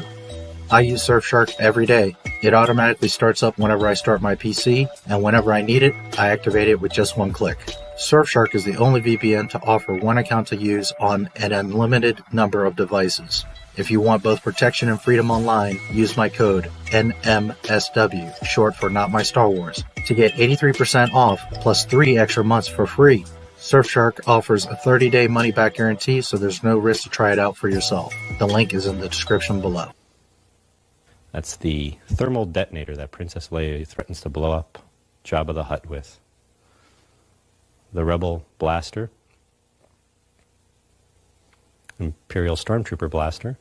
I use Surfshark every day. It automatically starts up whenever I start my PC, and whenever I need it, I activate it with just one click. Surfshark is the only VPN to offer one account to use on an unlimited number of devices. If you want both protection and freedom online, use my code NMSW, short for Not My Star Wars, to get 83% off plus 3 extra months for free. Surfshark offers a 30-day money-back guarantee, so there's no risk to try it out for yourself. The link is in the description below. That's the thermal detonator that Princess Leia threatens to blow up Jabba the Hutt with. The Rebel blaster. Imperial Stormtrooper blaster.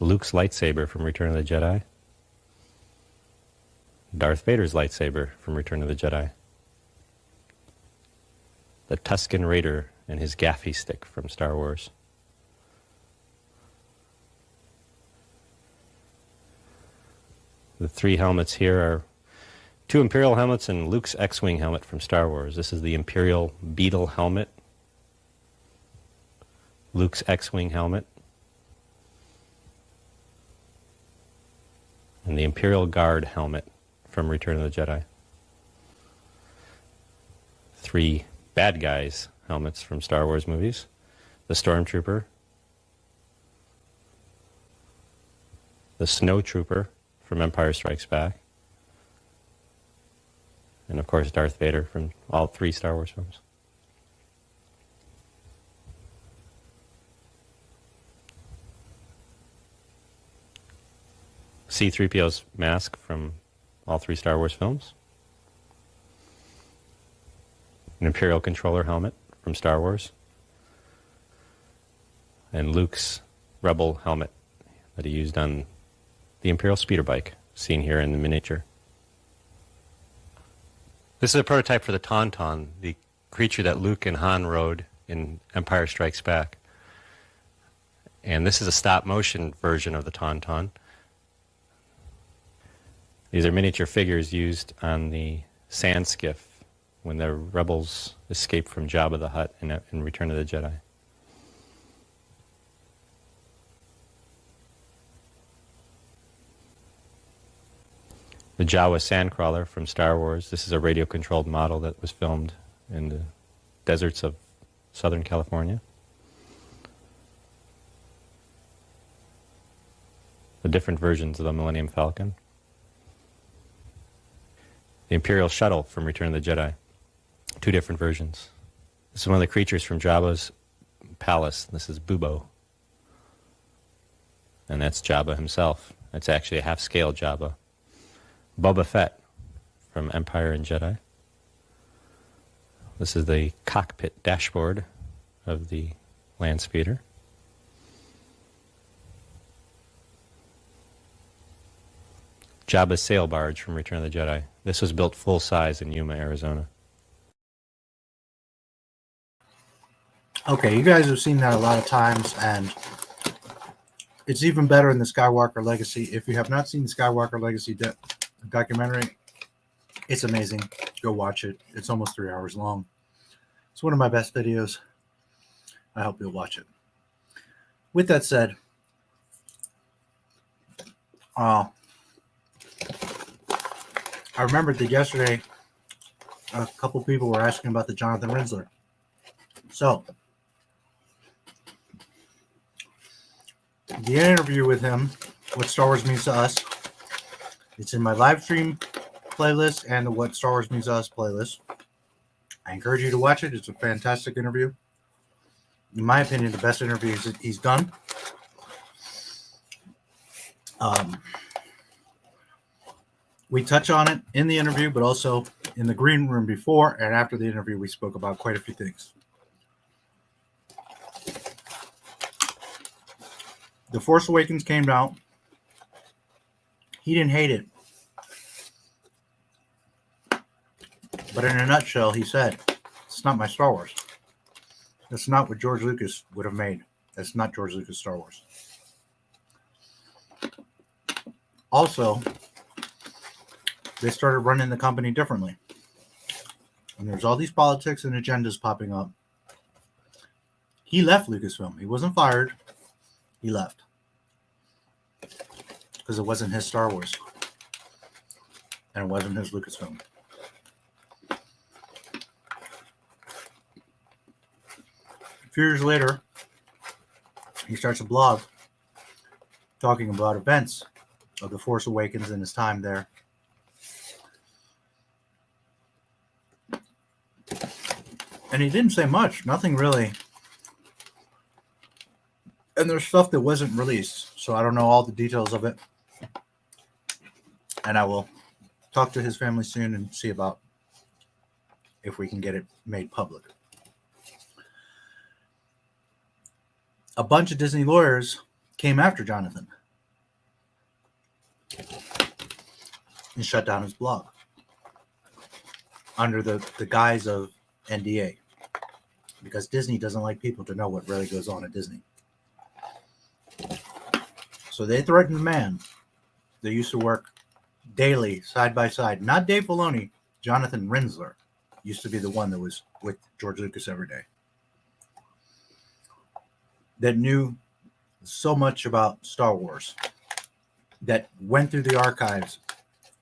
Luke's lightsaber from Return of the Jedi. Darth Vader's lightsaber from Return of the Jedi. The Tusken Raider and his gaffy stick from Star Wars. The three helmets here are 2 Imperial helmets and Luke's X-Wing helmet from Star Wars. This is the Imperial Beetle helmet. Luke's X-Wing helmet. And the Imperial Guard helmet from Return of the Jedi. 3 bad guys helmets from Star Wars movies. The Stormtrooper. The Snowtrooper from Empire Strikes Back. And of course Darth Vader from all 3 Star Wars films. C-3PO's mask from all 3 Star Wars films. An Imperial controller helmet from Star Wars. And Luke's Rebel helmet that he used on the Imperial speeder bike, seen here in the miniature. This is a prototype for the Tauntaun, the creature that Luke and Han rode in Empire Strikes Back. And this is a stop-motion version of the Tauntaun. These are miniature figures used on the sand skiff when the rebels escaped from Jabba the Hutt in Return of the Jedi. The Jawa Sandcrawler from Star Wars. This is a radio-controlled model that was filmed in the deserts of Southern California. The different versions of the Millennium Falcon. The Imperial Shuttle from Return of the Jedi. 2 different versions. This is one of the creatures from Jabba's palace. This is Bubo. And that's Jabba himself. It's actually a half-scale Jabba. Boba Fett from Empire and Jedi. This is the cockpit dashboard of the land speeder. Jabba's sail barge from Return of the Jedi. This was built full size in Yuma, Arizona. Okay, you guys have seen that a lot of times, and it's even better in the Skywalker Legacy. If you have not seen the Skywalker Legacy documentary, it's amazing. Go watch it. It's almost 3 hours long. It's one of my best videos. I hope you'll watch it. With that said, I remembered that yesterday a couple people were asking about the Jonathan Rinzler. So, the interview with him, What Star Wars Means to Us, it's in my live stream playlist and the What Star Wars Means to Us playlist. I encourage you to watch it. It's a fantastic interview. In my opinion, the best interview he's done. We touch on it in the interview, but also in the green room before and after the interview, we spoke about quite a few things. The Force Awakens came out. He didn't hate it. But in a nutshell, he said, it's not my Star Wars. That's not what George Lucas would have made. That's not George Lucas' Star Wars. Also, they started running the company differently. And there's all these politics and agendas popping up. He left Lucasfilm. He wasn't fired. He left. Because it wasn't his Star Wars. And it wasn't his Lucasfilm. A few years later, he starts a blog talking about events of The Force Awakens and his time there. And he didn't say much. Nothing really. And there's stuff that wasn't released, so I don't know all the details of it. And I will talk to his family soon and see about if we can get it made public. A bunch of Disney lawyers came after Jonathan and shut down his blog under the guise of NDA, because Disney doesn't like people to know what really goes on at Disney. So they threatened the man that used to work daily, side by side. Not Dave Filoni, Jonathan Rinzler used to be the one that was with George Lucas every day, that knew so much about Star Wars, that went through the archives,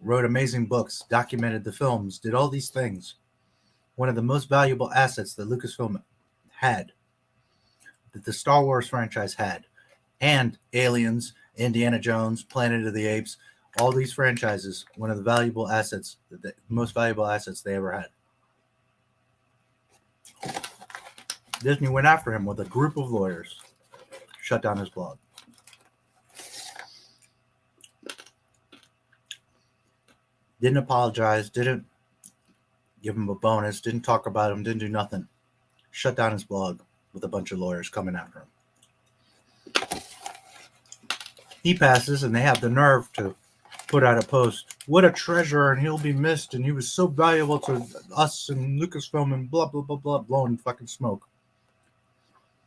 wrote amazing books, documented the films, did all these things. One of the most valuable assets that Lucasfilm had, that the Star Wars franchise had, and Aliens, Indiana Jones, Planet of the Apes, all these franchises, one of the valuable assets, the most valuable assets they ever had. Disney went after him with a group of lawyers, shut down his blog. Didn't apologize, didn't give him a bonus, didn't talk about him, didn't do nothing. Shut down his blog with a bunch of lawyers coming after him. He passes, and they have the nerve to put out a post. What a treasure, and he'll be missed, and he was so valuable to us and Lucasfilm and blah, blah, blah, blah, blowing fucking smoke.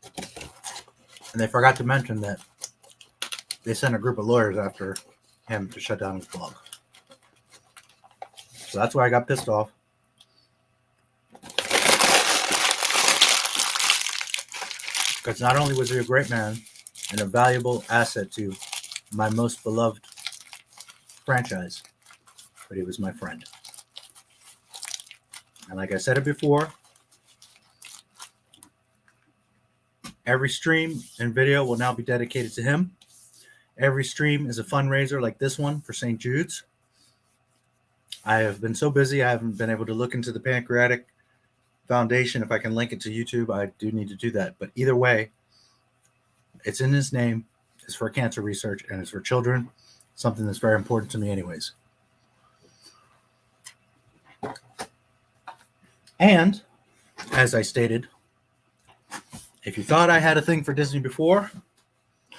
And they forgot to mention that they sent a group of lawyers after him to shut down his blog. So that's why I got pissed off. Because not only was he a great man and a valuable asset to my most beloved franchise, but he was my friend. And like I said it before, every stream and video will now be dedicated to him. Every stream is a fundraiser like this one for St. Jude's. I have been so busy, I haven't been able to look into the Pancreatic Foundation. If I can link it to YouTube, I do need to do that. But either way, it's in his name. It's for cancer research, and it's for children, something that's very important to me anyways. And, as I stated, if you thought I had a thing for Disney before,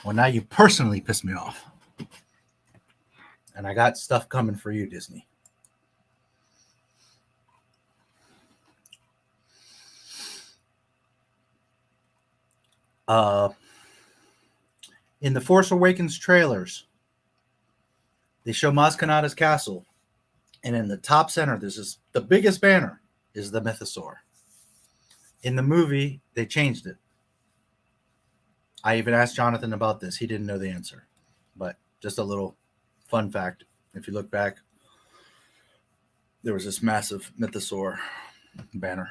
well, now you personally pissed me off. And I got stuff coming for you, Disney. In the Force Awakens trailers, they show Maz Kanata's castle, and in the top center, the biggest banner is the Mythosaur. In the movie, they changed it. I even asked Jonathan about this. He didn't know the answer, but just a little fun fact. If you look back, there was this massive Mythosaur banner.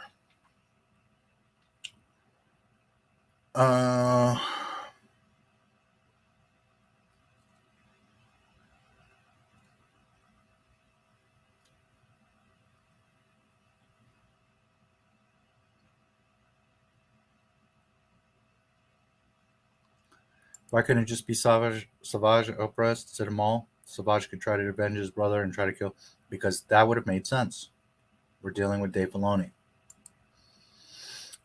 Why couldn't it just be Savage Opress instead of Maul? Savage could try to avenge his brother and try to kill, because that would have made sense. We're dealing with Dave Filoni.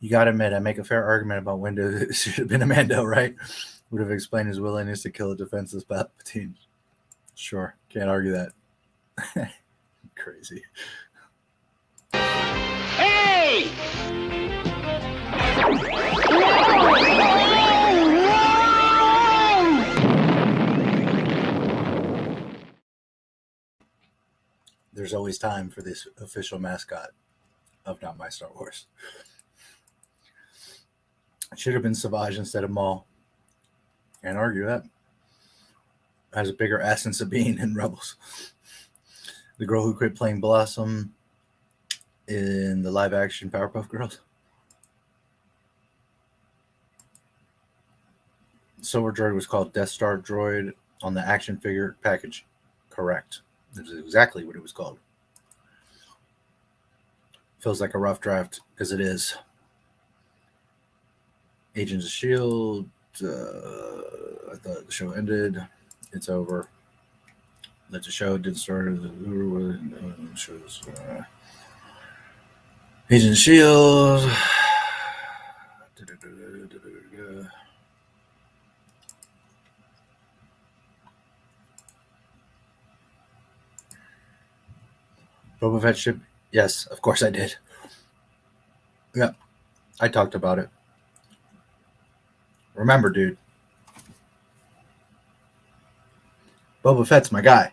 You got to admit, I make a fair argument about when it should have been a Mando, right? Would have explained his willingness to kill a defenseless Palpatine. Sure, can't argue that. Crazy. Hey! There's always time for this official mascot of Not My Star Wars. It should have been Savage instead of Maul. Can't argue that. Has a bigger ass than Sabine in Rebels. The girl who quit playing Blossom in the live-action Powerpuff Girls. Silver Droid was called Death Star Droid on the action figure package. Correct. This is exactly what it was called. Feels like a rough draft, because it is. Agents of S.H.I.E.L.D. I thought the show ended. It's over. Let the show did start. Shows. Agents of S.H.I.E.L.D. Boba Fett ship. Yes, of course I did. Yeah, I talked about it. Remember, dude. Boba Fett's my guy.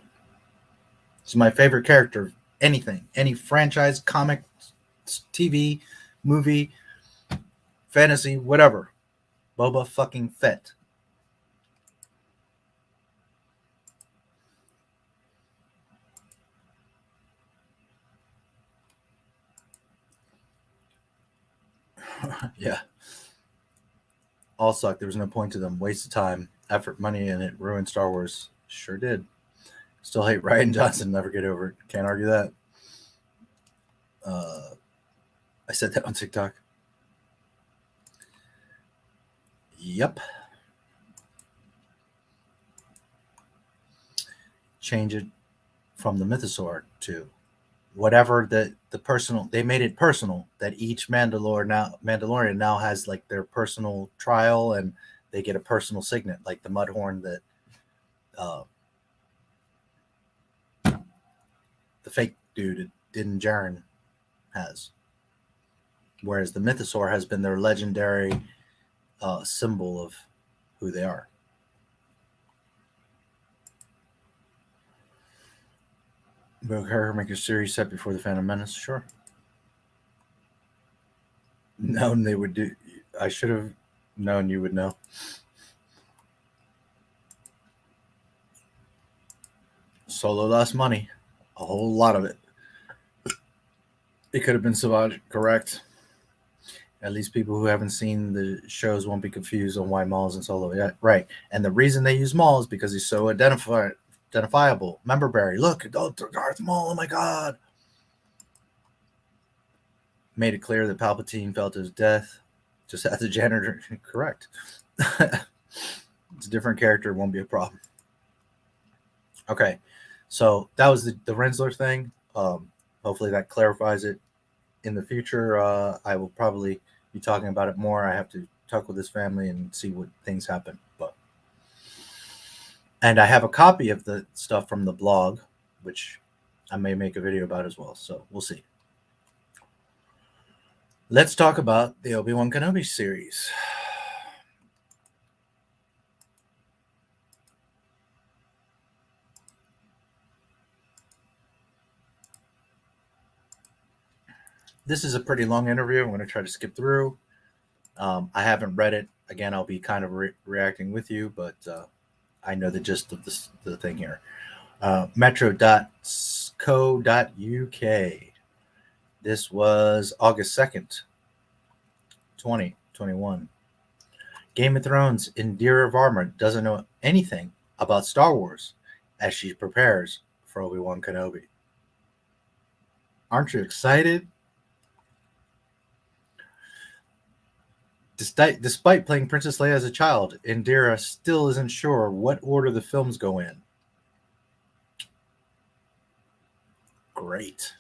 He's my favorite character. Anything. Any franchise, comic, TV, movie, fantasy, whatever. Boba fucking Fett. Yeah. All sucked. There was no point to them. Waste of time, effort, money, and it ruined Star Wars. Sure did. Still hate Rian Johnson. Never get over it. Can't argue that. I said that on TikTok. Yep. Change it from the mythosaur to whatever the personal. They made it personal that each Mandalorian now has like their personal trial, and they get a personal signet, like the Mudhorn that the fake dude Din Djarin has. Whereas the mythosaur has been their legendary symbol of who they are. Will her make a series set before the Phantom Menace? Sure. No, they would do. I should have known you would know. Solo lost money. A whole lot of it. It could have been Savage, correct. At least people who haven't seen the shows won't be confused on why Maul is in Solo. Yeah, right. And the reason they use Maul is because he's so identifiable. Remember Barry? Look, Darth Maul. Oh my God! Made it clear that Palpatine felt his death. Just as the janitor. Correct. It's a different character. It won't be a problem. Okay, so that was the Rinzler thing. Hopefully that clarifies it. In the future, I will probably be talking about it more. I have to talk with his family and see what things happen. And I have a copy of the stuff from the blog, which I may make a video about as well. So we'll see. Let's talk about the Obi-Wan Kenobi series. This is a pretty long interview. I'm going to try to skip through. I haven't read it. Again, I'll be kind of reacting with you, but I know the gist of the thing here. Metro.co.uk. This was August 2nd, 2021. Game of Thrones Indira Varma doesn't know anything about Star Wars as she prepares for Obi-Wan Kenobi. Aren't you excited? Despite playing Princess Leia as a child, Indira still isn't sure what order the films go in. Great.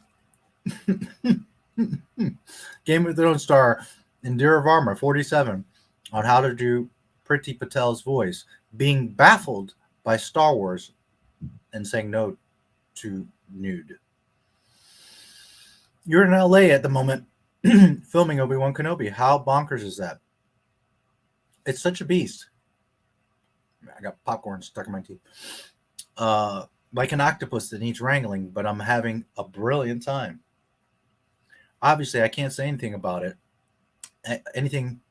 Game of Thrones star Indira Varma, 47, on how to do Priti Patel's voice, being baffled by Star Wars and saying no to nude. You're in LA at the moment filming Obi-Wan Kenobi. How bonkers is that? It's such a beast. I got popcorn stuck in my teeth. Like an octopus that needs wrangling, but I'm having a brilliant time. Obviously, I can't say anything about it, anything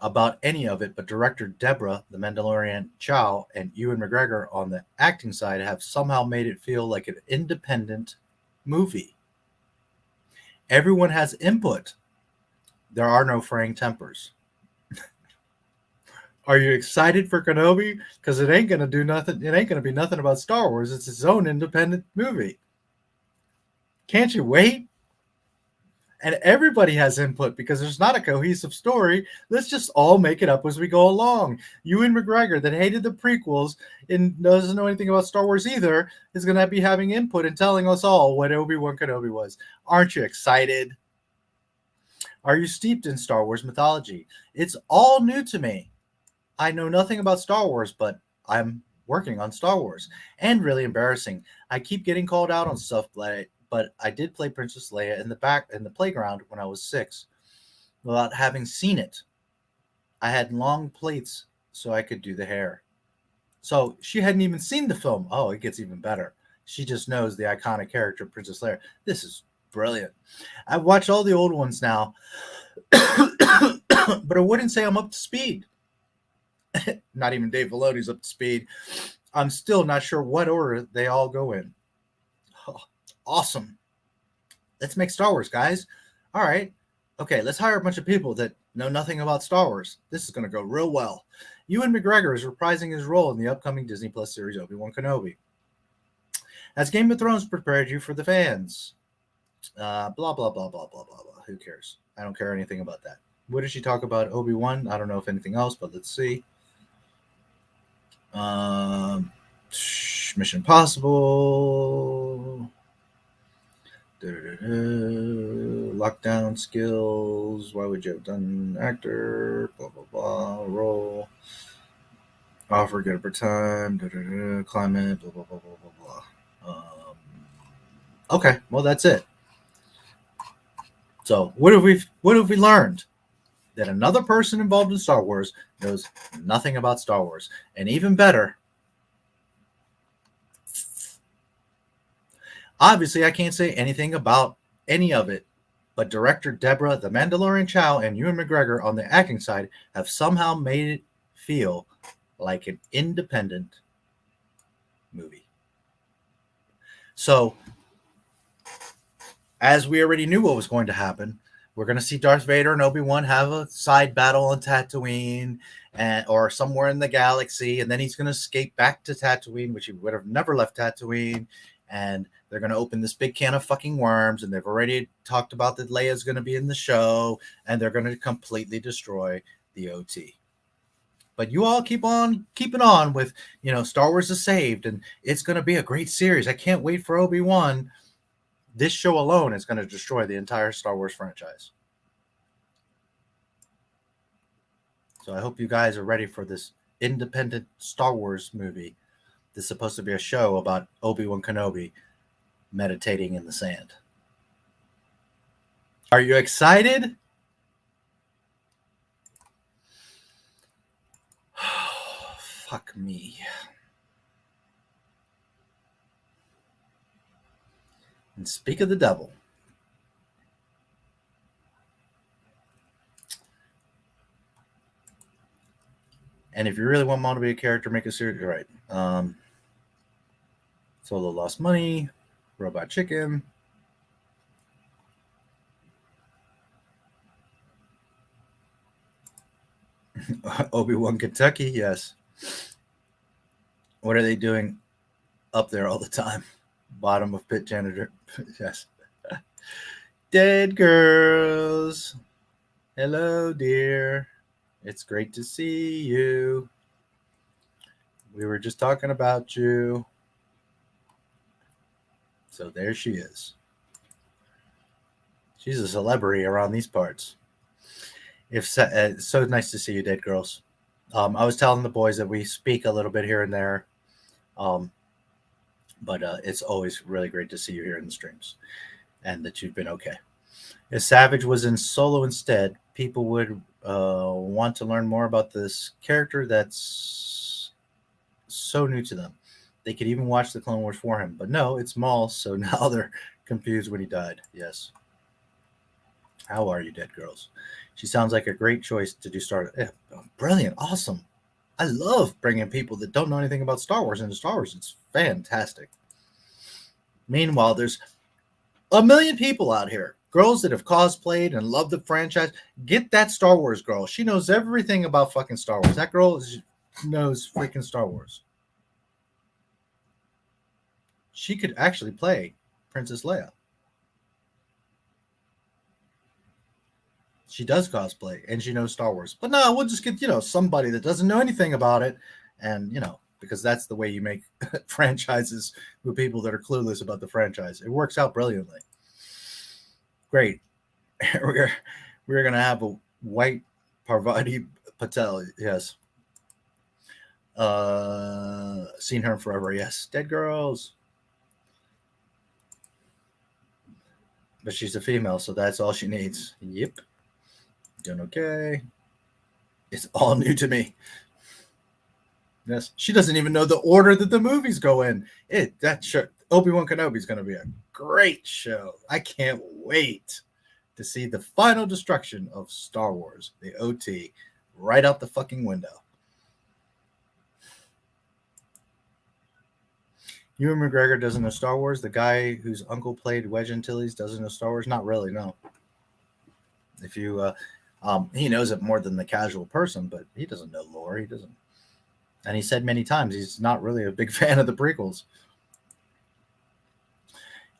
about any of it, but director Deborah, the Mandalorian Chow, and Ewan McGregor on the acting side have somehow made it feel like an independent movie. Everyone has input. There are no fraying tempers. Are you excited for Kenobi? Because it ain't going to do nothing. It ain't going to be nothing about Star Wars. It's its own independent movie. Can't you wait? And everybody has input because there's not a cohesive story. Let's just all make it up as we go along. Ewan McGregor, that hated the prequels and doesn't know anything about Star Wars either, is going to be having input and telling us all what Obi-Wan Kenobi was. Aren't you excited? Are you steeped in Star Wars mythology? It's all new to me. I know nothing about Star Wars, but I'm working on Star Wars. And really embarrassing, I keep getting called out on stuff, but I did play Princess Leia in the playground when I was 6 without having seen it. I had long plaits so I could do the hair. So she hadn't even seen the film. Oh, it gets even better. She just knows the iconic character Princess Leia. This is brilliant. I've watched all the old ones now, but I wouldn't say I'm up to speed. Not even Dave Filoni's up to speed. I'm still not sure what order they all go in. Oh, awesome. Let's make Star Wars, guys. All right. Okay, let's hire a bunch of people that know nothing about Star Wars. This is going to go real well. Ewan McGregor is reprising his role in the upcoming Disney Plus series Obi-Wan Kenobi. As Game of Thrones prepared you for the fans. Blah, blah, blah, blah, blah, blah, blah. Who cares? I don't care anything about that. What did she talk about? Obi-Wan? I don't know if anything else, but let's see. Mission Impossible. Lockdown skills. Why would you have done actor? Blah, blah, blah. Role. Offer, get up for time. Climate. Blah, blah, blah, blah, blah, blah. Okay, well, that's it. So what have we learned? That another person involved in Star Wars knows nothing about Star Wars. And even better, obviously I can't say anything about any of it, but director Deborah the Mandalorian Chow and Ewan McGregor on the acting side have somehow made it feel like an independent movie. So, as we already knew what was going to happen, we're going to see Darth Vader and Obi-Wan have a side battle on Tatooine or somewhere in the galaxy, and then he's going to escape back to Tatooine, which he would have never left Tatooine, and they're going to open this big can of fucking worms, and they've already talked about that Leia's going to be in the show, and they're going to completely destroy the OT. But you all keep on keeping on with, Star Wars is saved, and it's going to be a great series. I can't wait for Obi-Wan. This show alone is going to destroy the entire Star Wars franchise. So I hope you guys are ready for this independent Star Wars movie. This is supposed to be a show about Obi-Wan Kenobi meditating in the sand. Are you excited? Fuck me. And speak of the devil. And if you really want Mom to be a character, make a series. Right. Solo Lost Money, Robot Chicken. Obi-Wan Kentucky, yes. What are they doing up there all the time? Bottom of pit janitor. Yes. Dead girls. Hello, dear. It's great to see you. We were just talking about you. So there she is. She's a celebrity around these parts. It's so nice to see you, dead girls. I was telling the boys that we speak a little bit here and there. But it's always really great to see you here in the streams and that you've been okay. If Savage was in Solo instead, people would want to learn more about this character that's so new to them. They could even watch the Clone Wars for him. But no, it's Maul, so now they're confused when he died. Yes. How are you, dead girls? She sounds like a great choice to do Star Wars. Yeah, brilliant. Awesome. I love bringing people that don't know anything about Star Wars into Star Wars. It's fantastic. Meanwhile, there's a million people out here, girls that have cosplayed and love the franchise. Get that Star Wars girl. She knows everything about fucking Star Wars. That girl knows freaking Star Wars. She could actually play Princess Leia. She does cosplay and she knows Star Wars. But no, we'll just get, somebody that doesn't know anything about it. And, because that's the way you make franchises with people that are clueless about the franchise. It works out brilliantly. Great. We're going to have a white Parvati Patel. Yes. Seen her forever. Yes. Dead girls. But she's a female, so that's all she needs. Yep. Doing okay. It's all new to me. Yes. She doesn't even know the order that the movies go in. That show, Obi-Wan Kenobi is going to be a great show. I can't wait to see the final destruction of Star Wars, the OT, right out the fucking window. Ewan McGregor doesn't know Star Wars. The guy whose uncle played Wedge Antilles doesn't know Star Wars. Not really, no. If you, he knows it more than the casual person, but he doesn't know lore. He doesn't. And he said many times he's not really a big fan of the prequels.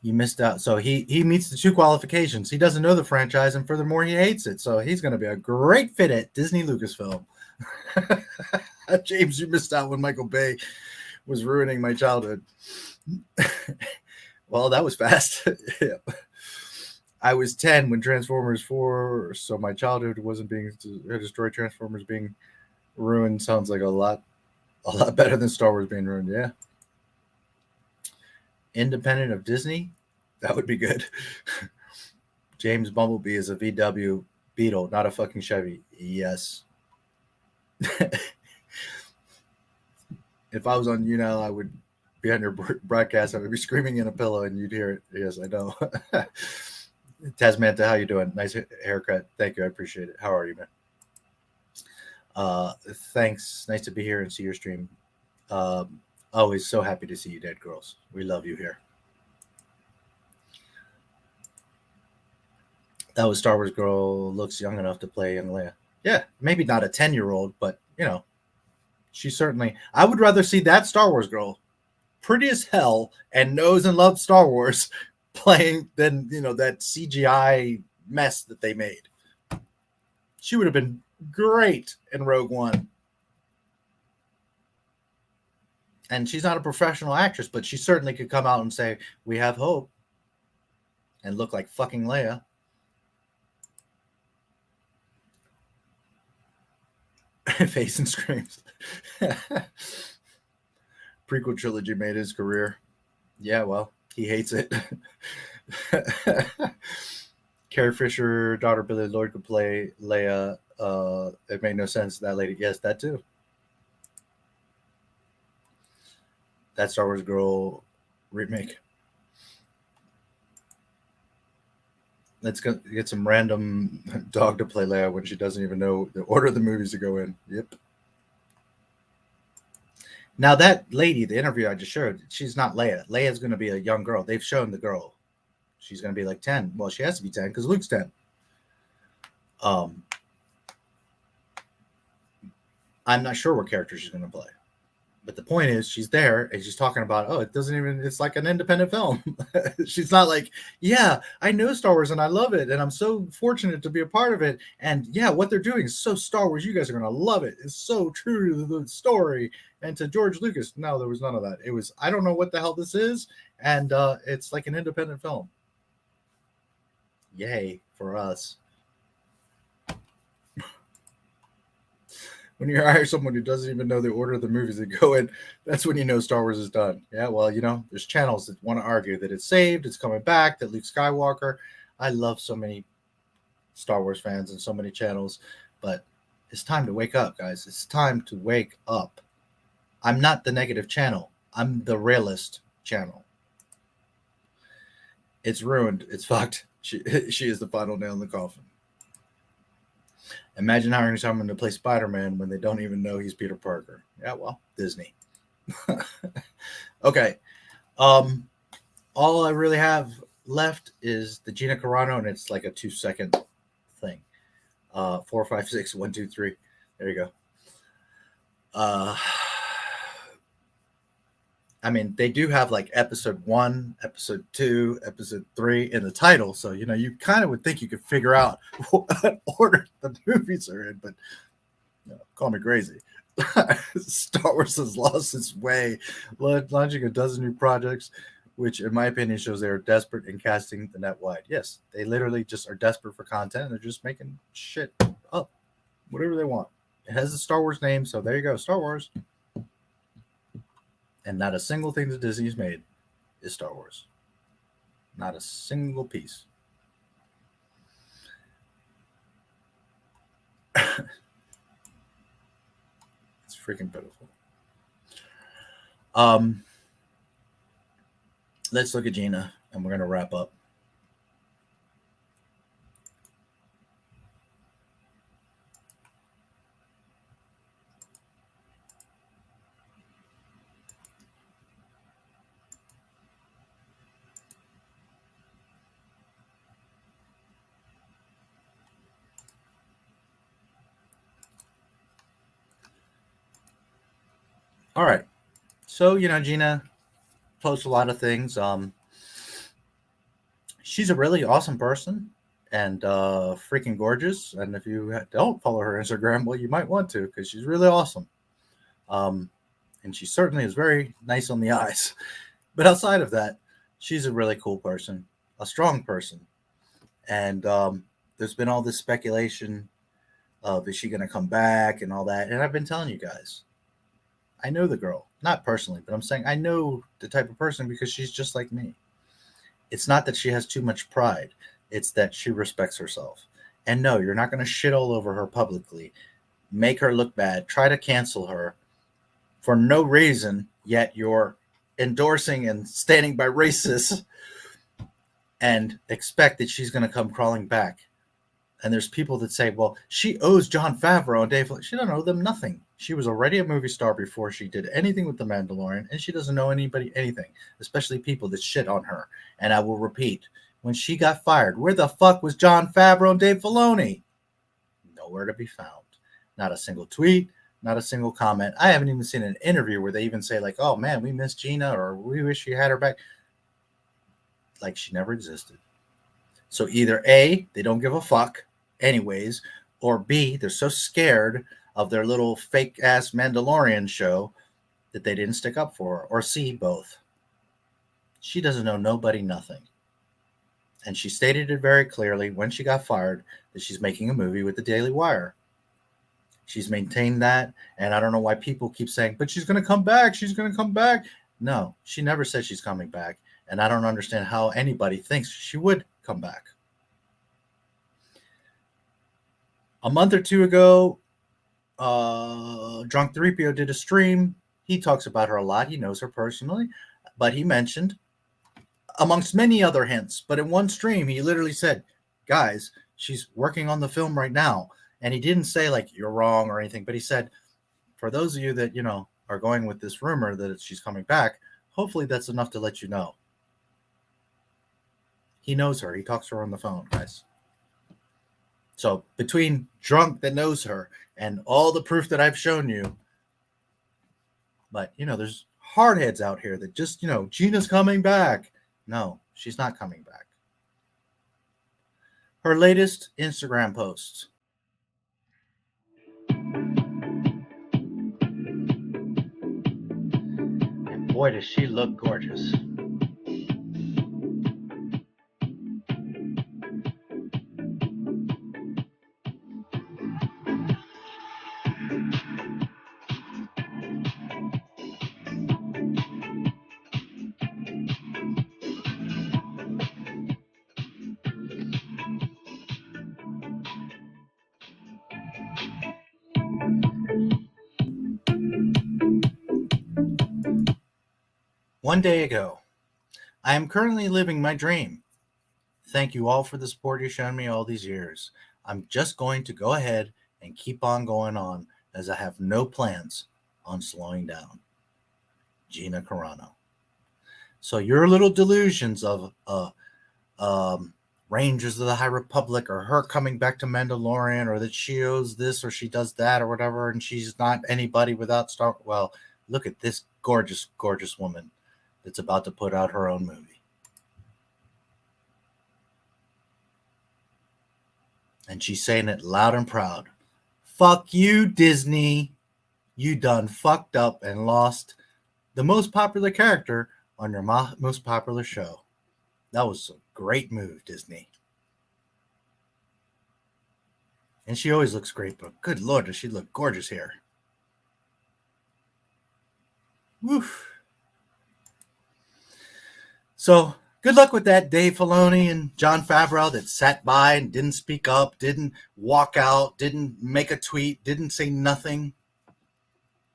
You missed out. So he meets the two qualifications. He doesn't know the franchise, and furthermore, he hates it. So he's going to be a great fit at Disney Lucasfilm. James, you missed out when Michael Bay was ruining my childhood. Well, that was fast. Yeah. I was 10 when Transformers 4, so my childhood wasn't being destroyed. Transformers being ruined sounds like a lot better than Star Wars being ruined. Yeah. Independent of Disney, that would be good. James Bumblebee is a VW Beetle, not a fucking Chevy. Yes. If I was on YouNow, I would be on your broadcast. I would be screaming in a pillow and you'd hear it. Yes, I know. Tasmanta, how you doing? Nice haircut. Thank you. I appreciate it. How are you, man? Thanks. Nice to be here and see your stream. Always so happy to see you, Dead Girls. We love you here. That was Star Wars girl looks young enough to play young Leia. Yeah, maybe not a 10-year-old, but she certainly. I would rather see that Star Wars girl, pretty as hell and knows and loves Star Wars, playing than that CGI mess that they made. She would have been great in Rogue One. And she's not a professional actress, but she certainly could come out and say, "We have hope," and look like fucking Leia. Face and screams. Prequel trilogy made his career. Yeah, well, he hates it. Carrie Fisher, daughter Billy Lloyd could play Leia. It made no sense. That lady, yes, that too. That Star Wars girl remake. Let's go get some random dog to play Leia when she doesn't even know the order of the movies to go in. Yep. Now that lady, the interview I just showed, she's not Leia. Leia's going to be a young girl. They've shown the girl. She's going to be like 10. Well, she has to be 10 because Luke's 10. I'm not sure what character she's going to play. But the point is, she's there and she's talking about, it's like an independent film. She's not like, yeah, I know Star Wars and I love it. And I'm so fortunate to be a part of it. And yeah, what they're doing is so Star Wars. You guys are going to love it. It's so true to the story and to George Lucas. No, there was none of that. It was, I don't know what the hell this is. And it's like an independent film. Yay for us. When you hire someone who doesn't even know the order of the movies that go in, that's when you know Star Wars is done. Yeah, well, there's channels that want to argue that it's saved, it's coming back, that Luke Skywalker. I love so many Star Wars fans and so many channels, but it's time to wake up, guys. It's time to wake up. I'm not the negative channel. I'm the realist channel. It's ruined. It's fucked. She is the final nail in the coffin. Imagine hiring someone to play Spider-Man when they don't even know he's Peter Parker. Yeah, well, Disney. Okay. All I really have left is the Gina Carano, and it's like a 2-second thing. 4, 5, 6, 1, 2, 3. There you go. I mean, they do have like episode 1, episode 2, episode 3 in the title. So, you know, you kind of would think you could figure out what order the movies are in, but you know, call me crazy. Star Wars has lost its way, launching a dozen new projects, which in my opinion shows they are desperate in casting the net wide. Yes, they literally just are desperate for content. They're just making shit up, whatever they want. It has a Star Wars name, so there you go, Star Wars. And not a single thing that Disney's made is Star Wars. Not a single piece. It's freaking pitiful. Let's look at Gina, and we're going to wrap up. All right. So, you know, Gina posts a lot of things. She's a really awesome person and freaking gorgeous. And if you don't follow her Instagram, well, you might want to, because she's really awesome. And she certainly is very nice on the eyes. But outside of that, she's a really cool person, a strong person. And there's been all this speculation of, is she going to come back and all that. And I've been telling you guys, I know the girl, not personally, but I'm saying I know the type of person because she's just like me. It's not that she has too much pride. It's that she respects herself. And no, you're not going to shit all over her publicly, make her look bad, try to cancel her for no reason, yet you're endorsing and standing by racists and expect that she's going to come crawling back. And there's people that say, well, she owes Jon Favreau and Dave Filoni. She don't owe them nothing. She was already a movie star before she did anything with The Mandalorian, and she doesn't owe anybody anything, especially people that shit on her. And I will repeat, when she got fired, where the fuck was Jon Favreau and Dave Filoni? Nowhere to be found. Not a single tweet, not a single comment. I haven't even seen an interview where they even say, like, oh, man, we miss Gina, or we wish she had her back. Like she never existed. So either A, they don't give a fuck anyways, or B, they're so scared of their little fake-ass Mandalorian show that they didn't stick up for her, or C, both. She doesn't know nobody nothing. And she stated it very clearly when she got fired that she's making a movie with the Daily Wire. She's maintained that, and I don't know why people keep saying, but she's going to come back, she's going to come back. No, she never said she's coming back, and I don't understand how anybody thinks she would come back. A month or two ago, Drunk 3PO did a stream. He talks about her a lot. He knows her personally, but he mentioned, amongst many other hints, but in one stream, he literally said, guys, she's working on the film right now. And he didn't say, like, you're wrong or anything, but he said, for those of you that, you know, are going with this rumor that she's coming back, hopefully that's enough to let you know. He knows her. He talks to her on the phone, guys. So between Drunk that knows her and all the proof that I've shown you, but, you know, there's hardheads out here that just, you know, Gina's coming back. No, she's not coming back. Her latest Instagram post. And boy, does she look gorgeous. One day ago, I am currently living my dream. Thank you all for the support you've shown me all these years. I'm just going to go ahead and keep on going on as I have no plans on slowing down. Gina Carano. So your little delusions of Rangers of the High Republic or her coming back to Mandalorian or that she owes this or she does that or whatever and she's not anybody without Star. Well, look at this gorgeous, gorgeous woman that's about to put out her own movie. And she's saying it loud and proud. Fuck you, Disney. You done fucked up and lost the most popular character on your most popular show. That was a great move, Disney. And she always looks great, but good Lord, does she look gorgeous here. Woof. So, good luck with that, Dave Filoni and Jon Favreau that sat by and didn't speak up, didn't walk out, didn't make a tweet, didn't say nothing.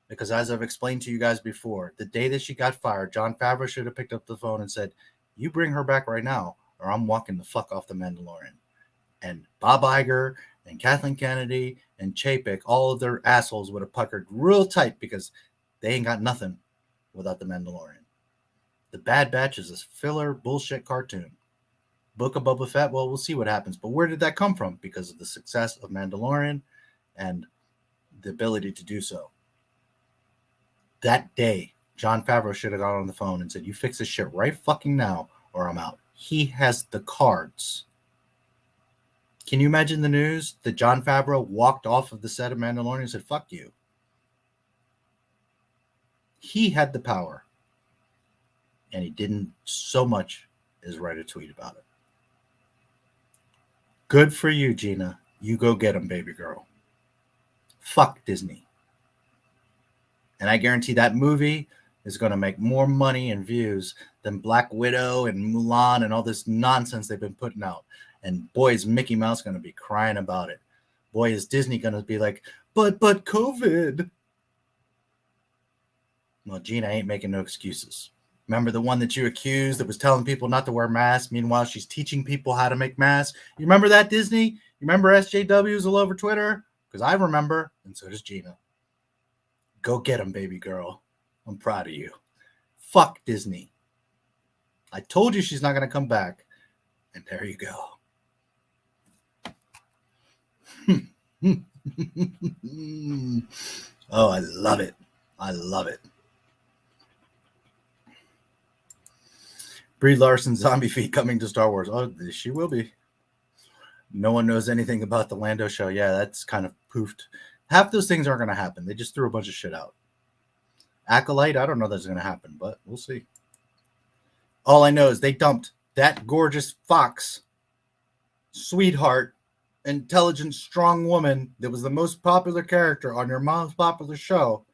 Because as I've explained to you guys before, the day that she got fired, Jon Favreau should have picked up the phone and said, you bring her back right now, or I'm walking the fuck off the Mandalorian. And Bob Iger and Kathleen Kennedy and Chapek, all of their assholes would have puckered real tight because they ain't got nothing without the Mandalorian. The Bad Batch is a filler bullshit cartoon. Book of Boba Fett, well, we'll see what happens. But where did that come from? Because of the success of Mandalorian and the ability to do so. That day, Jon Favreau should have got on the phone and said, you fix this shit right fucking now or I'm out. He has the cards. Can you imagine the news that Jon Favreau walked off of the set of Mandalorian and said, fuck you? He had the power. And he didn't so much as write a tweet about it. Good for you, Gina. You go get him, baby girl. Fuck Disney. And I guarantee that movie is going to make more money and views than Black Widow and Mulan and all this nonsense they've been putting out. And boy, is Mickey Mouse going to be crying about it. Boy, is Disney going to be like, but COVID. Well, Gina ain't making no excuses. Remember the one that you accused that was telling people not to wear masks? Meanwhile, she's teaching people how to make masks. You remember that, Disney? You remember SJWs all over Twitter? Because I remember, and so does Gina. Go get him, baby girl. I'm proud of you. Fuck Disney. I told you she's not going to come back. And there you go. Oh, I love it. I love it. Brie Larson zombie feet coming to Star Wars. Oh, she will be. No one knows anything about the Lando show. Yeah, that's kind of poofed. Half those things aren't going to happen. They just threw a bunch of shit out. Acolyte, I don't know that's going to happen, but we'll see. All I know is they dumped that gorgeous fox, sweetheart, intelligent, strong woman that was the most popular character on your most popular show,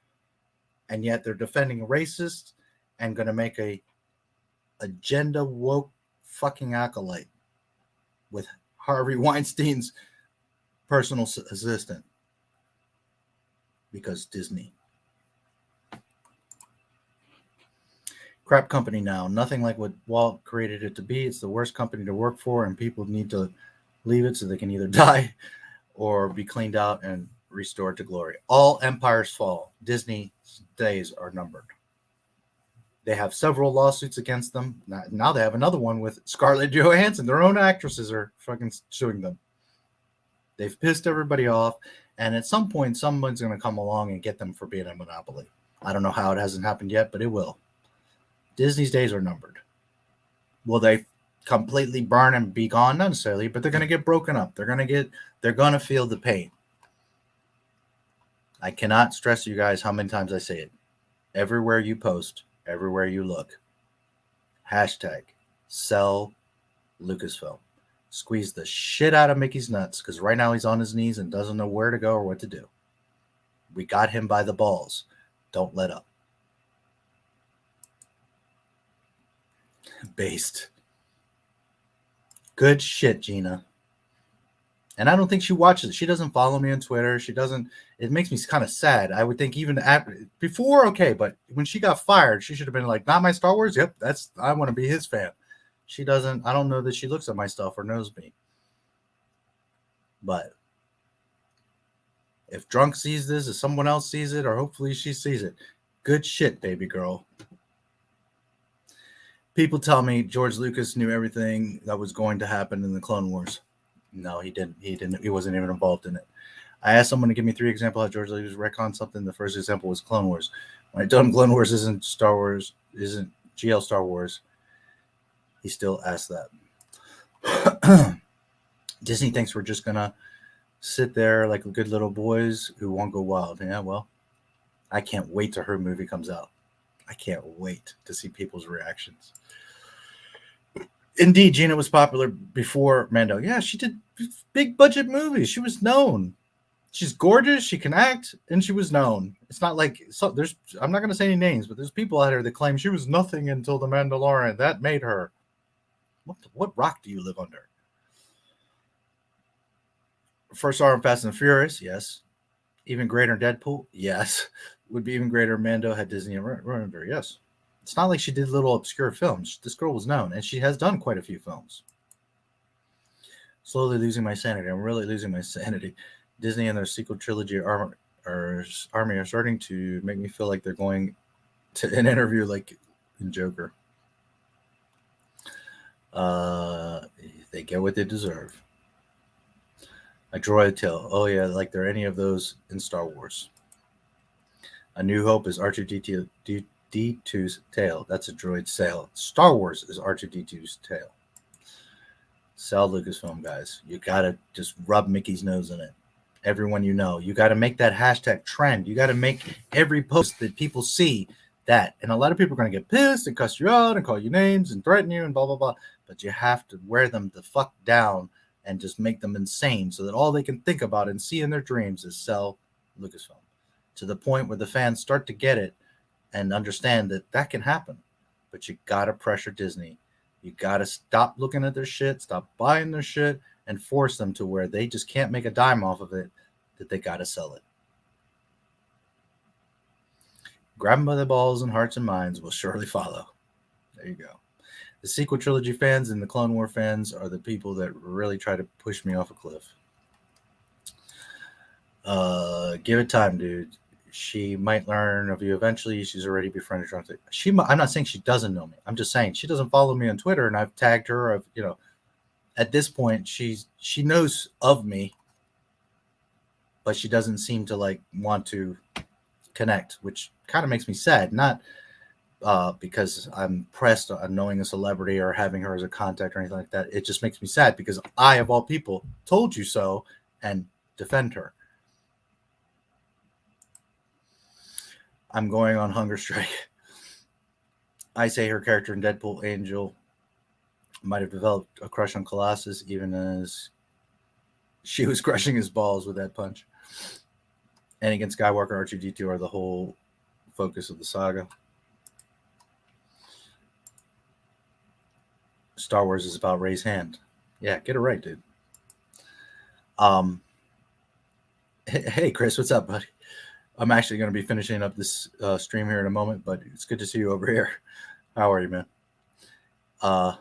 and yet they're defending racists and going to make a agenda woke fucking acolyte with Harvey Weinstein's personal assistant because Disney. Crap company now. Nothing like what Walt created it to be. It's the worst company to work for, and people need to leave it so they can either die or be cleaned out and restored to glory. All empires fall. Disney's days are numbered. They have several lawsuits against them. Now they have another one with Scarlett Johansson. Their own actresses are fucking suing them. They've pissed everybody off. And at some point, someone's going to come along and get them for being a monopoly. I don't know how it hasn't happened yet, but it will. Disney's days are numbered. Will they completely burn and be gone? Not necessarily, but they're going to get broken up. They're going to feel the pain. I cannot stress you guys how many times I say it. Everywhere you post, everywhere you look. Hashtag sell Lucasfilm. Squeeze the shit out of Mickey's nuts because right now he's on his knees and doesn't know where to go or what to do. We got him by the balls. Don't let up. Based. Good shit, Gina. And I don't think she watches it. She doesn't follow me on Twitter. She doesn't. It makes me kind of sad. I would think even before, okay, but when she got fired, she should have been like, not my Star Wars? Yep, I want to be his fan. She doesn't. I don't know that she looks at my stuff or knows me. But if Drunk sees this, if someone else sees it, or hopefully she sees it, good shit, baby girl. People tell me George Lucas knew everything that was going to happen in the Clone Wars. No, he didn't. He wasn't even involved in it. I asked someone to give me 3 examples how George Lucas retconned something. The first example was Clone Wars. When I told him Clone Wars isn't Star Wars, isn't GL Star Wars, he still asked that. Disney thinks we're just gonna sit there like good little boys who won't go wild. Yeah, well, I can't wait till her movie comes out. I can't wait to see people's reactions. Indeed, Gina was popular before Mando. Yeah, she did big budget movies. She was known. She's gorgeous. She can act, and she was known. It's not like there's. I'm not going to say any names, but there's people out there that claim she was nothing until The Mandalorian. That made her. What rock do you live under? First saw in Fast and the Furious, yes. Even greater Deadpool, yes. Would be even greater Mando had Disney remember, yes. It's not like she did little obscure films. This girl was known, and she has done quite a few films. Slowly losing my sanity. I'm really losing my sanity. Disney and their sequel trilogy army are starting to make me feel like they're going to an interview like in Joker. They get what they deserve. A droid tail. Oh yeah, like there are any of those in Star Wars. A New Hope is R2-D2's tail. That's a droid's tail. Star Wars is R2-D2's tail. Sell Lucasfilm, guys. You gotta just rub Mickey's nose in it. Everyone you know. You gotta make that hashtag trend. You gotta make every post that people see that. And a lot of people are gonna get pissed and cuss you out and call you names and threaten you and blah blah blah. But you have to wear them the fuck down and just make them insane so that all they can think about and see in their dreams is sell Lucasfilm. To the point where the fans start to get it and understand that that can happen. But you got to pressure Disney. You got to stop looking at their shit, stop buying their shit, and force them to where they just can't make a dime off of it, that they got to sell it. Grab them by the balls and hearts and minds will surely follow. There you go. The sequel trilogy fans and the Clone War fans are the people that really try to push me off a cliff. Give it time, dude. She might learn of you eventually. She's already befriended her. I'm not saying she doesn't know me. I'm just saying she doesn't follow me on Twitter, and I've tagged her. At this point, she knows of me, but she doesn't seem to want to connect, which kind of makes me sad. Not because I'm pressed on knowing a celebrity or having her as a contact or anything like that. It just makes me sad because I, of all people, told you so and defend her. I'm going on hunger strike. I say her character in Deadpool, Angel, might have developed a crush on Colossus, even as she was crushing his balls with that punch. Anakin Skywalker, R2-D2 are the whole focus of the saga. Star Wars is about Rey's hand. Yeah, get it right, dude. Hey, Chris, what's up, buddy? I'm actually going to be finishing up this stream here in a moment, but it's good to see you over here. How are you, man? I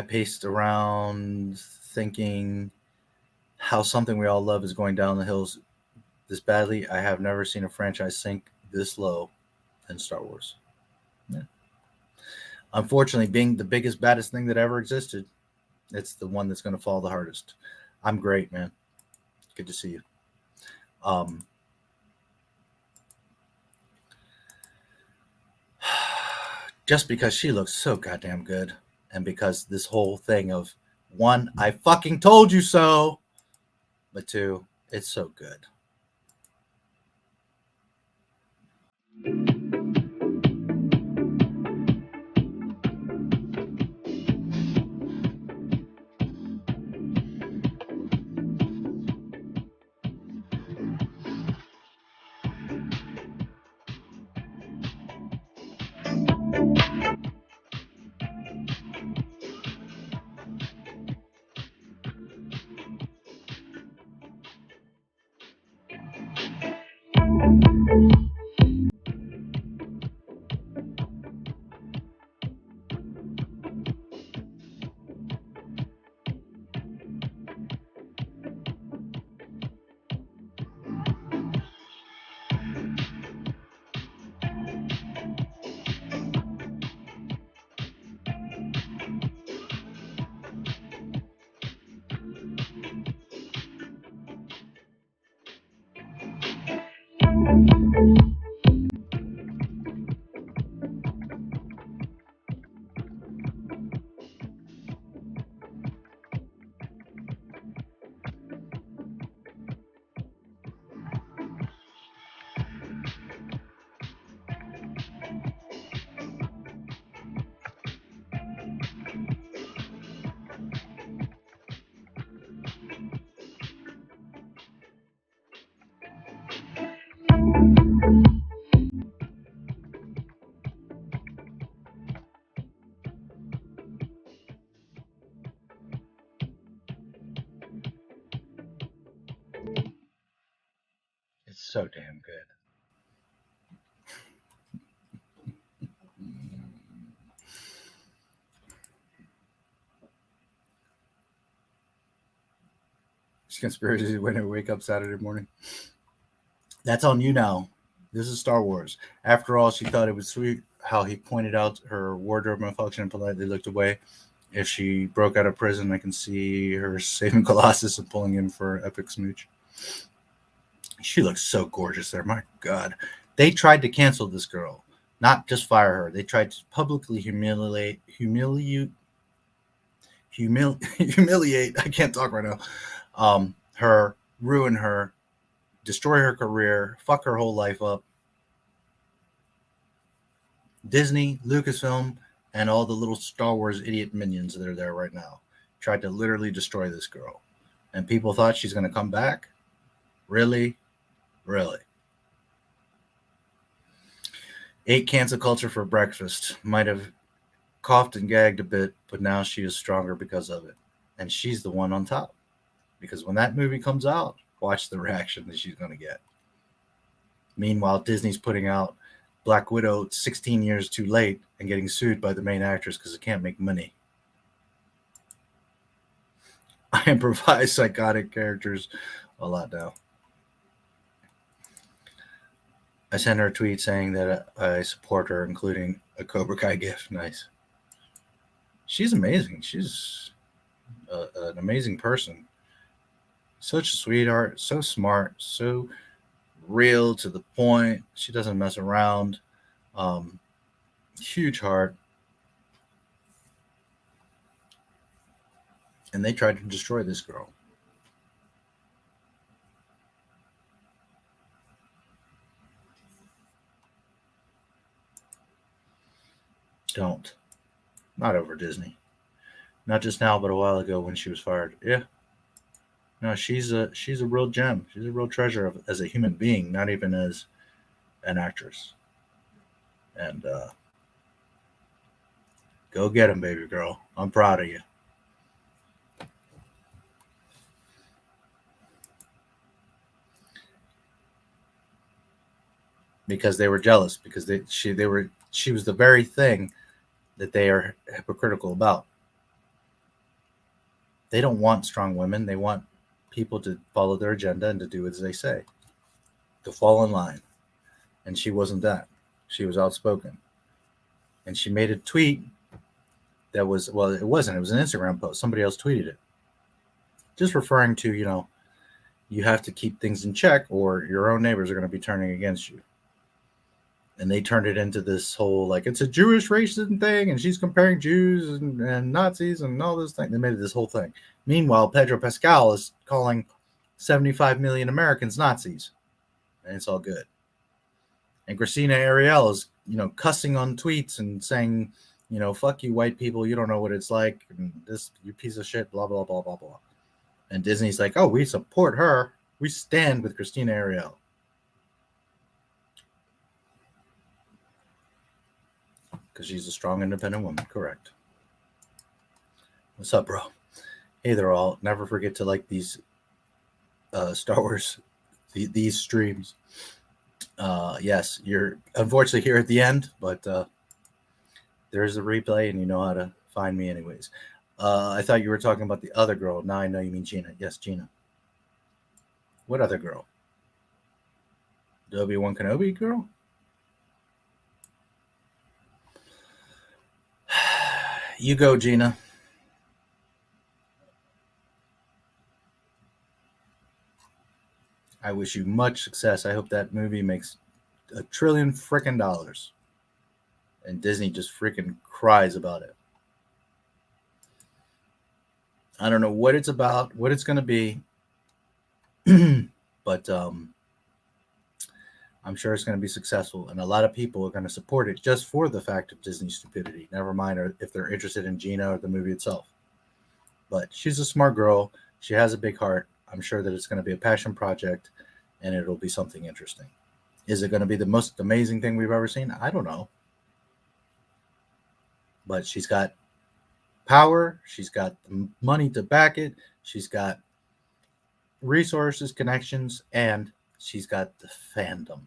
paced around thinking how something we all love is going down the hills this badly. I have never seen a franchise sink this low in Star Wars. Yeah. Unfortunately, being the biggest, baddest thing that ever existed, it's the one that's going to fall the hardest. I'm great, man. Good to see you. Just because she looks so goddamn good, and because this whole thing of, one, I fucking told you so, but two, it's so good. so damn good. Conspiracy when I wake up Saturday morning. That's on YouNow. This is Star Wars. After all, she thought it was sweet how he pointed out her wardrobe malfunction and politely looked away. If she broke out of prison, I can see her saving Colossus and pulling him for an epic smooch. She looks so gorgeous there. My God. They tried to cancel this girl, not just fire her. They tried to publicly humiliate. I can't talk right now. Her, ruin her, destroy her career, fuck her whole life up. Disney, Lucasfilm, and all the little Star Wars idiot minions that are there right now tried to literally destroy this girl. And people thought she's going to come back? Really? Really? Ate cancel culture for breakfast. Might have coughed and gagged a bit, but now she is stronger because of it. And she's the one on top. Because when that movie comes out, watch the reaction that she's going to get. Meanwhile, Disney's putting out Black Widow 16 years too late and getting sued by the main actress because it can't make money. I improvise psychotic characters a lot now. I sent her a tweet saying that I support her, including a Cobra Kai gift. Nice. She's amazing. She's an amazing person. Such a sweetheart, so smart, so real to the point. She doesn't mess around. Huge heart. And they tried to destroy this girl. Don't. Not over Disney. Not just now, but a while ago when she was fired. Yeah. No, she's a real gem. She's a real treasure as a human being, not even as an actress. And go get him, baby girl. I'm proud of you. Because they were jealous. Because she was the very thing that they are hypocritical about. They don't want strong women. They want people to follow their agenda and to do as they say, to fall in line. And she wasn't that. She was outspoken. And she made a tweet that was, well, it wasn't. It was an Instagram post. Somebody else tweeted it. Just referring to, you have to keep things in check or your own neighbors are going to be turning against you. And they turned it into this whole, like, it's a Jewish racism thing, and she's comparing Jews and Nazis and all this thing. They made it this whole thing. Meanwhile, Pedro Pascal is calling 75 million Americans Nazis. And it's all good. And Christina Ariel is, cussing on tweets and saying, fuck you white people, you don't know what it's like, and this, you piece of shit, blah, blah, blah, blah, blah. And Disney's like, oh, we support her. We stand with Christina Ariel. Because she's a strong, independent woman. Correct. What's up, bro? Hey there, all. Never forget to like these Star Wars, these streams. Yes, you're unfortunately here at the end, but there's a replay, and you know how to find me anyways. I thought you were talking about the other girl. Now I know you mean Gina. Yes, Gina. What other girl? The Obi-Wan Kenobi girl? You go, Gina. I wish you much success. I hope that movie makes $1 trillion freaking dollars. And Disney just freaking cries about it. I don't know what it's about, what it's going to be. But I'm sure it's going to be successful. And a lot of people are going to support it just for the fact of Disney's stupidity. Never mind if they're interested in Gina or the movie itself. But she's a smart girl. She has a big heart. I'm sure that it's going to be a passion project, and it'll be something interesting. Is it going to be the most amazing thing we've ever seen? I don't know. But she's got power. She's got the money to back it. She's got resources, connections, and She's got the fandom.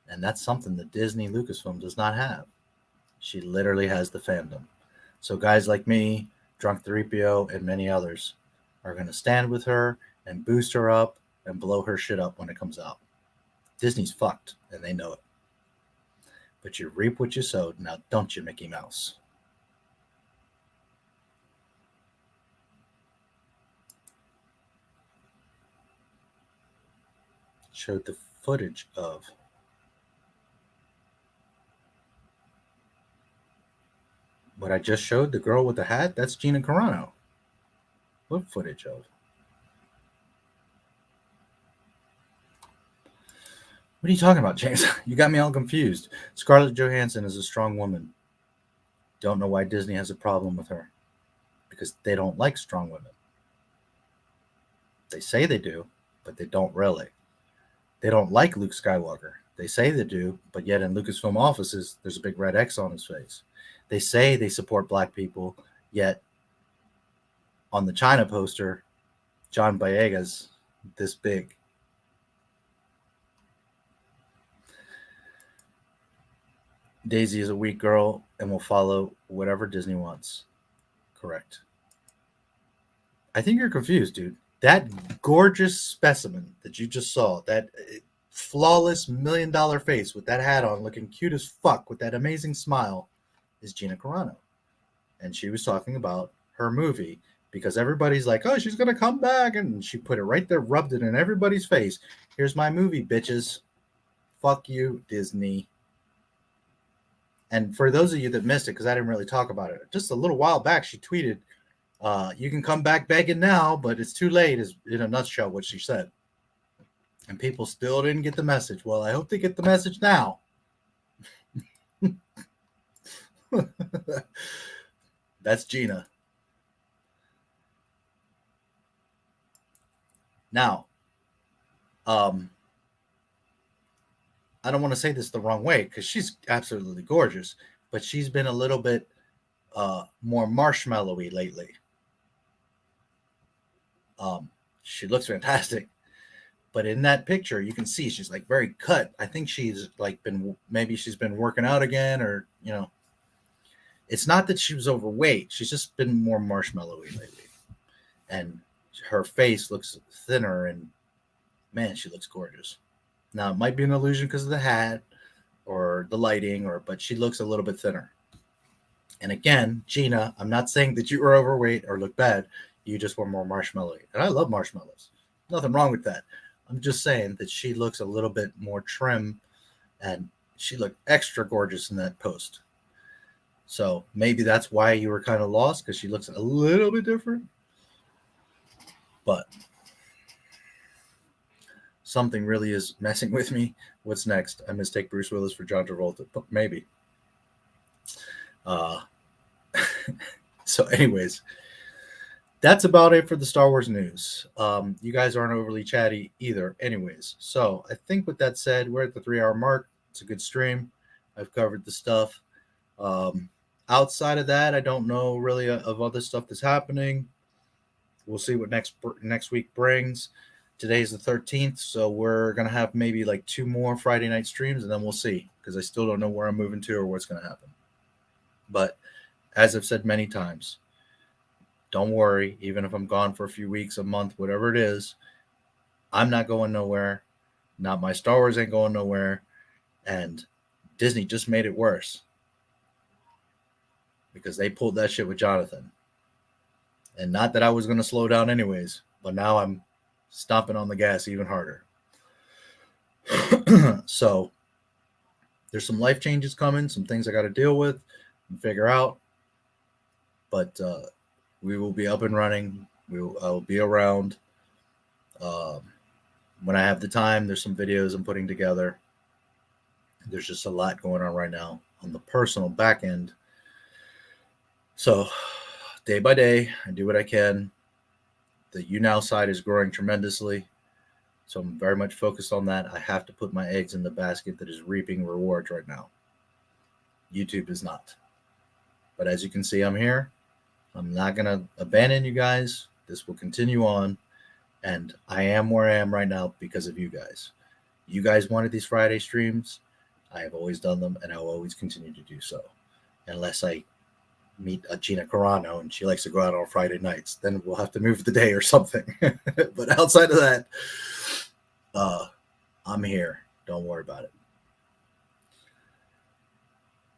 And that's something that Disney Lucasfilm does not have. She literally has the fandom. So guys like me, Drunk 3PO, and many others are going to stand with her and boost her up and blow her shit up when it comes out. Disney's fucked, and they know it. But you reap what you sowed. Now, don't you, Mickey Mouse? Showed the footage of what I just showed, the girl with the hat. That's Gina Carano. What footage of? What are you talking about, James? You got me all confused. Scarlett Johansson is a strong woman. Don't know why Disney has a problem with her. Because they don't like strong women. They say they do, but they don't really. They don't like Luke Skywalker. They say they do, but yet in Lucasfilm offices, there's a big red X on his face. They say they support black people, yet on the China poster, John Boyega's this big. Daisy is a weak girl and will follow whatever Disney wants. Correct. I think you're confused, dude. That gorgeous specimen that you just saw, that flawless $1 million face with that hat on, looking cute as fuck with that amazing smile, is Gina Carano. And she was talking about her movie because everybody's like, oh, she's going to come back. And she put it right there, rubbed it in everybody's face. Here's my movie, bitches. Fuck you, Disney. And for those of you that missed it, because I didn't really talk about it, just a little while back, she tweeted, you can come back begging now, but it's too late, is in a nutshell what she said. And people still didn't get the message. Well, I hope they get the message now. That's Gina. Now, I don't want to say this the wrong way because she's absolutely gorgeous, but she's been a little bit more marshmallowy lately. She looks fantastic, but in that picture you can see she's like very cut. I think she's like she's been working out again, or it's not that she was overweight. She's just been more marshmallowy lately, and her face looks thinner, and man, she looks gorgeous. Now it might be an illusion because of the hat or the lighting, but she looks a little bit thinner. And again, Gina, I'm not saying that you were overweight or look bad. You just were more marshmallowy. And I love marshmallows. Nothing wrong with that. I'm just saying that she looks a little bit more trim, and she looked extra gorgeous in that post. So maybe that's why you were kind of lost, because she looks a little bit different. But something really is messing with me. What's next? I mistake Bruce Willis for John Travolta. But maybe. So anyways, that's about it for the Star Wars news. You guys aren't overly chatty either. Anyways, so I think with that said, we're at the 3-hour mark. It's a good stream. I've covered the stuff. Outside of that, I don't know really of other stuff that's happening. We'll see what next week brings. Today's the 13th, so we're going to have maybe like 2 more Friday night streams, and then we'll see, because I still don't know where I'm moving to or what's going to happen. But as I've said many times, don't worry. Even if I'm gone for a few weeks, a month, whatever it is, I'm not going nowhere. Not My Star Wars ain't going nowhere. And Disney just made it worse because they pulled that shit with Jonathan. And not that I was going to slow down anyways, but now I'm stomping on the gas even harder. So there's some life changes coming, some things I got to deal with and figure out. But we will be up and running. I'll be around. When I have the time, there's some videos I'm putting together. There's just a lot going on right now on the personal back end. So day by day, I do what I can. The YouNow side is growing tremendously. So I'm very much focused on that. I have to put my eggs in the basket that is reaping rewards right now. YouTube is not. But as you can see, I'm here. I'm not going to abandon you guys. This will continue on. And I am where I am right now because of you guys. You guys wanted these Friday streams. I have always done them, and I will always continue to do so. Unless I meet a Gina Carano and she likes to go out on Friday nights, then we'll have to move the day or something. But outside of that, I'm here. Don't worry about it.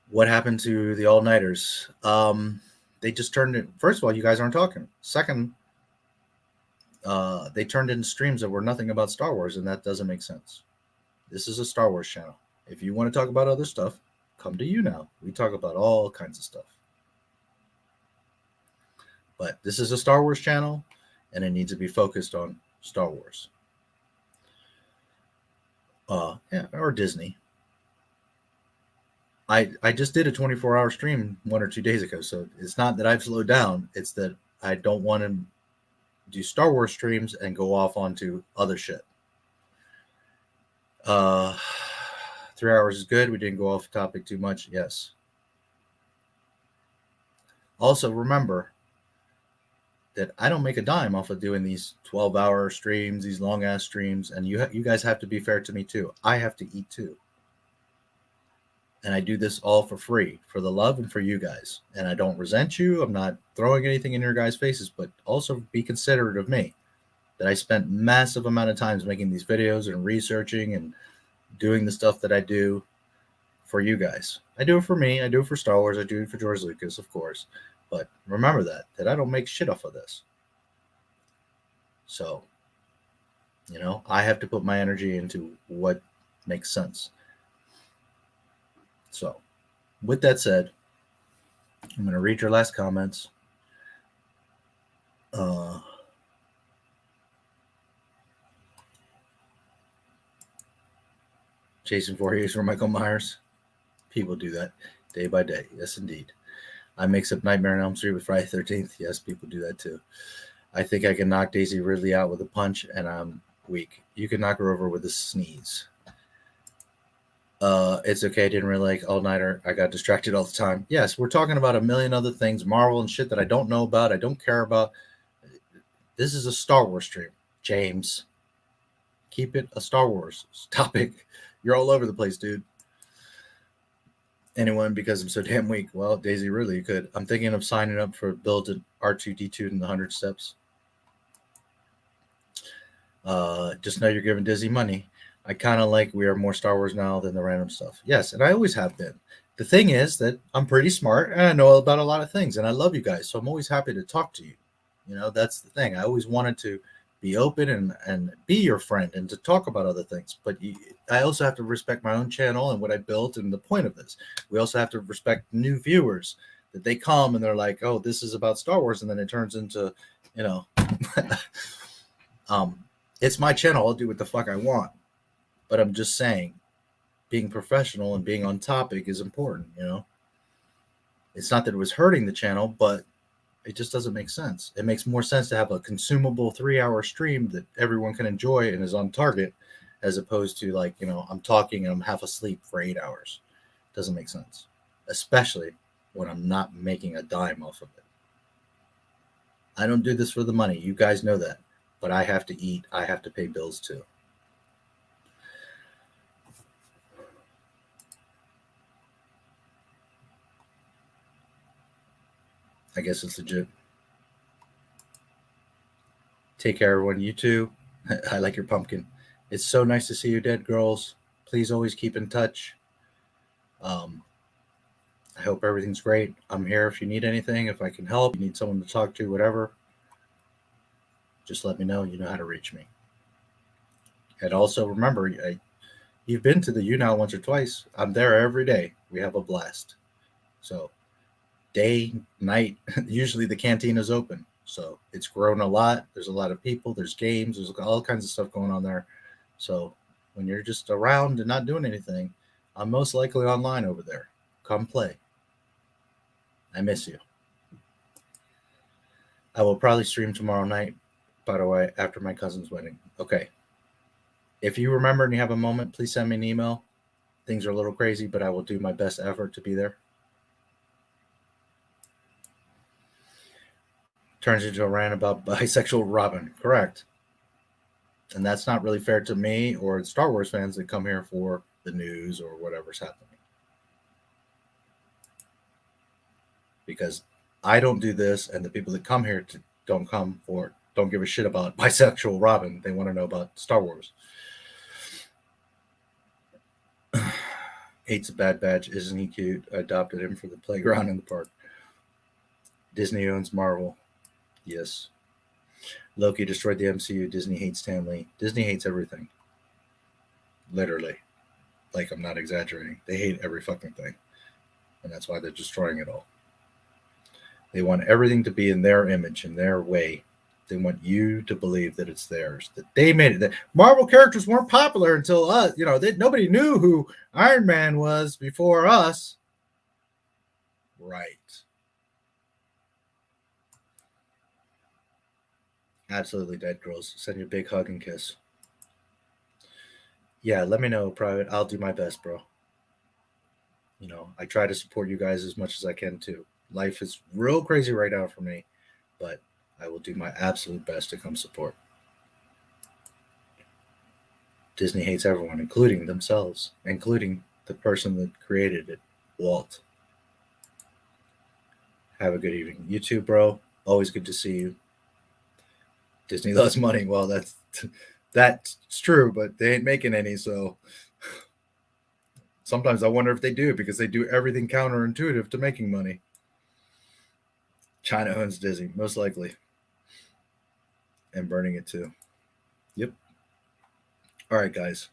What happened to the all-nighters? They just turned it. First of all, you guys aren't talking. Second, they turned in streams that were nothing about Star Wars, and that doesn't make sense. This is a Star Wars channel. If you want to talk about other stuff, come to YouNow. We talk about all kinds of stuff. But this is a Star Wars channel, and it needs to be focused on Star Wars. Yeah, or Disney. I just did a 24-hour stream 1 or 2 days ago, so it's not that I've slowed down. It's that I don't want to do Star Wars streams and go off onto other shit. 3 hours is good. We didn't go off topic too much. Yes. Also, remember that I don't make a dime off of doing these 12-hour streams, these long-ass streams, and you guys have to be fair to me too. I have to eat too. And I do this all for free, for the love and for you guys. And I don't resent you. I'm not throwing anything in your guys' faces, but also be considerate of me. That I spent massive amount of times making these videos and researching and doing the stuff that I do for you guys. I do it for me. I do it for Star Wars. I do it for George Lucas, of course. But remember that I don't make shit off of this. So, you know, I have to put my energy into what makes sense. So, with that said, I'm going to read your last comments. Jason Voorhees for Michael Myers. People do that day by day. Yes, indeed. I mix up Nightmare on Elm Street with Friday the 13th. Yes, people do that too. I think I can knock Daisy Ridley out with a punch, and I'm weak. You can knock her over with a sneeze. It's okay. I didn't really like All Nighter. I got distracted all the time. Yes, we're talking about a million other things, Marvel and shit that I don't know about. I don't care about. This is a Star Wars stream, James. Keep it a Star Wars topic. You're all over the place, dude. Anyone, because I'm so damn weak. Well, Daisy, really, you could. I'm thinking of signing up for build an R2D2 in the 100 steps. Just know you're giving Disney money. I kind of like we are more Star Wars now than the random stuff. Yes, and I always have been. The thing is that I'm pretty smart and I know about a lot of things, and I love you guys, so I'm always happy to talk to you. You know, that's the thing. I always wanted to be open and be your friend and to talk about other things. But I also have to respect my own channel and what I built and the point of this. We also have to respect new viewers, that they come and they're like, oh, this is about Star Wars. And then it turns into, you know, it's my channel. I'll do what the fuck I want. But I'm just saying, being professional and being on topic is important, you know. It's not that it was hurting the channel, but it just doesn't make sense. It makes more sense to have a consumable 3-hour stream that everyone can enjoy and is on target, as opposed to, like, you know, I'm talking and I'm half asleep for 8 hours. Doesn't make sense, especially when I'm not making a dime off of it. I don't do this for the money. You guys know that. But I have to eat. I have to pay bills too. I guess it's legit. Take care, everyone. You too. I like your pumpkin. It's so nice to see you, dead girls. Please always keep in touch. I hope everything's great. I'm here if you need anything, if I can help, you need someone to talk to, whatever. Just let me know. You know how to reach me. And also remember, you've been to the YouNow once or twice. I'm there every day. We have a blast. So day, night, usually the canteen is open. So it's grown a lot. There's a lot of people. There's games. There's all kinds of stuff going on there. So when you're just around and not doing anything, I'm most likely online over there. Come play. I miss you. I will probably stream tomorrow night, by the way, after my cousin's wedding. Okay. If you remember and you have a moment, please send me an email. Things are a little crazy, but I will do my best effort to be there. Turns into a rant about bisexual Robin. Correct. And that's not really fair to me or Star Wars fans that come here for the news or whatever's happening. Because I don't do this, and the people that come here don't give a shit about bisexual Robin. They want to know about Star Wars. Hates a Bad Batch. Isn't he cute? I adopted him for the playground in the park. Disney owns Marvel. Yes. Loki destroyed the MCU. Disney hates Stan Lee. Disney hates everything. Literally. Like, I'm not exaggerating. They hate every fucking thing. And that's why they're destroying it all. They want everything to be in their image, in their way. They want you to believe that it's theirs, that they made it. That Marvel characters weren't popular until us. You know, nobody knew who Iron Man was before us. Right. Absolutely, dead girls. Send you a big hug and kiss. Yeah, let me know, private. I'll do my best, bro. You know, I try to support you guys as much as I can, too. Life is real crazy right now for me, but I will do my absolute best to come support. Disney hates everyone, including themselves, including the person that created it, Walt. Have a good evening. You too, bro. Always good to see you. Disney loves money. Well, that's true, but they ain't making any, so sometimes I wonder if they do, because they do everything counterintuitive to making money. China owns Disney, most likely. And burning it too. Yep. All right, guys.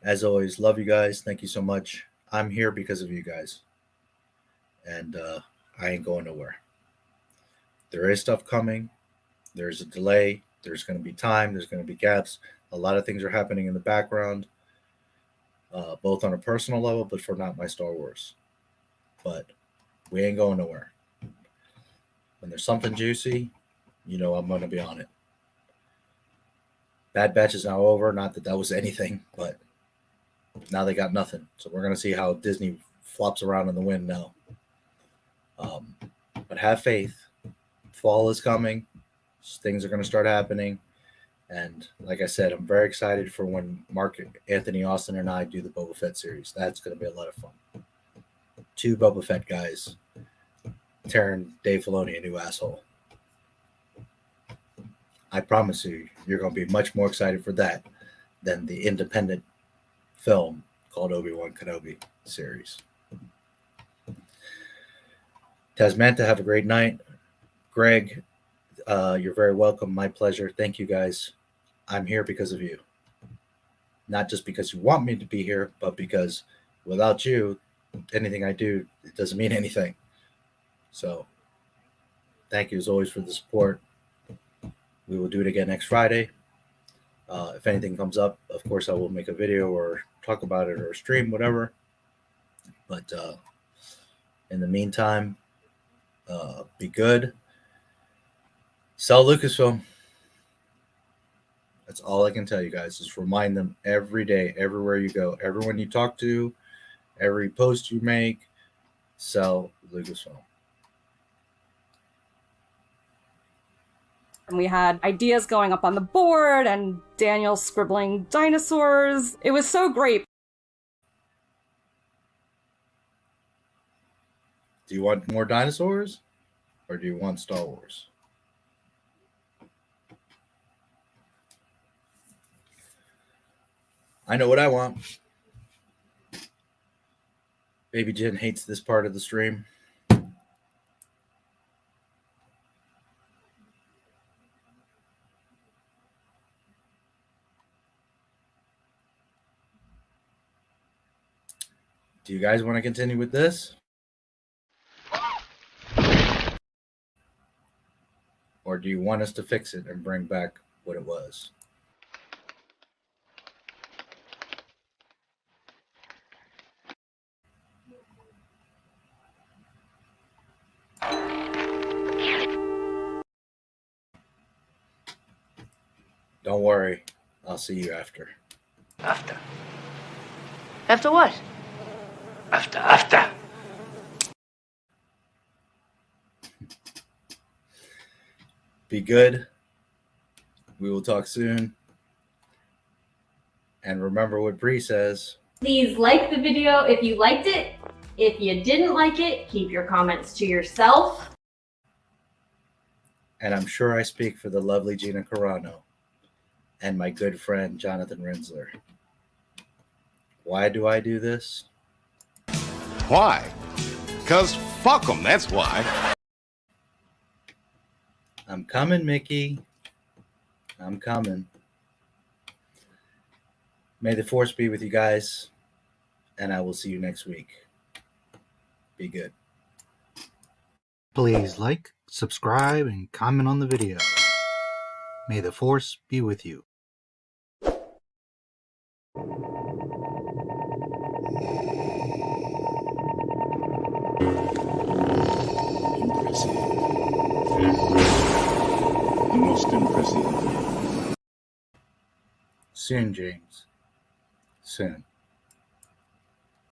As always, love you guys. Thank you so much. I'm here because of you guys. And I ain't going nowhere. There is stuff coming. There's a delay. There's going to be time. There's going to be gaps. A lot of things are happening in the background, both on a personal level, but for Not My Star Wars. But we ain't going nowhere. When there's something juicy, you know I'm going to be on it. Bad Batch is now over. Not that that was anything, but now they got nothing. So we're going to see how Disney flops around in the wind now. But have faith. Fall is coming. Things are going to start happening. And like I said, I'm very excited for when Mark, Anthony Austin, and I do the Boba Fett series. That's going to be a lot of fun. 2 Boba Fett guys tearing Dave Filoni a new asshole. I promise you, you're going to be much more excited for that than the independent film called Obi-Wan Kenobi series. Tasmanta, have a great night. Greg, you're very welcome. My pleasure. Thank you, guys. I'm here because of you. Not just because you want me to be here, but because without you, anything I do, it doesn't mean anything. So thank you as always for the support. We will do it again next Friday. If anything comes up, of course, I will make a video or talk about it or stream, whatever. But in the meantime, be good. Sell Lucasfilm. That's all I can tell you guys. Just remind them every day, everywhere you go, everyone you talk to, every post you make, sell Lucasfilm. And we had ideas going up on the board and Daniel scribbling dinosaurs. It was so great. Do you want more dinosaurs or do you want Star Wars? I know what I want. Baby Jen hates this part of the stream. Do you guys want to continue with this? Or do you want us to fix it and bring back what it was? Don't worry. I'll see you after. After. After what? After. Be good. We will talk soon. And remember what Bree says. Please like the video if you liked it. If you didn't like it, keep your comments to yourself. And I'm sure I speak for the lovely Gina Carano and my good friend Jonathan Rinzler. Why do I do this? Why? Because fuck them, that's why. I'm coming, Mickey. I'm coming. May the force be with you guys, and I will see you next week. Be good. Please like, subscribe, and comment on the video. May the force be with you. Most impressive. Soon, James. Soon.